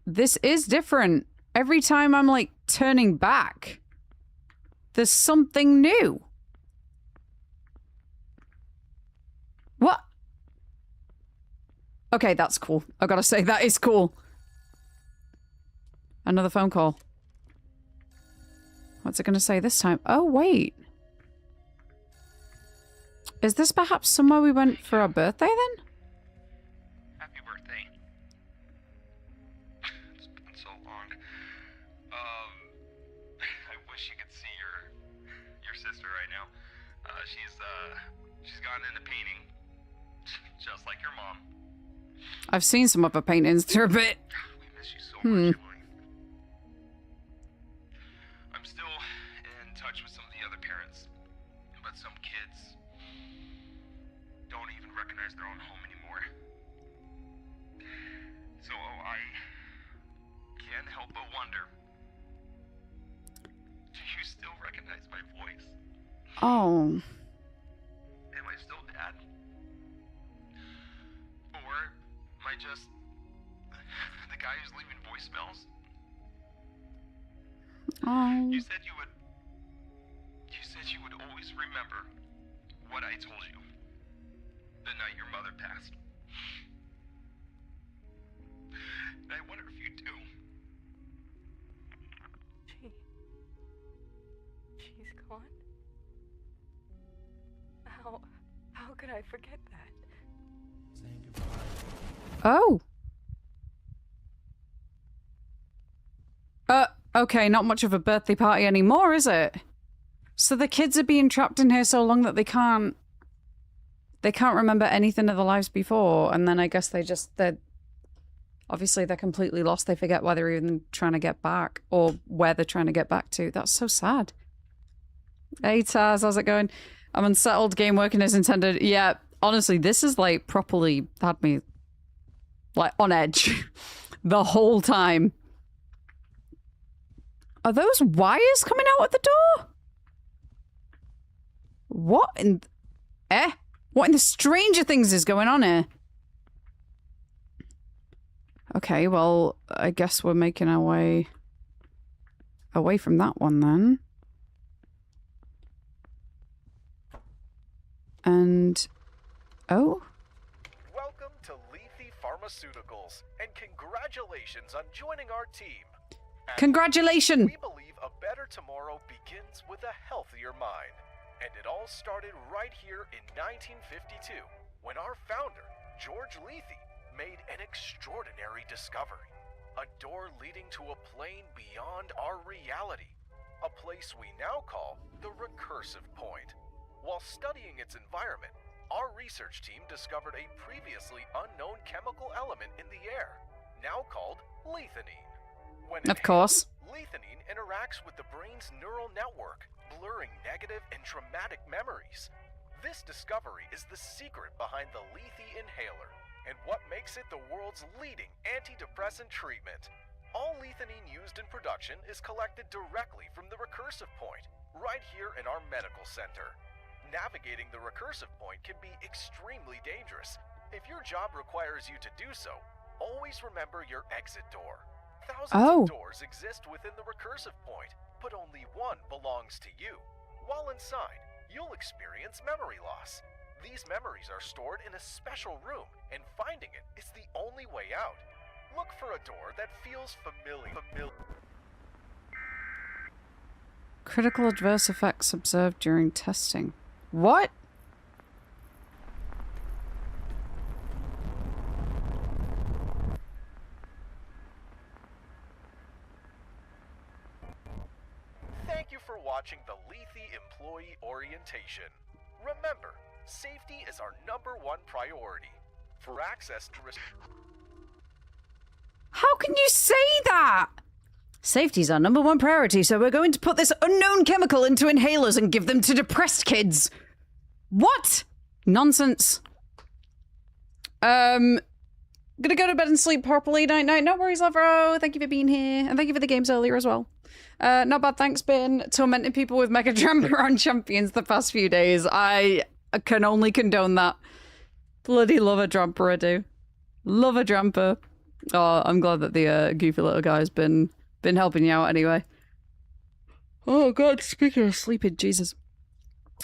This is different. Every time I'm, like, turning back, there's something new. What? Okay, that's cool. I gotta say, that is cool. Another phone call. What's it gonna say this time? Oh, wait. Is this perhaps somewhere we went for our birthday, then? Happy birthday. It's been so long. I wish you could see your sister right now. She's gotten into painting, just like your mom. I've seen some of her paintings. They're a bit... We miss you so much, Emily. I'm still in touch with some of the other parents, but some kids don't even recognize their own home anymore. So I can't help but wonder, do you still recognize my voice? Oh. Am I still dad? Or am I just the guy who's leaving voicemails? Oh. You said you would always remember what I told you the night your mother passed. And I wonder if you do. She's gone? How could I forget that? Oh. Okay, not much of a birthday party anymore, is it? So the kids are being trapped in here so long that they can't remember anything of their lives before, and then I guess they're obviously they're completely lost. They forget why they're even trying to get back or where they're trying to get back to. That's so sad. Hey Taz, how's it going? I'm unsettled, game working as intended. Yeah, honestly, this is like properly had me like on edge the whole time. Are those wires coming out at the door? What in... What in the Stranger Things is going on here? Okay, well, I guess we're making our way away from that one then. And... oh? Welcome to Lethe Pharmaceuticals, and congratulations on joining our team. At Congratulations! We believe a better tomorrow begins with a healthier mind. And it all started right here in 1952, when our founder, George Lethe, made an extraordinary discovery. A door leading to a plane beyond our reality. A place we now call the recursive point. While studying its environment, our research team discovered a previously unknown chemical element in the air, now called lethanine. When Of course. lethanine interacts with the brain's neural network, blurring negative and traumatic memories. This discovery is the secret behind the Lethe inhaler, and what makes it the world's leading antidepressant treatment. All lethanine used in production is collected directly from the recursive point, right here in our medical center. Navigating the recursive point can be extremely dangerous. If your job requires you to do so, always remember your exit door. Thousands of doors exist within the recursive point, but only one belongs to you. While inside, you'll experience memory loss. These memories are stored in a special room, and finding it is the only way out. Look for a door that feels familiar. Critical adverse effects observed during testing. What? Thank you for watching the Lethe Employee Orientation. Remember, safety is our #1 priority. For access to How can you say that? Safety's our #1 priority, so we're going to put this unknown chemical into inhalers and give them to depressed kids. What? Nonsense. Gonna go to bed and sleep properly. Night. No worries, Lavro. Thank you for being here. And thank you for the games earlier as well. Not bad, thanks. Been tormenting people with Mega Jumper on Champions the past few days. I can only condone that. Bloody love a Dramper, I do. Love a Dramper. Oh, I'm glad that the goofy little guy's been helping you out anyway. Oh god, speaking of sleeping, Jesus.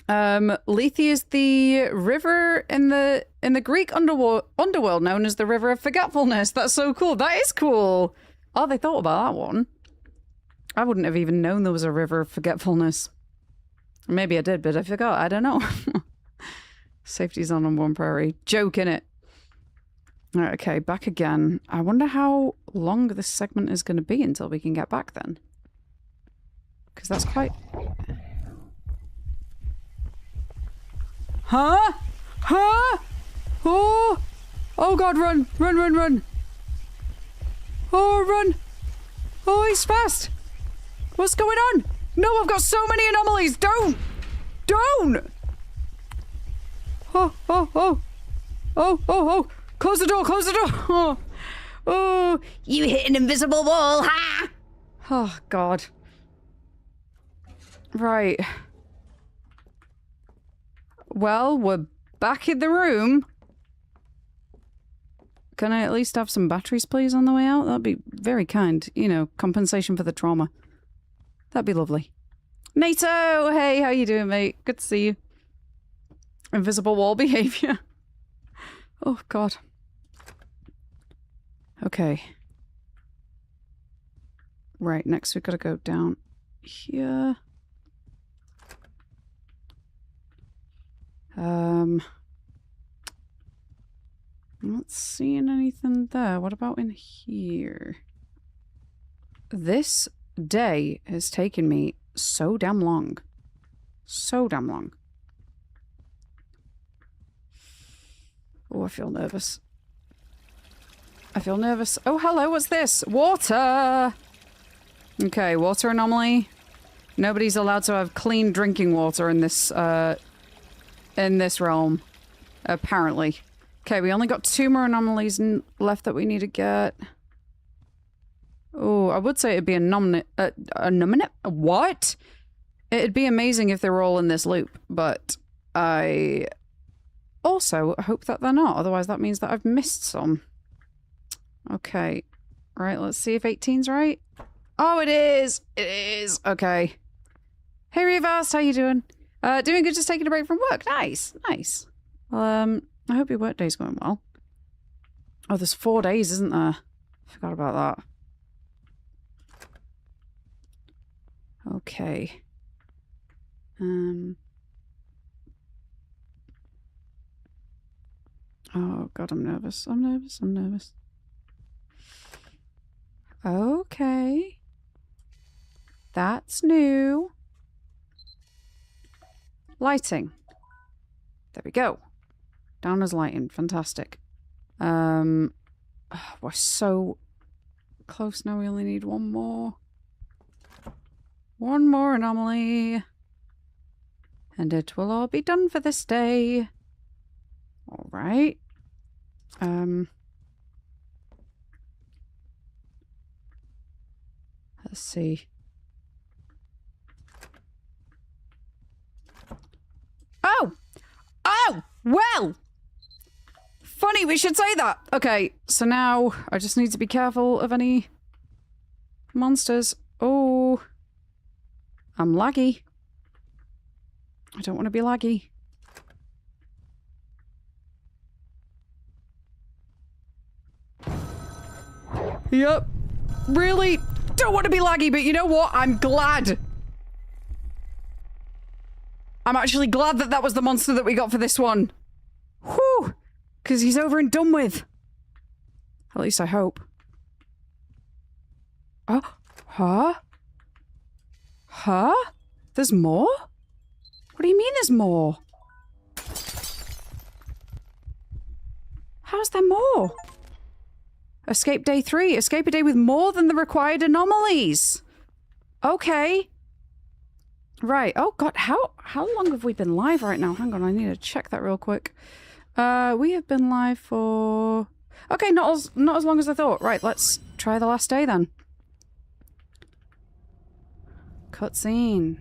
Lethe is the river in the Greek underworld known as the River of Forgetfulness. That's so cool. That is cool. Oh, they thought about that one. I wouldn't have even known there was a River of Forgetfulness. Maybe I did, but I forgot. I don't know. Safety's on #1 priority. Joke, innit? Right, okay, back again. I wonder how long this segment is going to be until we can get back then. Because that's quite... Huh? Huh? Oh! Oh god, run! Run! Oh, run! Oh, he's fast! What's going on? No, I've got so many anomalies! Don't! Oh! Close the door! Oh, you hit an invisible wall, ha! Oh, God. Right. Well, we're back in the room. Can I at least have some batteries, please, on the way out? That'd be very kind. You know, compensation for the trauma. That'd be lovely. Nato! Hey, how you doing, mate? Good to see you. Invisible wall behavior. Oh, God. Okay. Right, next we've got to go down here. Not seeing anything there. What about in here? This day has taken me so damn long. So damn long. Oh, I feel nervous. Oh, hello, what's this? Water! Okay, water anomaly. Nobody's allowed to have clean drinking water in this realm. Apparently. Okay, we only got 2 more anomalies left that we need to get. Oh, I would say it'd be what? It'd be amazing if they were all in this loop, but I also hope that they're not. Otherwise, that means that I've missed some. Okay. Right, let's see if 18's right. Oh, it is! It is! Okay. Hey, Revast, how you doing? Doing good, just taking a break from work. Nice. Well, I hope your work day's going well. Oh, there's 4 days, isn't there? Forgot about that. Okay. Oh, God, I'm nervous. Okay. That's new. Lighting. There we go. Down as lighting. Fantastic. We're so close now. We only need 1 more. 1 more anomaly. And it will all be done for this day. Alright. Let's see. Oh! Well! Funny, we should say that. Okay, so now I just need to be careful of any monsters. Oh. I'm laggy. I don't want to be laggy. Yep. Really don't want to be laggy, but you know what? I'm glad. I'm actually glad that that was the monster that we got for this one. Whew. Because he's over and done with. At least I hope. Oh. Huh? Huh? There's more? What do you mean there's more? How's there more? Escape day 3. Escape a day with more than the required anomalies. Okay. Right. Oh god, how long have we been live right now? Hang on, I need to check that real quick. We have been live for... Okay, not as long as I thought. Right, let's try the last day then. Cutscene.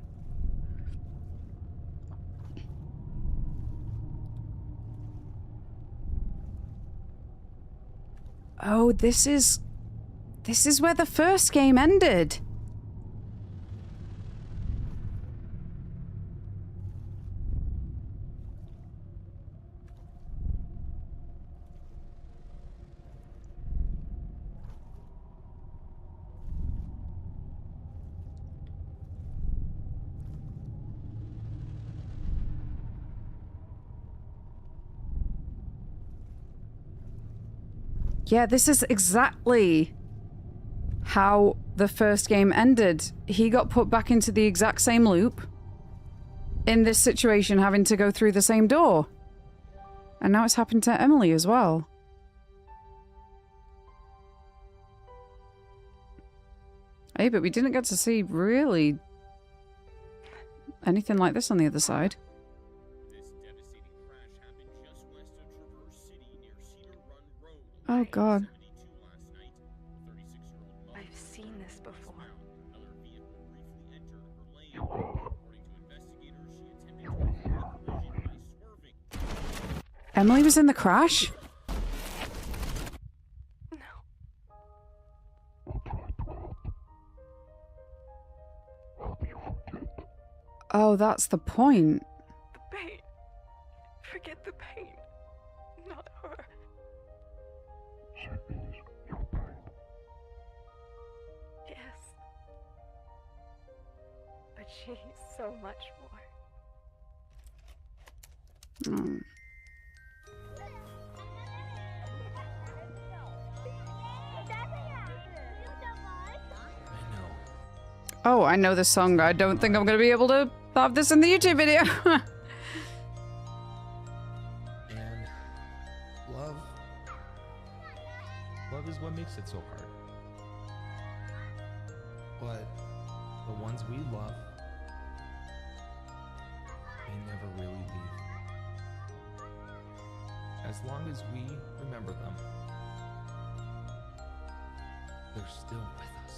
Oh, this is where the first game ended. Yeah, this is exactly how the first game ended. He got put back into the exact same loop in this situation, having to go through the same door. And now it's happened to Emily as well. Hey, but we didn't get to see really anything like this on the other side. Oh god. I've seen this before. Emily was in the crash? No. Oh, that's the point. The pain. Forget the pain. Not her. Yes. But she's so much more. Oh. Oh, I know this song. I don't think I'm going to be able to have this in the YouTube video. And love is what makes it so hard. But the ones we love, they never really leave. As long as we remember them, they're still with us.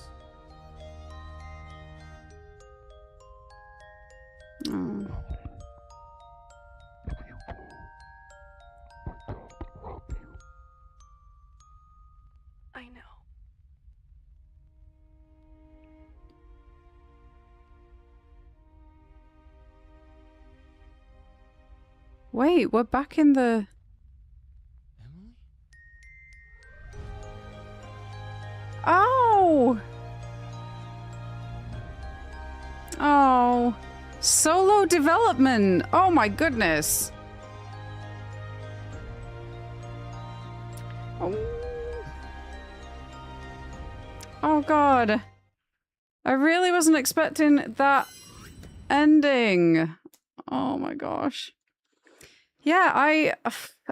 Oh. I know. Wait, we're back in the... Emily? Oh! Oh. Solo development. Oh my goodness. Oh. Oh god. I really wasn't expecting that ending. Oh my gosh. Yeah,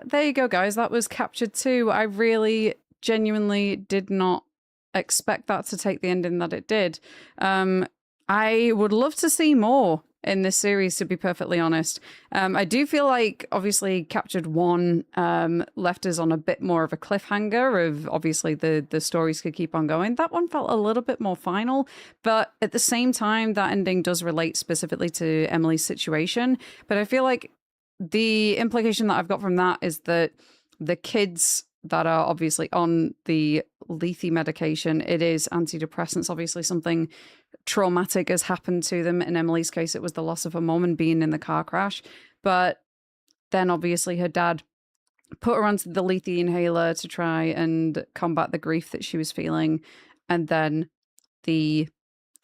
there you go, guys. That was Captured 2. I really genuinely did not expect that to take the ending that it did. I would love to see more in this series, to be perfectly honest. I do feel like, obviously, Captured 1 left us on a bit more of a cliffhanger of, obviously, the stories could keep on going. That one felt a little bit more final, but at the same time, that ending does relate specifically to Emily's situation. But I feel like the implication that I've got from that is that the kids that are obviously on the lethe medication, it is antidepressants, obviously something traumatic has happened to them. In Emily's case, it was the loss of her mom and being in the car crash. But then obviously her dad put her onto the lethe inhaler to try and combat the grief that she was feeling, and then the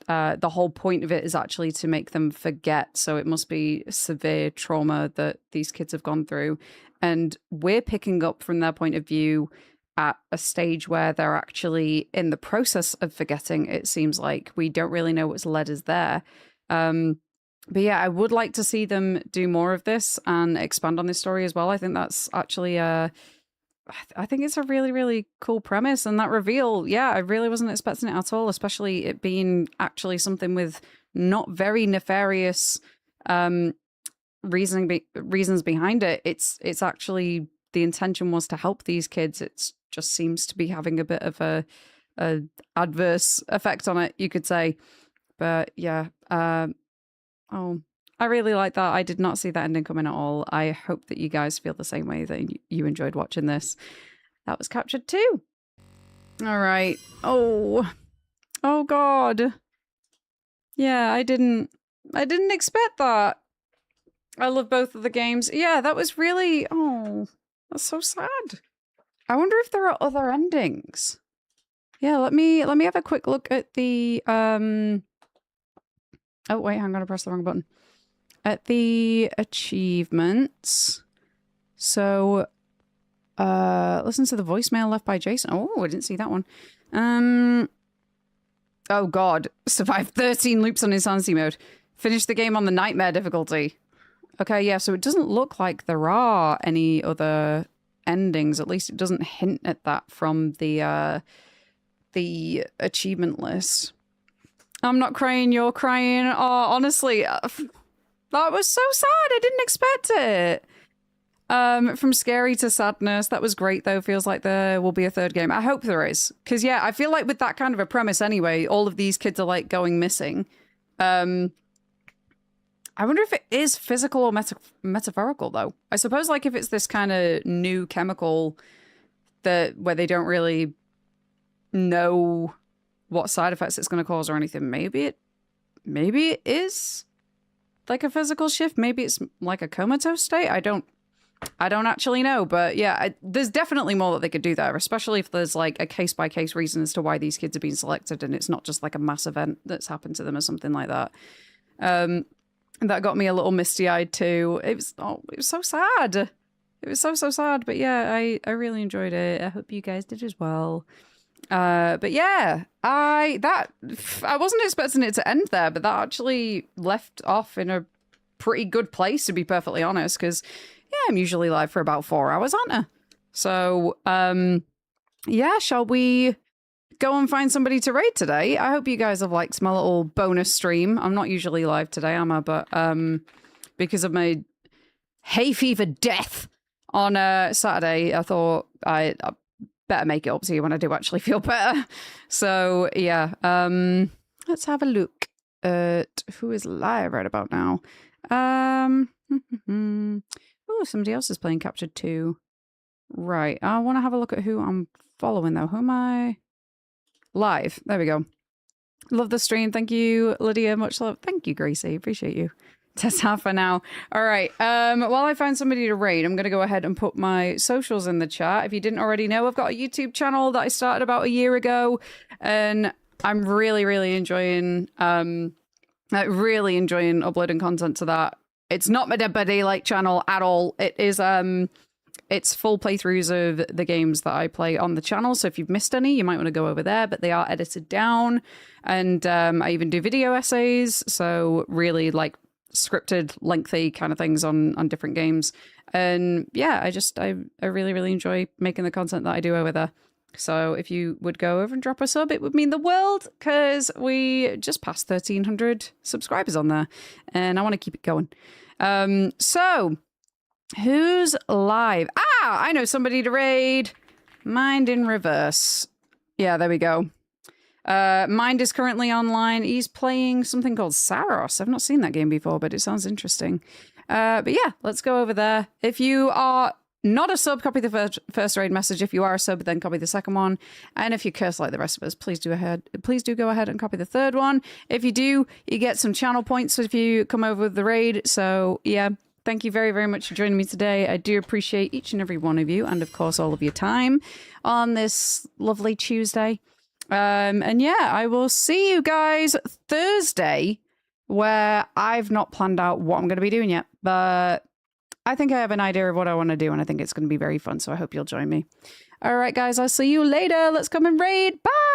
whole point of it is actually to make them forget. So it must be severe trauma that these kids have gone through, and we're picking up from their point of view at a stage where they're actually in the process of forgetting. It seems like we don't really know what's led us there. But yeah, I would like to see them do more of this and expand on this story as well. I think that's actually I think it's a really, really cool premise. And that reveal, yeah, I really wasn't expecting it at all, especially it being actually something with not very nefarious reasons behind it. It's actually, the intention was to help these kids. It just seems to be having a bit of a adverse effect on it, you could say. But yeah, oh, I really like that. I did not see that ending coming at all. I hope that you guys feel the same way, that you enjoyed watching this. That was captured too. All right. Oh God. Yeah, I didn't expect that. I love both of the games. Yeah, that was really, that's so sad. I wonder if there are other endings. Yeah, let me have a quick look at the oh wait, I'm gonna press the wrong button. At the achievements. So listen to the voicemail left by Jason. Oh, I didn't see that one. Oh God. Survived 13 loops on insanity mode. Finished the game on the nightmare difficulty. Okay, yeah, so it doesn't look like there are any other endings. At least it doesn't hint at that from the achievement list. I'm not crying, you're crying. Oh, honestly, that was so sad. I didn't expect it. From scary to sadness. That was great, though. Feels like there will be a third game. I hope there is. Because, yeah, I feel like with that kind of a premise anyway, all of these kids are, like, going missing. I wonder if it is physical or metaphorical, though. I suppose, like, if it's this kind of new chemical where they don't really know what side effects it's going to cause or anything, maybe it is like a physical shift. Maybe it's like a comatose state. I don't actually know, but yeah, there's definitely more that they could do there, especially if there's like a case-by-case reason as to why these kids are being selected and it's not just like a mass event that's happened to them or something like that. That got me a little misty-eyed too. It was so sad. It was so sad, but yeah, I really enjoyed it. I hope you guys did as well. But yeah, I wasn't expecting it to end there, but that actually left off in a pretty good place, to be perfectly honest, because yeah, I'm usually live for about 4 hours, aren't I? So, yeah, shall we go and find somebody to raid today? I hope you guys have liked my little bonus stream. I'm not usually live today, am I? But because of my hay fever death on Saturday, I thought I better make it up to you when I do actually feel better. So yeah, let's have a look at who is live right about now. Oh, somebody else is playing Captured too. Right, I want to have a look at who I'm following though. Who am I? Live. There we go. Love the stream. Thank you, Lydia. Much love. Thank you, Gracie. Appreciate you. Ta-ta for now. All right. While I find somebody to raid, I'm going to go ahead and put my socials in the chat. If you didn't already know, I've got a YouTube channel that I started about a year ago, and I'm really enjoying uploading content to that. It's not my Dead by Daylight channel at all. It is it's full playthroughs of the games that I play on the channel. So if you've missed any, you might want to go over there, but they are edited down, and I even do video essays. So really like scripted, lengthy kind of things on different games. And yeah, I really enjoy making the content that I do over there. So if you would go over and drop a sub, it would mean the world, because we just passed 1,300 subscribers on there, and I want to keep it going. So who's live? I know somebody to raid. Mind in Reverse. Yeah, there we go. Mind is currently online. He's playing something called Saros. I've not seen that game before, but it sounds interesting. But yeah, let's go over there. If you are not a sub, copy the first raid message. If you are a sub, then copy the second one. And if you curse like the rest of us, please do go ahead and copy the third one. If you do, you get some channel points if you come over with the raid. So yeah, thank you very, very much for joining me today. I do appreciate each and every one of you, and of course, all of your time on this lovely Tuesday. And yeah, I will see you guys Thursday, where I've not planned out what I'm going to be doing yet, but I think I have an idea of what I want to do, and I think it's going to be very fun, so I hope you'll join me. All right, guys, I'll see you later. Let's come and raid. Bye!